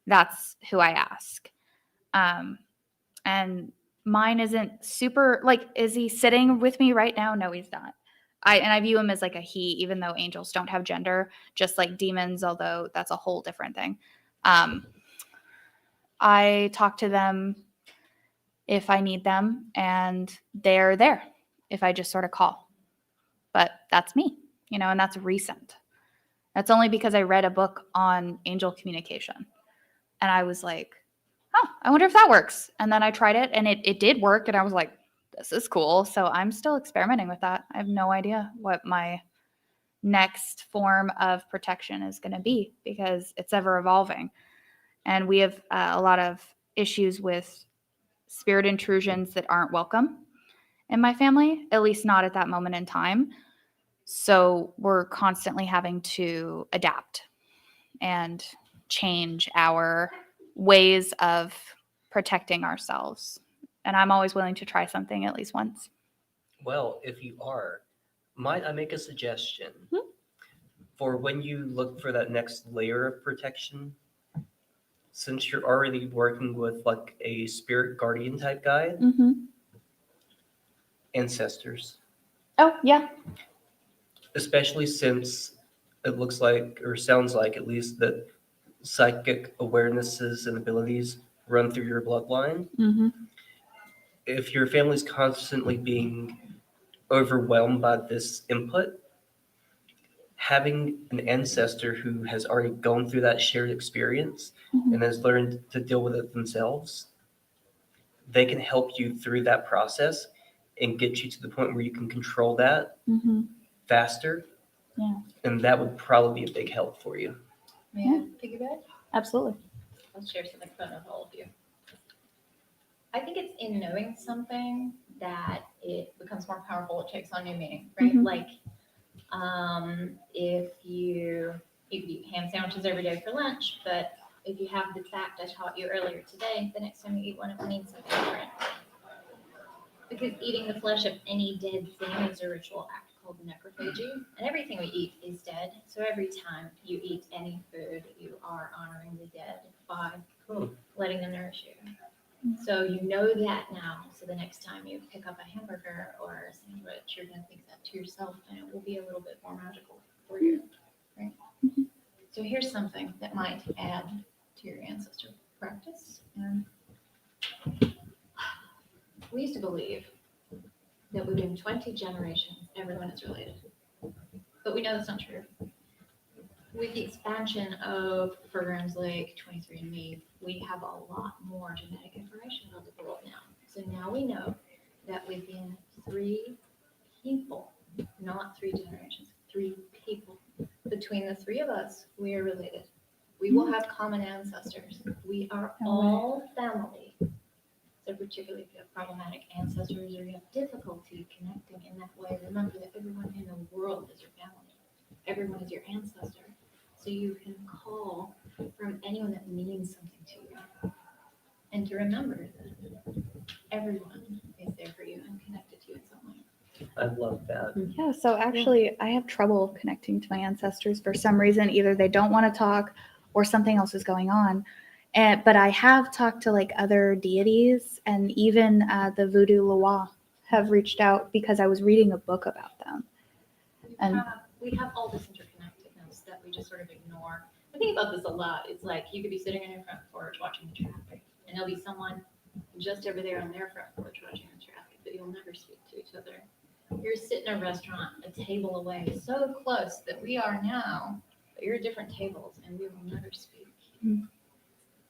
that's who I ask. And mine isn't super like, is he sitting with me right now? No, he's not. I view him as like a he, even though angels don't have gender, just like demons, although that's a whole different thing. I talk to them if I need them, and they're there if I just sort of call. But that's me, you know, and that's recent. That's only because I read a book on angel communication. And I was like, oh, I wonder if that works. And then I tried it, and it did work. And I was like, this is cool. So I'm still experimenting with that. I have no idea what my next form of protection is going to be because it's ever evolving. And we have a lot of issues with spirit intrusions that aren't welcome in my family, at least not at that moment in time. So we're constantly having to adapt and change our ways of protecting ourselves. And I'm always willing to try something at least once. Well, if you are, might I make a suggestion for when you look for that next layer of protection? Since you're already working with like a spirit guardian type guide, ancestors. Oh, yeah. Especially since it looks like, or sounds like at least, that psychic awarenesses and abilities run through your bloodline. If your family's constantly being overwhelmed by this input, having an ancestor who has already gone through that shared experience and has learned to deal with it themselves, they can help you through that process and get you to the point where you can control that faster. Yeah. And that would probably be a big help for you. May I piggyback? Absolutely. I'll share something fun with all of you. I think it's in knowing something that it becomes more powerful. It takes on new meaning, right? Like, if you eat ham sandwiches every day for lunch, but if you have the fact I taught you earlier today, the next time you eat one, it means something different. Because eating the flesh of any dead thing is a ritual act called necrophagy, and everything we eat is dead. So every time you eat any food, you are honoring the dead by letting them nourish you. So you know that now. So the next time you pick up a hamburger or a sandwich, you're going to think that to yourself, and it will be a little bit more magical for you, right? So here's something that might add to your ancestor practice. We used to believe that within 20 generations, everyone is related. But we know that's not true. With the expansion of programs like 23andMe, we have a lot more genetic information about the world now. So now we know that within 3 people, not 3 generations, 3 people, between the 3 of us, we are related. We will have common ancestors. We are all family. So particularly if you have problematic ancestors or you have difficulty connecting in that way, remember that everyone in the world is your family. Everyone is your ancestor. So you can call from anyone that means something to you. And to remember that everyone is there for you and connected to you in some way. I love that. Yeah, so actually, I have trouble connecting to my ancestors for some reason. Either they don't want to talk or something else is going on. But I have talked to like other deities, and even the Voodoo Loa have reached out because I was reading a book about them. And We have all this interconnectedness that we just sort of ignore. I think about this a lot. It's like you could be sitting on your front porch watching the traffic, and there'll be someone just over there on their front porch watching the traffic, but you'll never speak to each other. You're sitting in a restaurant, a table away, so close that we are now, but you're at different tables, and we will never speak. Mm.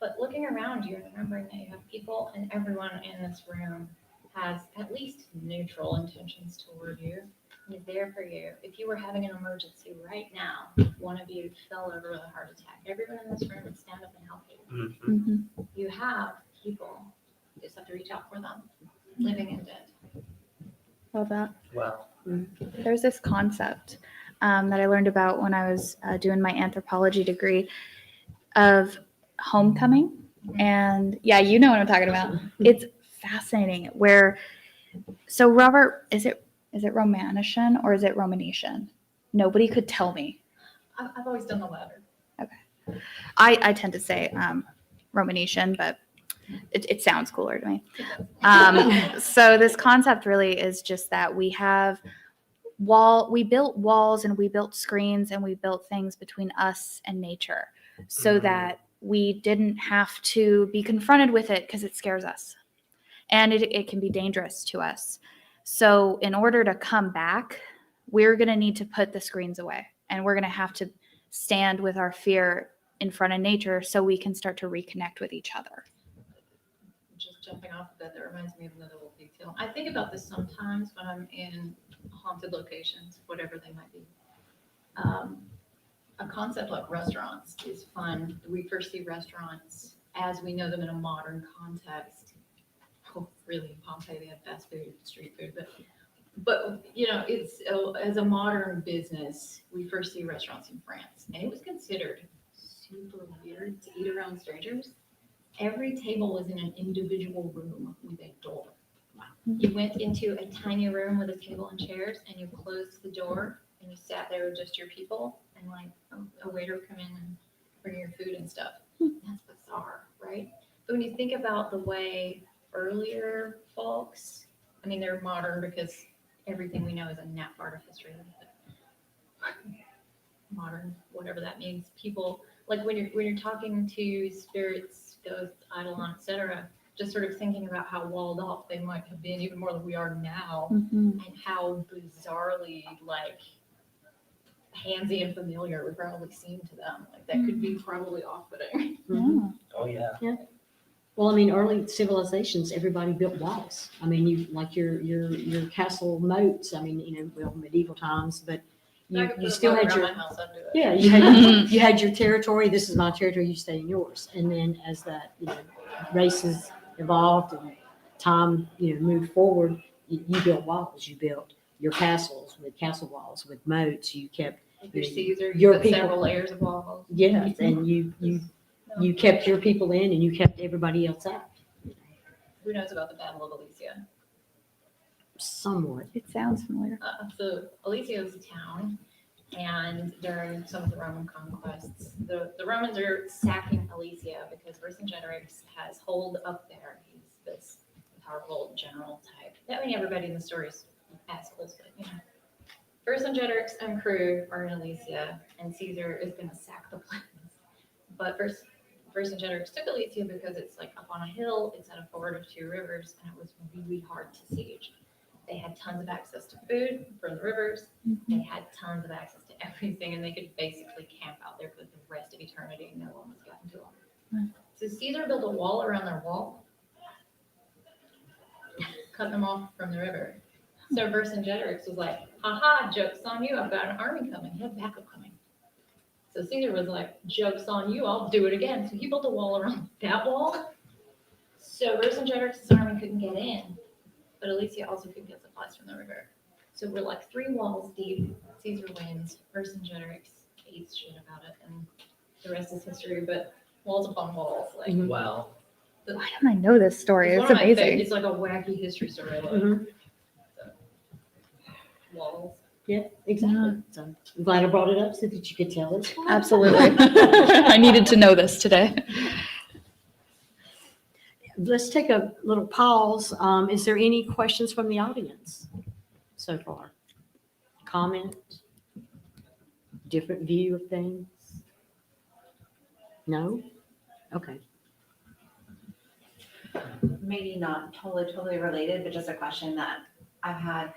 But looking around you and remembering that you have people, and everyone in this room has at least neutral intentions toward you, and is there for you. If you were having an emergency right now, one of you fell over with a heart attack, everyone in this room would stand up and help you. Mhm. You have people, you just have to reach out for them, living and dead. Love that. Wow. There's this concept that I learned about when I was doing my anthropology degree of homecoming. And yeah, you know what I'm talking about. It's fascinating so Robert, is it Romanician or is it Romanician? Nobody could tell me. I've always done the latter. I tend to say Romanician, but it sounds cooler to me. So this concept really is just that we built walls and we built screens and we built things between us and nature so that we didn't have to be confronted with it because it scares us and it can be dangerous to us. So in order to come back, we're going to need to put the screens away and we're going to have to stand with our fear in front of nature so we can start to reconnect with each other. Just jumping off of that reminds me of another little detail. I think about this sometimes when I'm in haunted locations, whatever they might be. A concept like restaurants is fun. We first see restaurants as we know them in a modern context. Oh, really, in Pompeii, they had fast food, street food, but you know, it's as a modern business, we first see restaurants in France, and it was considered super weird to eat around strangers. Every table was in an individual room with a door. You went into a tiny room with a table and chairs, and you closed the door, and you sat there with just your people, and like a waiter would come in and bring your food and stuff. That's bizarre, right? But when you think about the way earlier folks, I mean, they're modern because everything we know is a nap part of history. Modern, whatever that means. People, like when you're talking to spirits, ghosts, Eidolon, etc., just sort of thinking about how walled off they might have been, even more than we are now, and how bizarrely like handsy and familiar we probably seem to them. Like that could be probably off-putting. Oh yeah. Well, I mean, early civilizations, everybody built walls. I mean, you like your castle moats. I mean, medieval times, but you still had your you had your territory. This is my territory. You stay in yours. And then as that races evolved and time moved forward, you built walls. You built your castles with castle walls with moats. You kept Your Caesar, your put people. several layers of walls. Yes, and you kept your people in and you kept everybody else out. Who knows about the Battle of Alesia? Somewhat. It sounds familiar. So Alesia was a town, and during some of the Roman conquests, the Romans are sacking Alesia because Vercingetorix has hold up there. He's this powerful general type. I mean, everybody in the story is assholes, but Vercingetorix and crew are in Alesia, and Caesar is going to sack the place. But Vercingetorix took Alesia because it's like up on a hill, it's at a ford of two rivers, and it was really hard to siege. They had tons of access to food from the rivers. They had tons of access to everything, and they could basically camp out there for the rest of eternity, and no one was getting to them. So Caesar built a wall around their wall, cut them off from the river. So Vercingetorix was like, haha, joke's on you, I've got an army coming, he had backup coming. So Caesar was like, joke's on you, I'll do it again. So he built a wall around that wall. So Vercingetorix's army couldn't get in, but Alesia also couldn't get supplies from the river. So we're like 3 walls deep. Caesar wins. Vercingetorix hates shit about it, and the rest is history. But walls upon walls, like Wow. Why don't I know this story? It's one of my amazing. It's like a wacky history story. I love. walls. Yeah, exactly. So I'm glad I brought it up so that you could tell us. Absolutely. I needed to know this today. Let's take a little pause. Is there any questions from the audience so far? Comment? Different view of things? No? Okay. Maybe not totally related, but just a question that I've had,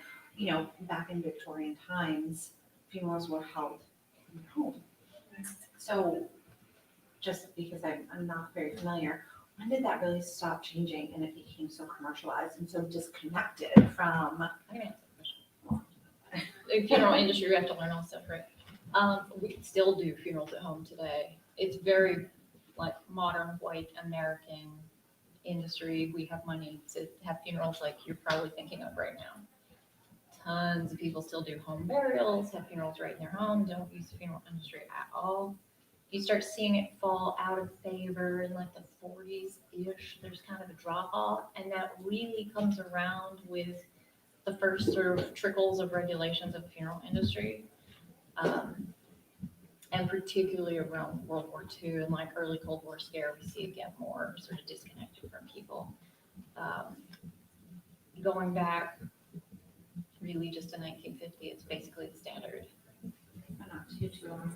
back in Victorian times, funerals were held in the home. So just because I'm not very familiar, when did that really stop changing and it became so commercialized and so disconnected from? The funeral industry, we have to learn all stuff, right? We still do funerals at home today. It's very like modern white American industry. We have money to have funerals like you're probably thinking of right now. Tons of people still do home burials, have funerals right in their home, don't use the funeral industry at all. You start seeing it fall out of favor in like the 40s-ish. There's kind of a drop off, and that really comes around with the first sort of trickles of regulations of the funeral industry. And particularly around World War II and like early Cold War scare, we see it get more sort of disconnected from people. Going back really just to 1950, it's basically the standard. Not too long.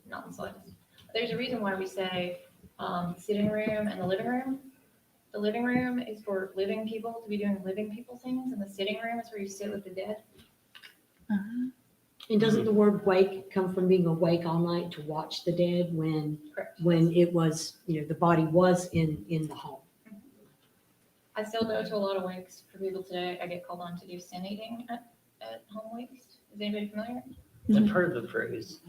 Not the slightest. There's a reason why we say sitting room and the living room. The living room is for living people to be doing living people things, and the sitting room is where you sit with the dead. And doesn't the word wake come from being awake all night to watch the dead when Correct. when it was, the body was in the home? I still go to a lot of wakes for people today. I get called on to do sin eating at home wakes. Is anybody familiar? I've heard the phrase.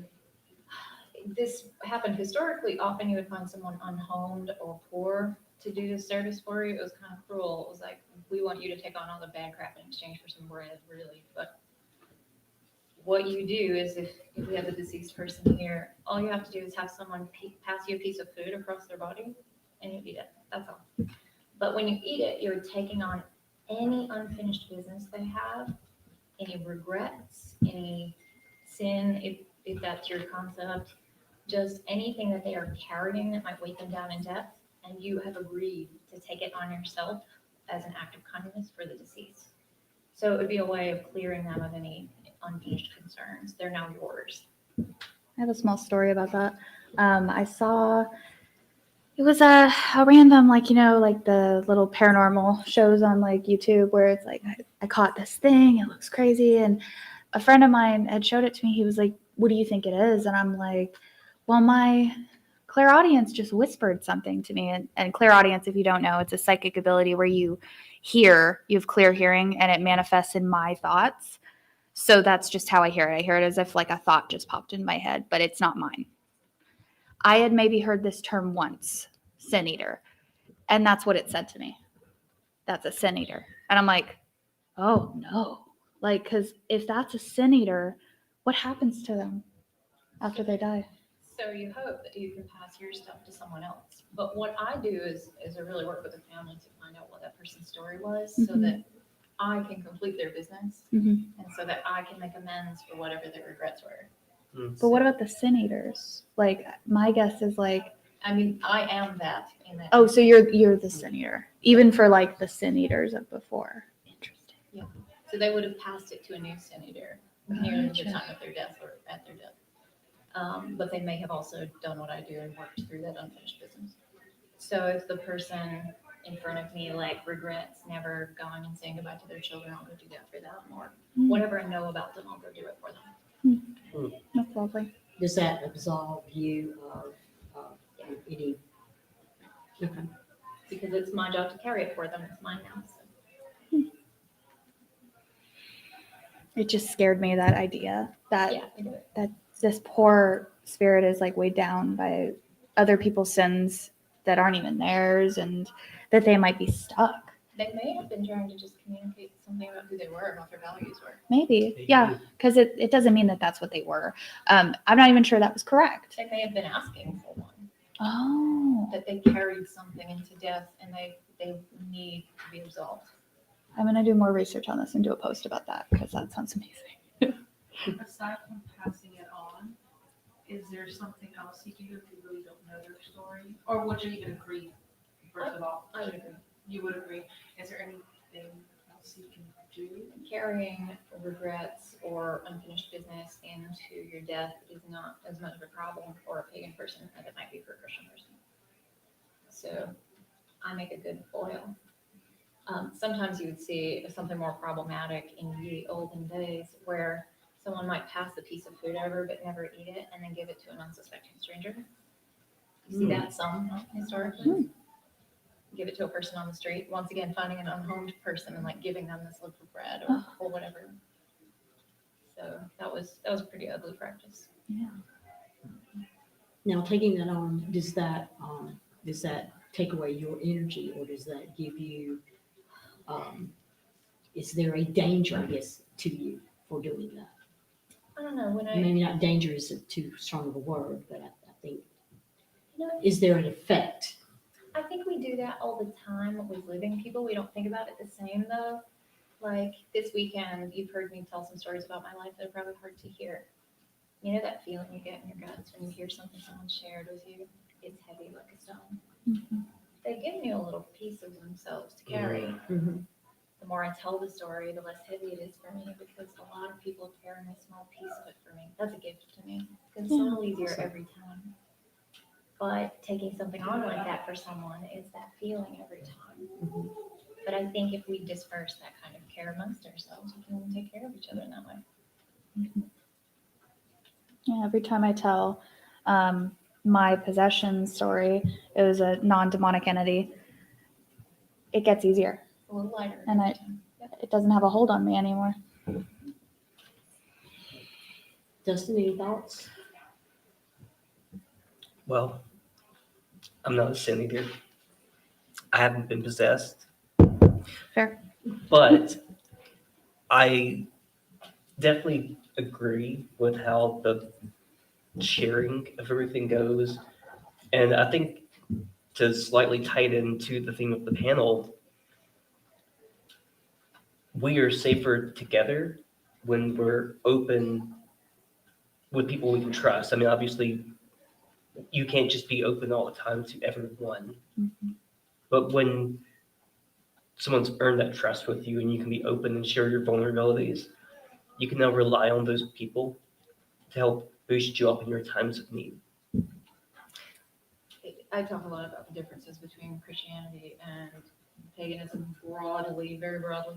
This happened historically. Often you would find someone unhomed or poor to do this service for you. It was kind of cruel. It was like, we want you to take on all the bad crap in exchange for some bread, really. But what you do is if we have a deceased person here, all you have to do is have someone pass you a piece of food across their body and you eat it. That's all. But when you eat it, you're taking on any unfinished business they have, any regrets, any sin, if that's your concept, just anything that they are carrying that might weigh them down in death, and you have agreed to take it on yourself as an act of kindness for the deceased. So it would be a way of clearing them of any unfinished concerns. They're now yours. I have a small story about that. I saw, it was a random, like the little paranormal shows on like YouTube where it's like, I caught this thing, it looks crazy. And a friend of mine had showed it to me. He was like, what do you think it is? And I'm like, well, my clairaudience just whispered something to me. And clairaudience, if you don't know, it's a psychic ability where you have clear hearing and it manifests in my thoughts. So that's just how I hear it. I hear it as if like a thought just popped in my head, but it's not mine. I had maybe heard this term once, sin eater. And that's what it said to me. That's a sin eater. And I'm like, oh no. Like, because if that's a sin eater, what happens to them after they die? So you hope that you can pass your stuff to someone else. But what I do is I really work with the family to find out what that person's story was so that I can complete their business and so that I can make amends for whatever their regrets were. But what about the sin eaters? Like, my guess is like, I mean, I am that in that. oh, so you're the sin eater, even for like the sin eaters of before. Interesting. Yeah. So they would have passed it to a new sin eater near the time of their death or at their death. But they may have also done what I do and worked through that unfinished business. So if the person in front of me like regrets never going and saying goodbye to their children, I'll go do that for them, or whatever I know about them, I'll go do it for them. That's lovely. Does that absolve you of any? Okay. Because it's my job to carry it for them. It's mine now. So. It just scared me, that idea that Yeah, I do it. that this poor spirit is like weighed down by other people's sins that aren't even theirs, and that they might be stuck. They may have been trying to just communicate something about who they were and what their values were. Maybe. Yeah, because it doesn't mean that that's what they were. I'm not even sure that was correct. They may have been asking for one. Oh. That they carried something into death and they need to be absolved. I'm gonna do more research on this and do a post about that because that sounds amazing. Aside from passing it on, is there something else you can do if you really don't know their story? Or would you even agree, first of all? I would agree. You would agree. Is there anything else you can do? Carrying regrets or unfinished business into your death is not as much of a problem for a pagan person as it might be for a Christian person. So I make a good foil. Sometimes you would see something more problematic in the olden days where someone might pass a piece of food over but never eat it and then give it to an unsuspecting stranger. You see that some historically. Give it to a person on the street. Once again, finding an unhomed person and like giving them this loaf of bread or whatever. So that was a pretty ugly practice. Yeah. Now, taking that on, does that take away your energy, or does that give you, is there a danger, I guess, to you for doing that? I don't know, Maybe not danger is too strong of a word, but I think, is there an effect? I think we do that all the time with living people. We don't think about it the same though. Like this weekend, you've heard me tell some stories about my life that are probably hard to hear. You know that feeling you get in your guts when you hear something someone shared with you? It's heavy like a stone. Mm-hmm. They give you a little piece of themselves to carry. Mm-hmm. The more I tell the story, the less heavy it is for me because a lot of people are carrying a small piece of it for me. That's a gift to me because it's a little easier every time. But taking something on like that for someone is that feeling every time. Mm-hmm. But I think if we disperse that kind of care amongst ourselves, we can take care of each other in that way. Mm-hmm. Yeah, every time I tell my possession story, it was a non-demonic entity, it gets easier. A little lighter. And it doesn't have a hold on me anymore. Dustin, any thoughts? Well, I'm not a sin eater. I haven't been possessed. Fair. But I definitely agree with how the sharing of everything goes. And I think to slightly tie it into the theme of the panel, we are safer together when we're open with people we can trust. I mean, obviously, you can't just be open all the time to everyone. Mm-hmm. But when someone's earned that trust with you and you can be open and share your vulnerabilities, you can now rely on those people to help boost you up in your times of need. I talk a lot about the differences between Christianity and paganism broadly, very broadly,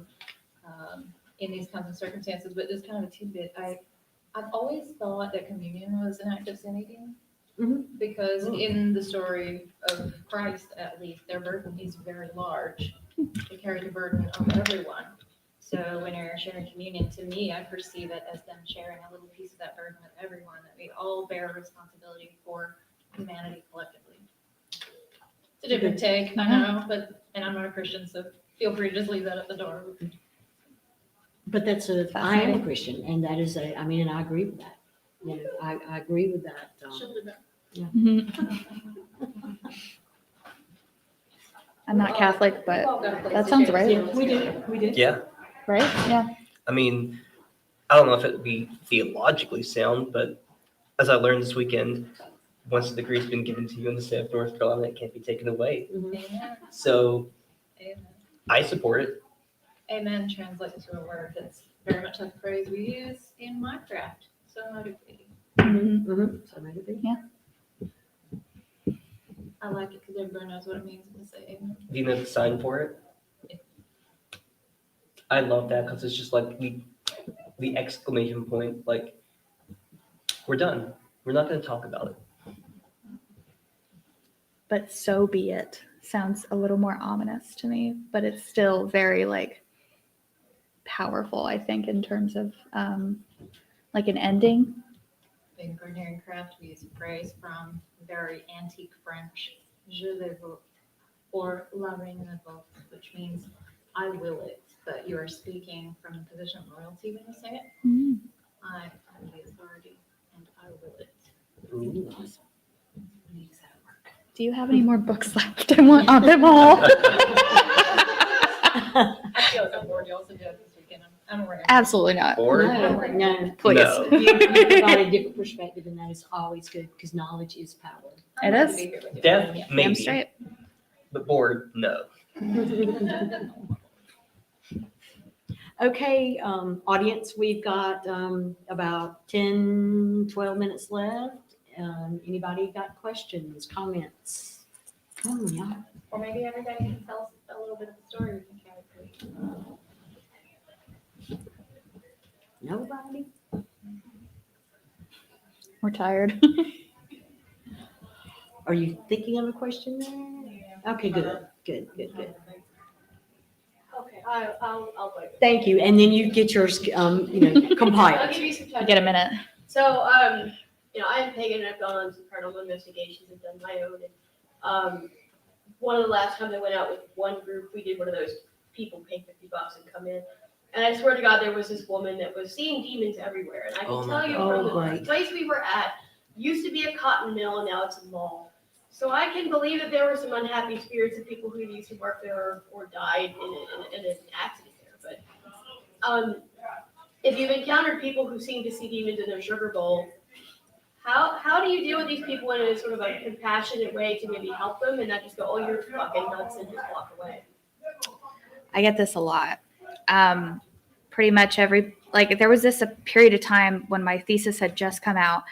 in these kinds of circumstances. But just kind of a tidbit, I've always thought that communion was an act of sin eating. Mm-hmm. Because in the story of Christ, at least, their burden is very large. They carry the burden of everyone. So when you're sharing communion, to me, I perceive it as them sharing a little piece of that burden with everyone, that we all bear responsibility for humanity collectively. It's a different take, I know, and I'm not a Christian, so feel free to just leave that at the door. But I am a Christian, and that is and I agree with that. You know, I agree with that. Yeah. Mm-hmm. I'm not Catholic, but that sounds right. Yeah, we do. Yeah. Right? Yeah. I mean, I don't know if it would be theologically sound, but as I learned this weekend, once the degree's been given to you in the state of North Carolina, it can't be taken away. Amen. So Amen. I support it. Amen translates to a word that's very much like the phrase we use in Minecraft. So might it be. Mm-hmm. Mm-hmm. So might it be. Yeah. I like it because everybody knows what it means when they say amen. Do you know the sign for it? I love that because it's just like the exclamation point, like, we're done. We're not going to talk about it. But so be it. Sounds a little more ominous to me, but it's still very powerful, I think, in terms of like an ending. In Gardnerian craft, we use a phrase from very antique French, je le veux, or la reine le veut, which means I will it, but you are speaking from the position of royalty when you say it. Mm. I am the authority, and I will it. Ooh. Awesome. Makes that work. Do you have any more books left? I want them all. I feel like I'm Absolutely not. Bored? No, Please. No. You provide a different perspective, and that is always good because knowledge is power. It is. Deaf, Damn maybe, straight. but bored, no. Okay, audience, we've got about 10, 12 minutes left. Anybody got questions, comments? Come on, y'all. Or maybe everybody can tell us a little bit of the story we can carry through. Nobody? We're tired. Are you thinking of a question there? Okay, good. Okay, I'll wait. Thank you. And then you get yours, I'll compiled. give you some time. Get a minute. So, I'm pagan and I've gone on some paranormal investigations and done my own. And one of the last times I went out with one group, we did one of those people pay $50 and come in. And I swear to God, there was this woman that was seeing demons everywhere. And I can tell you from the place we were at, used to be a cotton mill and now it's a mall. So I can believe that there were some unhappy spirits of people who used to work there or died in an accident there. But if you've encountered people who seem to see demons in their sugar bowl, how do you deal with these people in a sort of a compassionate way to maybe help them and not just go, oh, you're fucking nuts and just walk away? I get this a lot. Pretty much there was a period of time when my thesis had just come out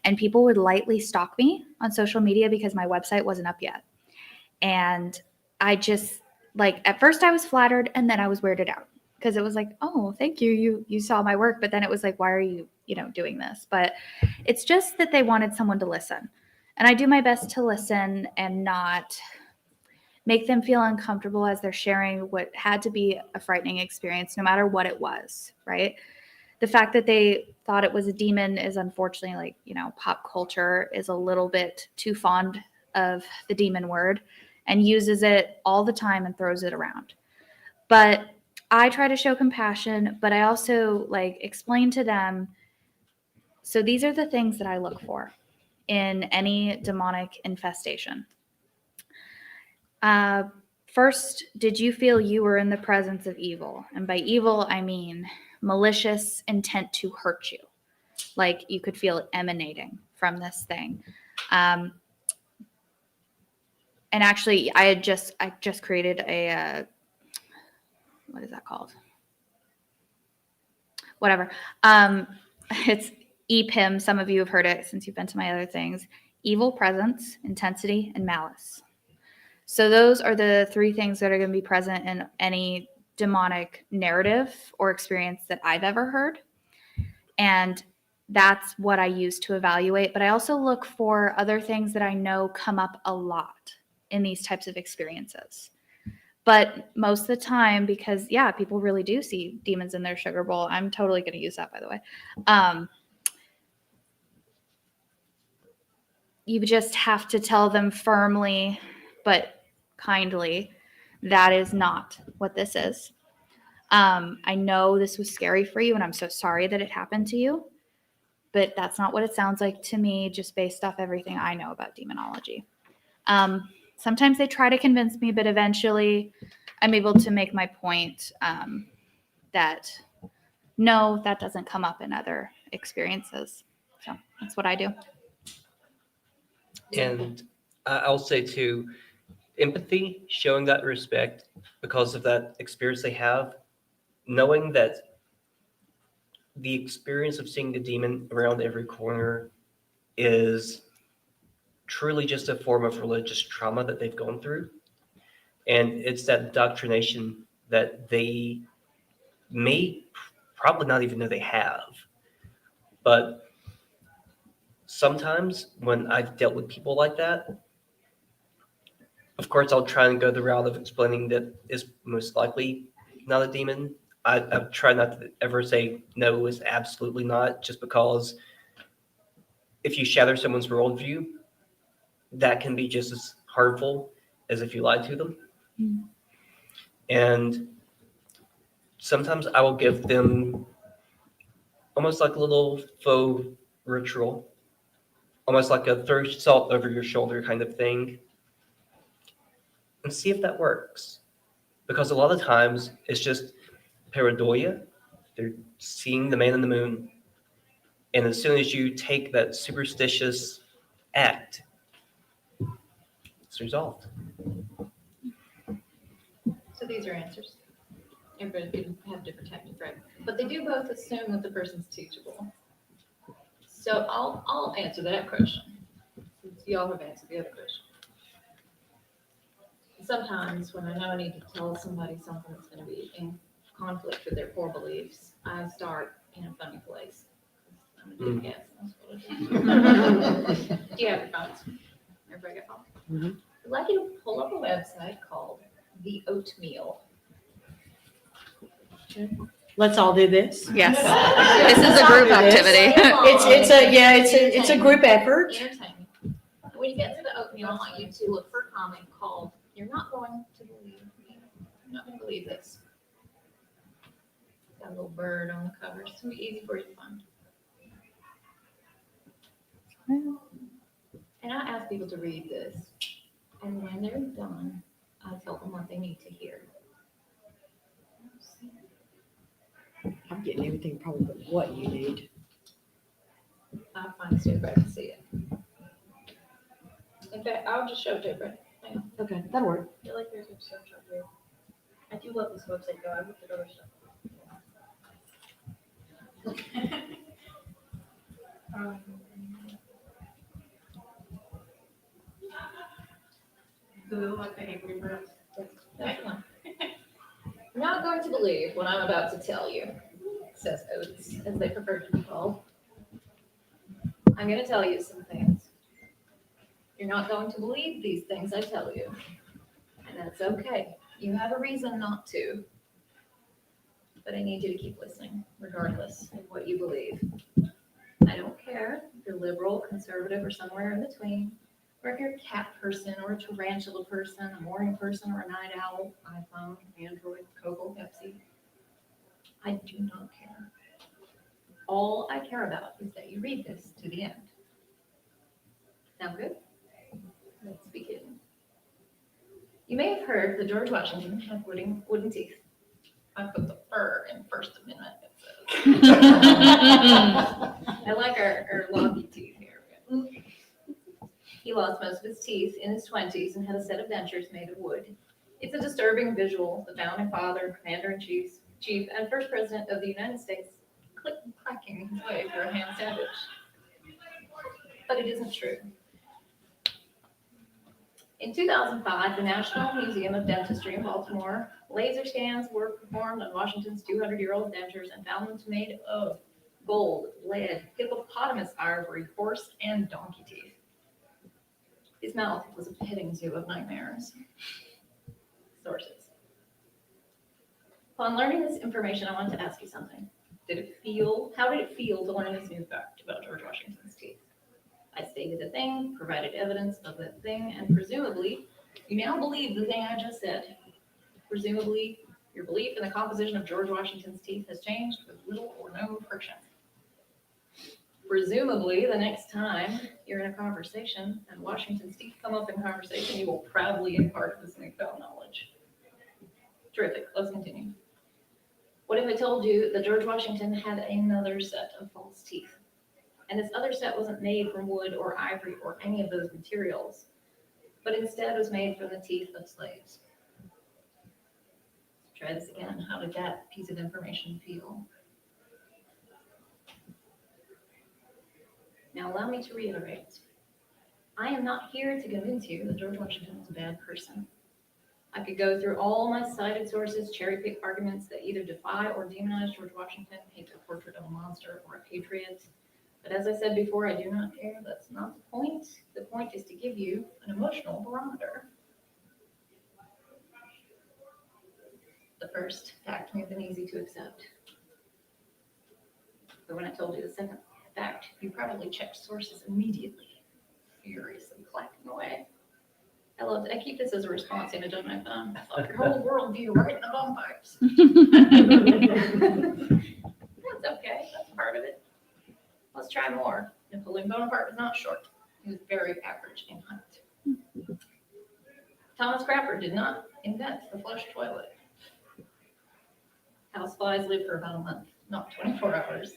and people would lightly stalk me on social media because my website wasn't up yet. And I just, at first I was flattered and then I was weirded out because it was like, oh, thank you. You saw my work. But then it was like, why are you, doing this? But it's just that they wanted someone to listen. And I do my best to listen and not make them feel uncomfortable as they're sharing what had to be a frightening experience, no matter what it was, right? The fact that they thought it was a demon is unfortunately pop culture is a little bit too fond of the demon word and uses it all the time and throws it around. But I try to show compassion, but I also explain to them, so these are the things that I look for in any demonic infestation. First, did you feel you were in the presence of evil? And by evil, I mean malicious intent to hurt you. Like you could feel it emanating from this thing. And actually, I just created a, what is that called? Whatever. It's EPIM. Some of you have heard it since you've been to my other things. Evil presence, intensity, and malice. So those are the three things that are going to be present in any demonic narrative or experience that I've ever heard. And that's what I use to evaluate. But I also look for other things that I know come up a lot in these types of experiences. But most of the time, because, people really do see demons in their sugar bowl. I'm totally going to use that, by the way. You just have to tell them firmly, but kindly, that is not what this is. I know this was scary for you, and I'm so sorry that it happened to you, but that's not what it sounds like to me, just based off everything I know about demonology. Sometimes they try to convince me, but eventually I'm able to make my point that no, that doesn't come up in other experiences. So that's what I do. And I'll say too, empathy, showing that respect because of that experience they have, knowing that the experience of seeing the demon around every corner is truly just a form of religious trauma that they've gone through. And it's that indoctrination that they may probably not even know they have. But sometimes when I've dealt with people like that, of course, I'll try and go the route of explaining that it's most likely not a demon. I try not to ever say, no, it's absolutely not, just because if you shatter someone's worldview, that can be just as harmful as if you lied to them. Mm. And sometimes I will give them almost like a little faux ritual, almost like a throw salt over your shoulder kind of thing, and see if that works. Because a lot of times it's just pareidoia, They're seeing the man in the moon. And as soon as you take that superstitious act, it's resolved. So these are answers. Everybody can have different techniques, right? But they do both assume that the person's teachable. So I'll answer that question. Since y'all have answered the other question. Sometimes when I know I need to tell somebody something that's going to be in conflict with their core beliefs, I start in a funny place. I'm a deep guess. That's what it is. Do you have your phones? Everybody got phones? Mhm. I'd like you to pull up a website called The Oatmeal. Let's all do this. Yes. This is a group activity. It's a group effort. Entertaining. When you get to the oatmeal, I want you to look for a comment called, "You're not going to believe me. You're not going to believe this." Got a little bird on the cover. It's going to be easy for you to find. And I ask people to read this. And when they're done, I tell them what they need to hear. I'm getting everything probably but what you need. I find it so everybody can see it. In fact, I'll just show it to everybody. Hang on. Okay, that'll work. I feel like there's a search on here. I do love this website though. I looked at other stuff. Blue, like the angry birds. That's one. You're not going to believe what I'm about to tell you, says Oates, as they prefer to be called. I'm going to tell you some things. You're not going to believe these things I tell you. And that's okay. You have a reason not to. But I need you to keep listening, regardless of what you believe. I don't care if you're liberal, conservative, or somewhere in between, or if you're a cat person, or a tarantula person, a morning person, or a night owl, iPhone, Android, Cocoa, Pepsi. I do not care. All I care about is that you read this to the end. Sound good? Let's begin. You may have heard that George Washington had wooden teeth. I put the fur in First Amendment. It says. I like our locky teeth here. He lost most of his teeth in his 20s and had a set of dentures made of wood. It's a disturbing visual. The founding father, commander-in-chief, and first president of the United States clacking his way through a ham sandwich. But it isn't true. In 2005, the National Museum of Dentistry in Baltimore, laser scans were performed on Washington's 200-year-old dentures and found them to be made of gold, lead, hippopotamus ivory, horse, and donkey teeth. His mouth was a petting zoo of nightmares. Sources. Upon learning this information, I want to ask you something. How did it feel to learn this new fact about George Washington's teeth? I stated a thing, provided evidence of that thing, and presumably, you now believe the thing I just said. Presumably, your belief in the composition of George Washington's teeth has changed with little or no friction. Presumably, the next time you're in a conversation and Washington's teeth come up in conversation, you will proudly impart this newfound knowledge. Terrific. Let's continue. What if I told you that George Washington had another set of false teeth? And this other set wasn't made from wood or ivory or any of those materials, but instead was made from the teeth of slaves. Try this again. How did that piece of information feel? Now allow me to reiterate. I am not here to convince you that George Washington was a bad person. I could go through all my cited sources, cherry-pick arguments that either defy or demonize George Washington, paint a portrait of a monster or a patriot. But as I said before, I do not care. That's not the point. The point is to give you an emotional barometer. The first fact may have been easy to accept. But when I told you the second fact, you probably checked sources immediately, furiously clacking away. I keep this as a response image on my phone. I thought your whole worldview right in the bone pipes. That's okay. That's part of it. Let's try more. Napoleon Bonaparte was not short. He was very average in height. Thomas Crapper did not invent the flush toilet. Houseflies live for about a month. not 24 hours.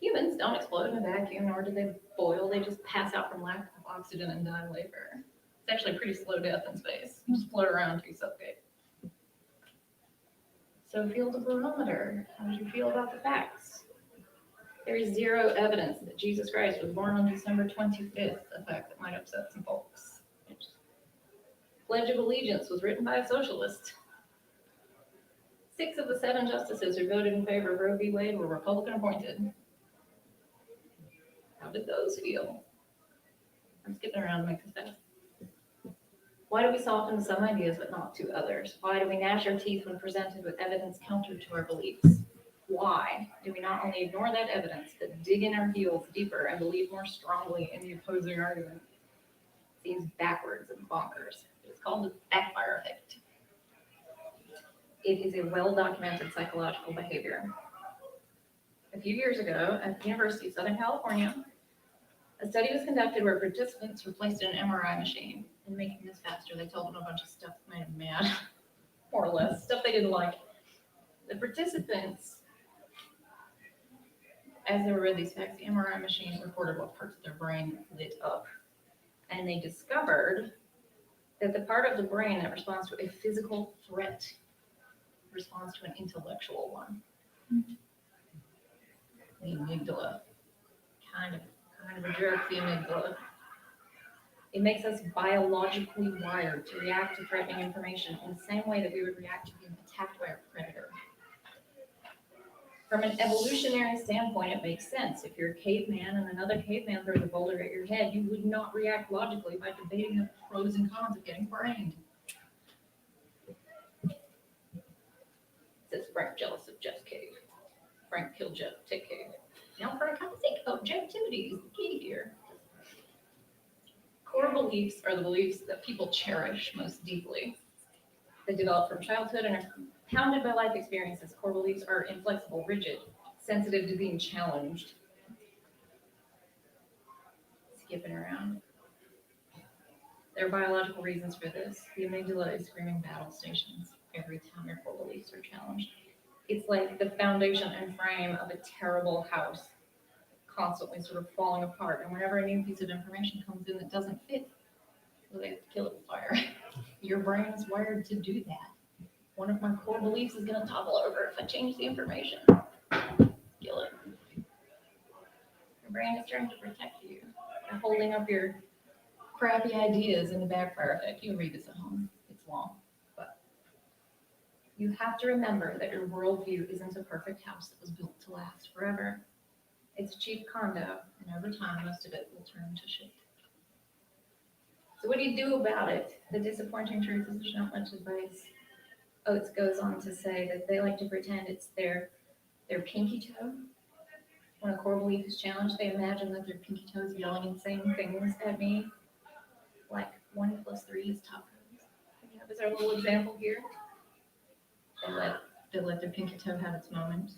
Humans don't explode in a vacuum, nor do they boil. They just pass out from lack of oxygen and die later. It's actually a pretty slow death in space. You just float around until you suffocate. So feel the barometer. How do you feel about the facts? There is zero evidence that Jesus Christ was born on December 25th, a fact that might upset some folks. Pledge of Allegiance was written by a socialist. 6 of the 7 justices who voted in favor of Roe v. Wade were Republican appointed. How did those feel? I'm skipping around to make this fast. Why do we soften to some ideas but not to others? Why do we gnash our teeth when presented with evidence counter to our beliefs? Why do we not only ignore that evidence, but dig in our heels deeper and believe more strongly in the opposing argument? It seems backwards and bonkers. It's called the backfire effect. It is a well-documented psychological behavior. A few years ago, at the University of Southern California, a study was conducted where participants were placed in an MRI machine. And making this faster, they told them a bunch of stuff that made them mad, more or less, stuff they didn't like. The participants, as they read these facts, the MRI machine recorded what parts of their brain lit up. And they discovered that the part of the brain that responds to a physical threat responds to an intellectual one. The amygdala. Kind of a jerk, the amygdala. It makes us biologically wired to react to threatening information in the same way that we would react to being attacked by a predator. From an evolutionary standpoint, it makes sense. If you're a caveman and another caveman throws a boulder at your head, you would not react logically by debating the pros and cons of getting brained. Says Frank jealous of Jeff's cave. Frank killed Jeff, take cave. Now Frank, how to think about objectivity is the key here. Core beliefs are the beliefs that people cherish most deeply. They develop from childhood and are compounded by life experiences. Core beliefs are inflexible, rigid, sensitive to being challenged. Skipping around. There are biological reasons for this. The amygdala is screaming battle stations every time your core beliefs are challenged. It's like the foundation and frame of a terrible house, constantly sort of falling apart. And whenever a new piece of information comes in that doesn't fit, well, they have to kill it with fire. Your brain is wired to do that. One of my core beliefs is going to topple over if I change the information. Kill it. Your brain is trying to protect you. You're holding up your crappy ideas in the backfire effect. You can read this at home. It's long. But you have to remember that your worldview isn't a perfect house that was built to last forever. It's cheap condo, and over time, most of it will turn to shit. So what do you do about it? The disappointing truth is there's not much advice. Oates goes on to say that they like to pretend it's their pinky toe. When a core belief is challenged, they imagine that their pinky toe is yelling insane things at me, like 1 + 3 is tacos. You know, there's our little example here. They let their pinky toe have its moment.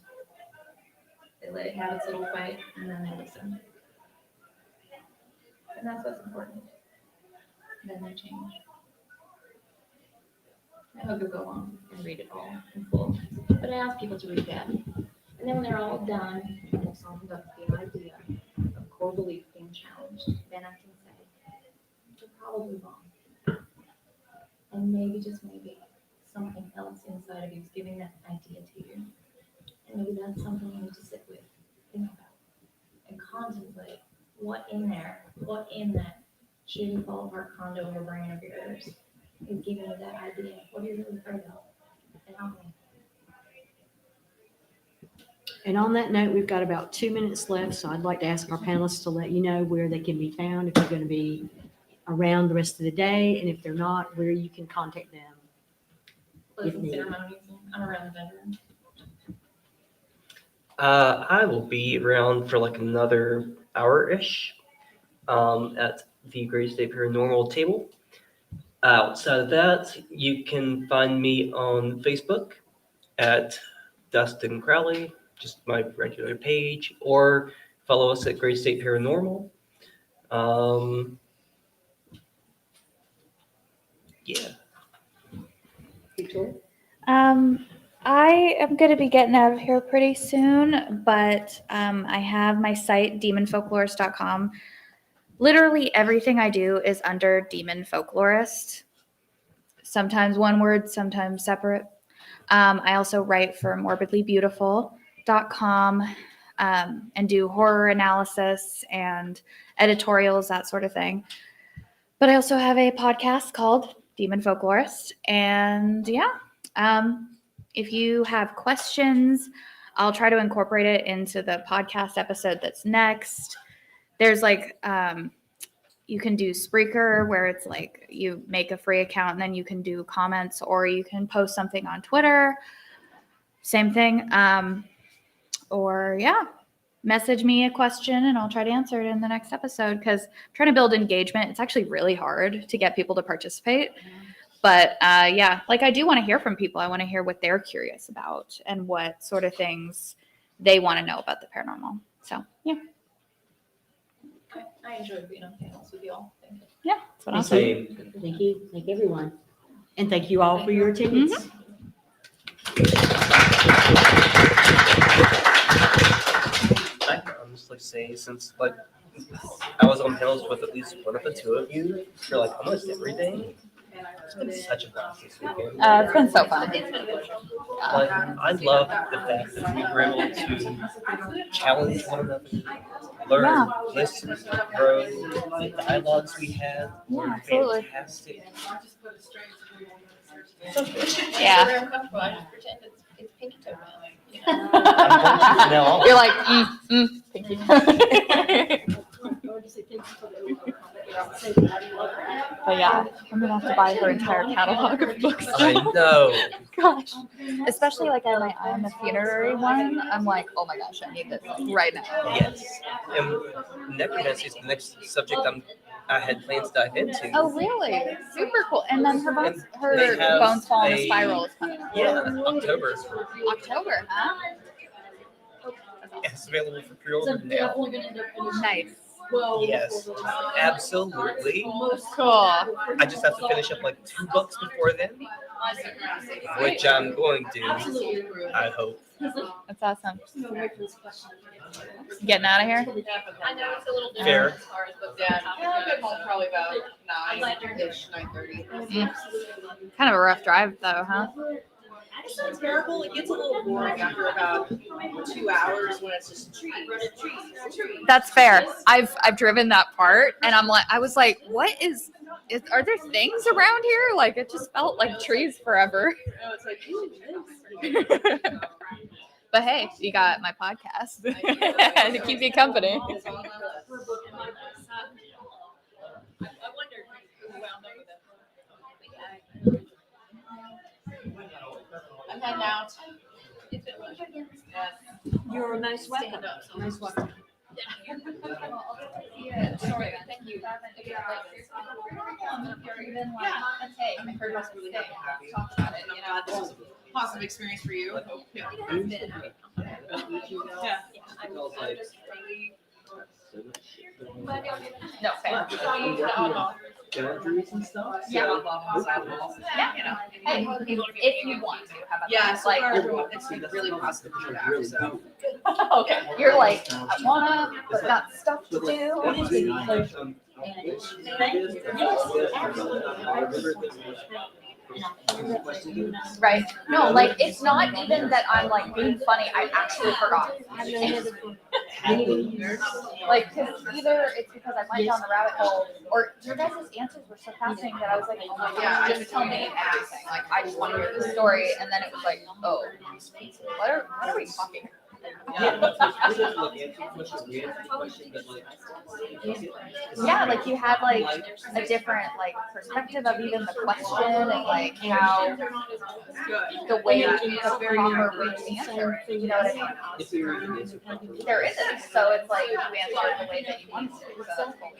They let it have its little fight, and then they listen. And that's what's important. Then they change. I hope you'll go on and read it all in full. But I ask people to read that. And then when they're all done, and they've summed up the idea of core belief being challenged, then I can say, you're probably wrong. And maybe, just maybe, something else inside of you is giving that idea to you. And maybe that's something you need to sit with, think about, and contemplate what in there, what in that shitty fall apart condo in your brain of yours is giving you that idea. What are you really afraid of? And how many? And on that note, we've got about 2 minutes left, so I'd like to ask our panelists to let you know where they can be found, if they're going to be around the rest of the day, and if they're not, where you can contact them. Closing ceremonies. I'm around the bedroom. I will be around for like another hour-ish at the Great State Paranormal table. Outside of that, you can find me on Facebook at Dustin Crowley, just my regular page, or follow us at Great State Paranormal. Yeah. Victoria? I am going to be getting out of here pretty soon, but I have my site, demonfolklorist.com. Literally everything I do is under Demon Folklorist. Sometimes one word, sometimes separate. I also write for morbidlybeautiful.com and do horror analysis and editorials, that sort of thing. But I also have a podcast called Demon Folklorist. And yeah, if you have questions, I'll try to incorporate it into the podcast episode that's next. There's like, you can do Spreaker where it's like you make a free account and then you can do comments, or you can post something on Twitter. Same thing. Or yeah, message me a question and I'll try to answer it in the next episode, because I'm trying to build engagement. It's actually really hard to get people to participate. But yeah, like I do want to hear from people. I want to hear what they're curious about and what sort of things they want to know about the paranormal. So yeah. I enjoyed being on panels with y'all. Thank you. Yeah, that's what I'll Thank you. Thank you. Thank everyone. And thank you all for your attendance. I can honestly say, since like I was on panels with at least one of the two of you for like almost every day, it's been such a blast this weekend. It's been so fun. Like, I love the fact that we were able to challenge one another, learn, listen, grow. The dialogues we had were fantastic. Yeah. Very uncomfortable. I just pretend it's pinky toe now. You're like, pinky toe. But yeah, I'm gonna have to buy her entire catalog of books. I know. Gosh, especially like at my I Am a Funerary one. I'm like, oh my gosh, I need this right now. Yes. And necromancy is the next subject I had plans to dive into. Oh really? Super cool. And then her bones, They have bones fall in a a- spiral is coming up. Yeah, October. October, huh? It's available for pre-order now. Nice. Yes, absolutely. Cool. I just have to finish up like 2 books before then, which I'm going to, I hope. That's awesome. Getting out of here? I know it's a little different Fair. as far as books. Yeah, I'll get home probably about 9-ish, 9:30. Kind of a rough drive though, huh? It's not terrible. It gets a little boring after about 2 hours when it's just trees. That's fair. I've driven that part and I was like, what are there things around here? Like it just felt like trees forever. No, it's like, ooh, But hey, you got my podcast to keep you company. I'm heading out. You're most welcome. Most welcome. Yeah, sorry, thank you. I heard about really talk about it, you know, this was a positive experience for you. I hope. Yeah. No, fair. Yeah. You know, hey, if you want to, how about Yeah, that? so Like, far everyone, it's been really positive feedback, so. okay, you're like, I wanna, but got stuff to do. Right. No, like it's not even that I'm like being funny. I actually forgot. Like, cause either it's because I went down the rabbit hole, or your guys' answers were so fascinating that I was like, oh my god, just tell me everything. Like, I just want to hear the story, and then it was like, oh, what are we talking? Yeah, like you had like a different like perspective of even the question and like how the way the proper way to answer it, you know what I mean? There isn't, so it's like you answer it the way that you want to. So that's cool.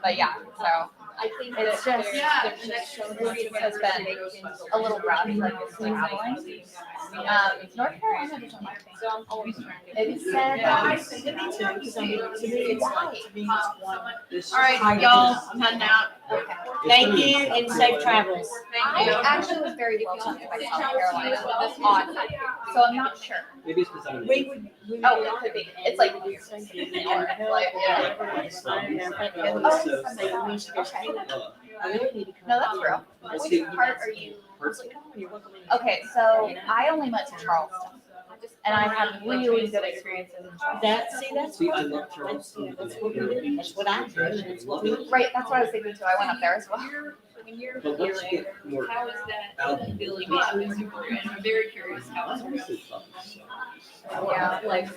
But yeah, so I think it's just, this has been a little rough, like it's traveling. North Carolina doesn't like me. It said All right, y'all, I'm heading out. Thank you and safe travels. I actually was very welcomed by South Carolina, this odd, so I'm not sure. Maybe it's because I'm. Oh, it could be. It's like weird. No, that's real. Which part are you? Okay, so I only went to Charleston, and I had really good experiences in Charleston. That's what we do. That's what I do. That's what we do. Right, that's what I was thinking too. I went up there as well. When you're But once you hearing, get more how is that out. ability to and I'm very curious how it's Yeah, like,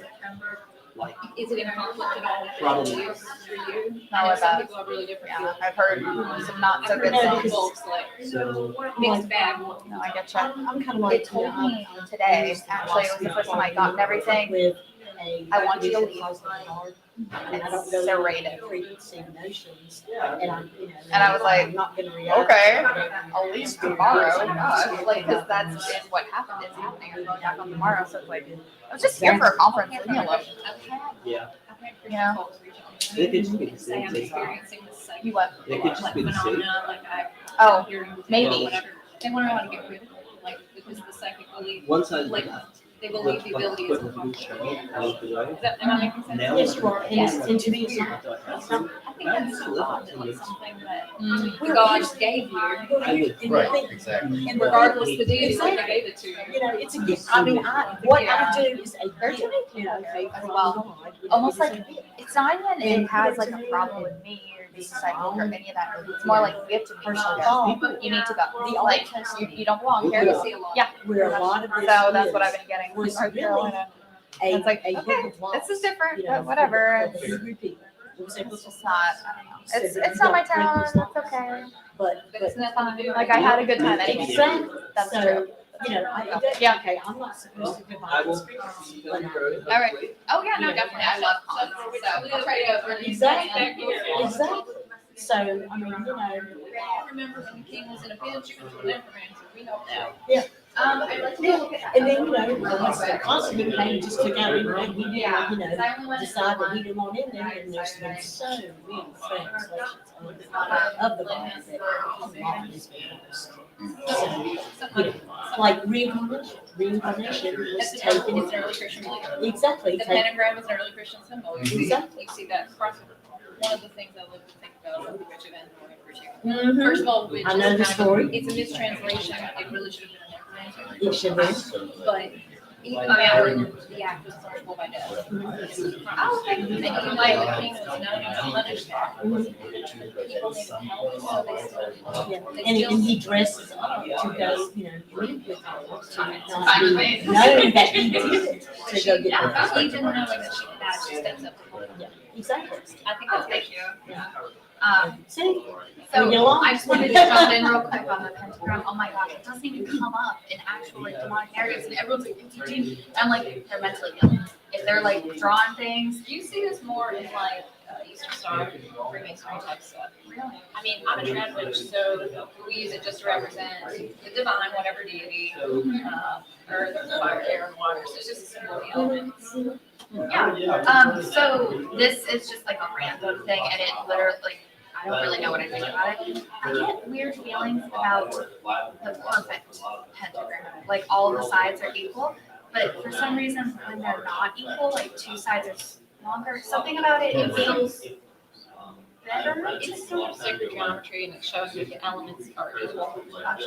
is it in conflict at all with Probably. your beliefs for you? No, I know some about- people have really different yeah, feelings. I've heard some not so I've good heard some things. folks like So. mixed bag. No, I get you. I'm kind of like. It told me today, actually, it was the first time I got everything. With I want you to leave. And I don't go serrated. preconceived notions. And I was like, I'm not gonna react. Okay, I'll leave tomorrow. Gosh, like, because that's is what happened. It's happening. I'm going back on tomorrow, so it's like, I was just here for a conference. Leave me alone. Yeah. You know? It could just be the Say same I'm thing. experiencing this psychic You what? It could just be the same. phenomena, like I. Oh, hear you maybe. or whatever. They want to get rid of it, like because the psychic belief, One side. like they believe the ability is Am impossible. Is that, am I making sense? Now. Yes, you are. And and to me, it's not. I think that's abundantly something that Mm. God gave you, I would. Right, exactly. and regardless the deity that they gave it to you. You know, it's a gift. I mean, what I do is a There's gift. too many people here as well. Almost like, it's not even it has like a problem with me or being psychic or any of that. It's more like you have to be you need to go. Like, you don't belong here. Yeah. Where a lot of this So that's what is, I've been getting from was North really Carolina. a, It's like, a okay, hidden flaw, this is different, you know, but whatever. for the group people. It was able It's to- just not, I don't know. It's not my town, it's okay. But, It's fine. Like, I had a good time anyway. Exactly. That's So, true. you know, Yeah. okay, I'm not supposed to I divide will. experiences, but All right. Oh, yeah, no, definitely. I love cons. So I'll try to really Exactly. Exactly. So, I mean, you know. I remember when the king was in a pinch, you went to a necromancer, we know that. I'd like to look at that. And then, you know, once the Constantine came, just took out everything, he did, you know, decided that he didn't want in there, and there's been so many translations of the Bible that often has been lost. So, you know, like reincarnation was taken. It's an early Christian belief. Exactly. The pentagram is an early Christian symbol. Exactly. You see that across. One of the things I love to think about with the witch event in particular. Mhm. First of all, witch I know is the kind of story. it's a mistranslation. It really should have been a necromancer. It should be. But even though the act was punishable by death. I don't think that even like the king was known to punish that. People needed help, so they still. Yeah. And he dresses up to go, you know, meet with her, to not be known that he did it, to go get her. Even knowing that she had, she steps up. Yeah, exactly. I think that's Thank you. See? So Leave me alone. I just wanted to jump in real quick on the pentagram. Oh my gosh, it doesn't even come up in actual like demonic areas, and everyone's like, it's routine. I'm like, they're mentally ill. If they're like drawing things, You see this more in like Eastern Star, Freemasonry type stuff. Really? I mean, I'm a trad witch, so we use it just to represent the divine, whatever deity, earth, fire, air, and water. So it's just a symbol of the elements. yeah. So this is just like a random thing, and it literally like I don't really know what I think about it. I get weird feelings about the perfect pentagram. Like all the sides are equal, but for some reason when they're not equal, like two sides are longer. Something about it, it feels better. It's sort of sacred geometry, and it shows that the elements are equal. That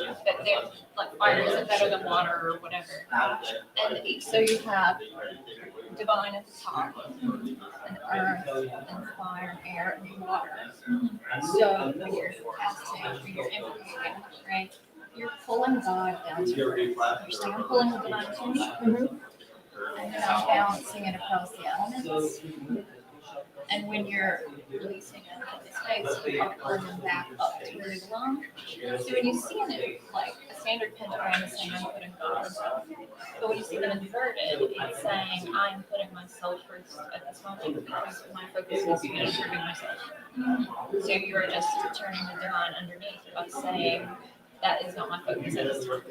they're like fire isn't better than water or whatever. And so you have divine at the top, and earth, and fire, and air, and water. So when you're casting, when you're invoking, right, you're pulling God down to earth. You're still pulling the divine attention, and then balancing it across the elements. And when you're releasing it, it's mistakes, you can bring them back up to where they belong. So when you see it, like a standard pentagram is saying I'm putting God above. But when you see them inverted, it's saying I'm putting myself first at this moment because my focus is on improving myself. So you are just turning the divine underneath by saying that is not my focus at this time.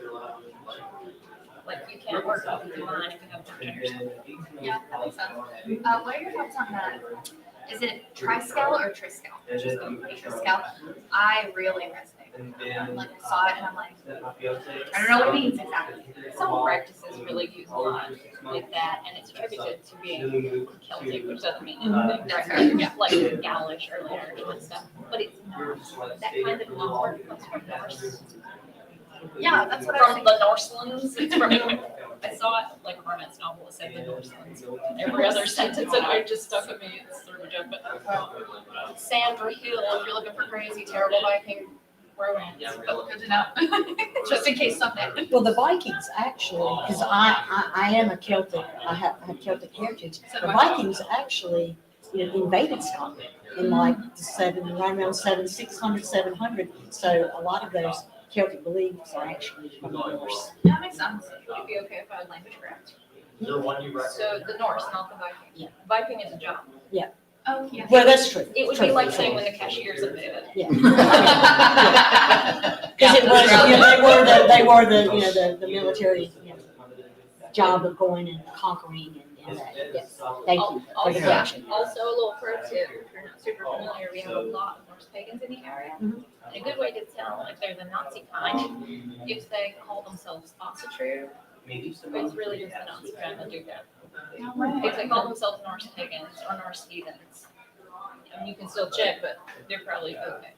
Like you can't work with the divine if you have worked on yourself. Yeah, that makes sense. What are your thoughts on that? Is it Triskel or Triskel? Triskel. I really resonate with that. Like I saw it and I'm like, I don't know what it means exactly. Some practices really use a lot like that, and it's attributed to being Celtic, which doesn't mean anything. Yeah, like Gaulish or later and stuff, but it's not. That kind of knowledge comes from Norse. Yeah, that's what I was From the Norselands. It's from. I saw it like a romance novel that said the Norselands. Every other sentence, and I just stuck with me. It's sort of a joke, but Sandra Hill, if you're looking for crazy, terrible Viking romance, but good to know, just in case someday. Well, the Vikings actually, because I am a Celtic, I have Celtic heritage. The Vikings actually, invaded Scotland in like right around 600, 700. So a lot of those Celtic beliefs are actually from the Norse. That makes sense. It'd be okay if I had language correct. So the Norse, not the Viking. Yeah. Viking is a job. Yeah. Oh, yeah. Well, that's true. It would True, be like true. saying when the cashiers updated. Yeah. Because it was, they were the military job of going and conquering and that. Yes. Thank you for the correction. Also, a little pro tip, if you're not super familiar, we have a lot of Norse pagans in the area. Mhm. And a good way to tell if they're the Nazi kind, if they call themselves Asatru, it's really just the Nazi trying to do that. If they call themselves Norse pagans or Norse heathens, you can still check, but they're probably okay.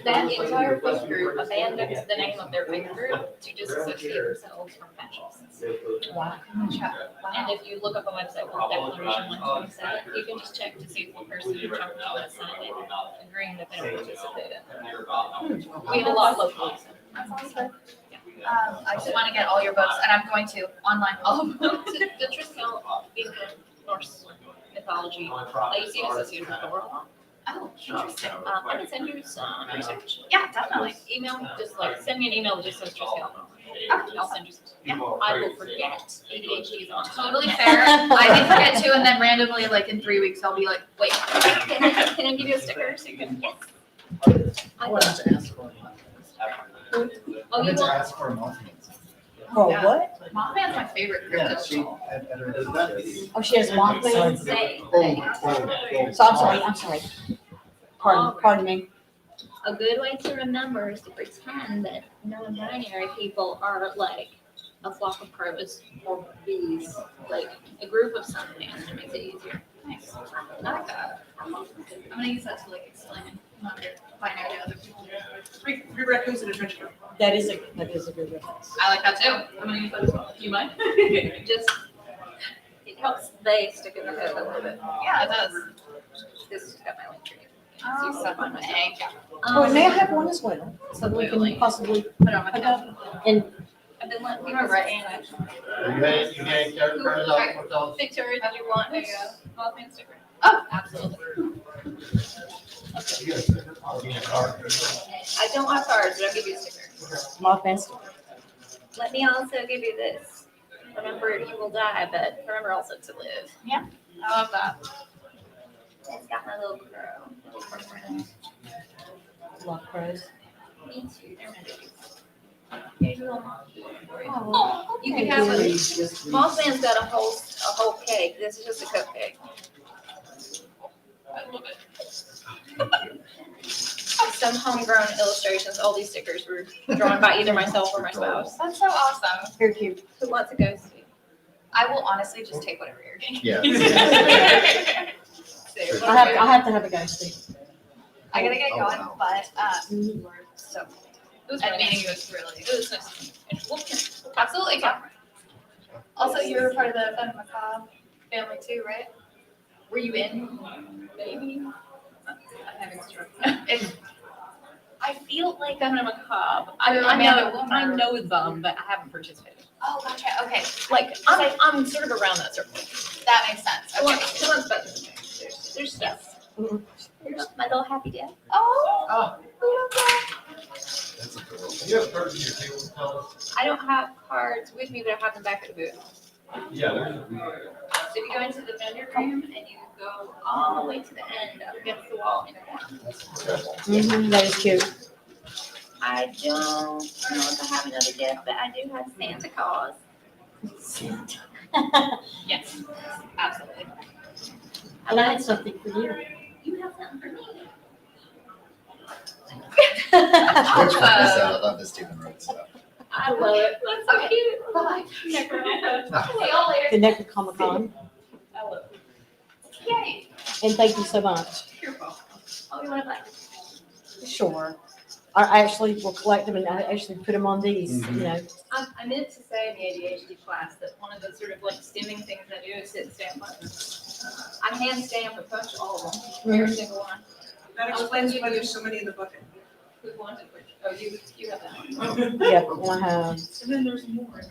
That entire faith group abandons the name of their faith group to disassociate themselves from fascists. Wow. And if you look up a website called Declaration 127, you can just check to see if the person who jumped on it signed it, agreeing that they don't participate in it. We have a lot locally. That's awesome. I just want to get all your books, and I'm going to online all of them. The Triskel being Norse mythology, I used to be associated with the world. Oh, interesting. I can send you some research. Yeah, definitely. Email, just like send me an email that just says Triskel. I'll send you some. Yeah. I will forget. ADHD is on. Totally fair. I can forget too, and then randomly, like in 3 weeks, I'll be like, wait. Can I give you a sticker so you can? Yes. I wanted to ask for Oh, you want? ask for a mountain. Oh, Yeah. what? Mothman's my favorite Yeah, cryptid. she. Oh, she has Mothman? Say. So I'm sorry. Pardon me. A good way to remember is to pretend that non-binary people are like a flock of crows or bees, like a group of something. It makes it easier. Nice. I like that. I'm gonna use that to like explain non-binary to other people. Three raccoons in a trench coat. That is a good reference. I like that too. I'm gonna use that as well. You mind? Just, it helps they stick in the head a little bit. Yeah, it does. This has got my link tree. Oh, thank you. Oh, and may I have one as well? So we Absolutely. can possibly Put it on my calendar. and I've been letting You people. are right. Victoria, did you want a Mothman sticker? Oh, absolutely. I don't have cards, but I'll give you a sticker. Mothman. Let me also give you this. Remember, you will die, but remember also to live. Yeah, I love that. It's got my little crow. Little crow friend. Love crows. Me too. They're my babies. Here's your little monkey. Oh, You can have a. Mothman's got a whole cake. This is just a cupcake. I love it. Some homegrown illustrations. All these stickers were drawn by either myself or my spouse. That's so awesome. Very cute. Who wants a ghost? I will honestly just take whatever you're getting. Yeah. I have to have a ghosty. I gotta get going, but you were so cool. It was And really meeting nice. you was really It was nice. absolutely fun. Also, you were part of the Fun Macabre family too, right? Were you in? Maybe. I'm having a stroke. I feel like I'm in a macabre. I know them, but I haven't participated. Oh, gotcha. Okay, Like I'm sort of around that circle. that makes sense. Come on, Okay. come on, but there's stuff. Here's my little happy dad. Oh. That's adorable. You have cards in your table, Thomas? I don't have cards with me, but I have them back at the booth. Yeah, there's So if you go into the vendor room and you go all the way to the end up against the wall in the corner. That is cute. I don't know if I have another gift, but I do have Santa Claus. Yes, absolutely. And I had something for you. You have something for me. Which one is that? I love this Stephen wrote stuff. I love it. That's so cute. Bye. See y'all later. The next Comic-Con. I love it. Yay. And thank you so much. You're welcome. Oh, you want to buy? Sure. I actually will collect them and I actually put them on these, you know. I meant to say in the ADHD class that one of the sort of like stimming things I do is sit and stamp buttons. I hand stamp and punch all of them, every single one. That explains why there's so many in the bucket. Who wanted which? Oh, you have that one. Yeah, and I have. And then there's more.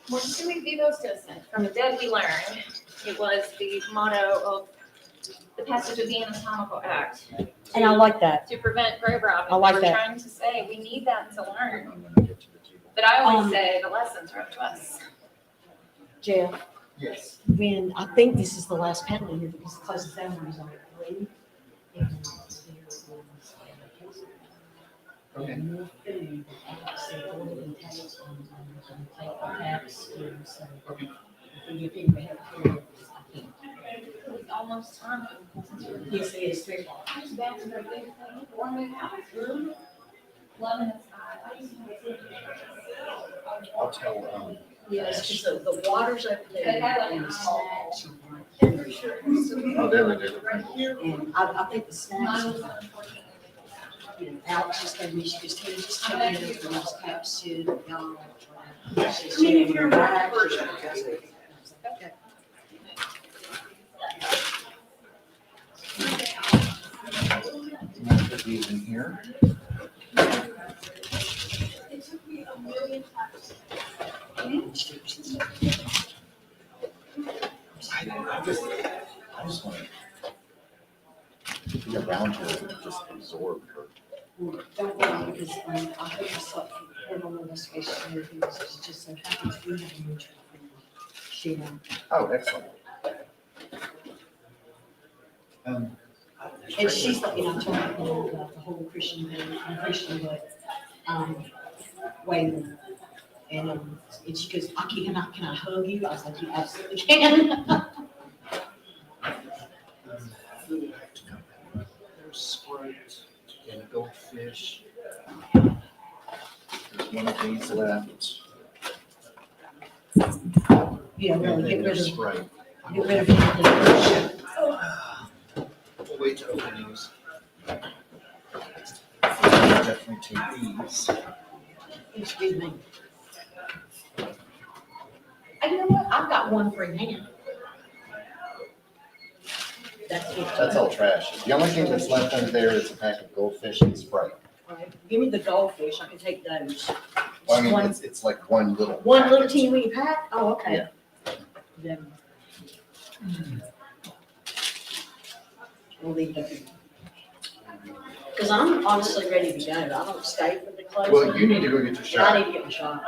More sui vivos docent. From the dead we learn. It was the motto of the passage of the Anatomical Act. And I like that. To prevent grave robbing. I like We're that. trying to say we need that to learn. But I always say the lessons are up to us. Jeff, Yes. when, I think this is the last panel here because the closest down is on 3. Okay. More food, actually, all of them takes on take tax, so. Okay. If you think we have to, I can't. It's almost time. Yes, it is 3 o'clock. I just back to the big thing. One minute out. Lemon and I'll tell, Yes, because the water's over there. And the snacks. Oh, there we go. And I think the snacks. You know, Alex just gave me, she just told me, just take me to the next cap soup, y'all. I mean, if you're a bad person, Okay. I'll put these in here. it took me a million times. I just want to be around her and just absorb her. Don't worry, because I heard myself from the paranormal investigation and everything, so it's just so happens we have a mutual friend. She, Oh, excellent. and she's like, you know, talking about the whole Christian thing, I'm Christian, but, Waylon. And she goes, can I hug you? I was like, you absolutely can. There's Sprite and a goldfish. There's one of these left. Yeah, really, And then get rid there's of, Sprite. get rid of anything. We'll wait to open these. Definitely take these. Excuse me. You know what? I've got one free hand. That's all trash. The only thing that's left under there is a pack of goldfish and Sprite. Right. Give me the goldfish, I can take those. Well, I mean, One- it's like one little. One little packet. teeny weeny pack? Oh, okay. Then we'll leave it. Because I'm honestly ready to go. I don't stay for the closing. Well, you need to go get your I shot. need to get my shot.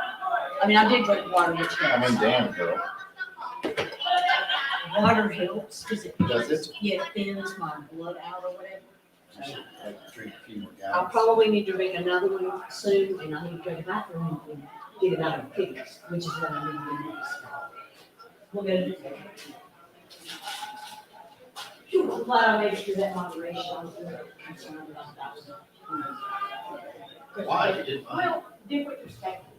I mean, I did drink water with you. I mean, damn, girl. Water helps because it. Does it? Yeah, it thins my blood out or whatever. Like, drink a few more I'll gallons. probably need to drink another one soon, and I need to go to the bathroom and get it out of the pigs, which is what I need to do next. We'll go. Phew, I'm glad I made it through that moderation. I was really concerned about that. Why? You did fine. Well, different perspectives.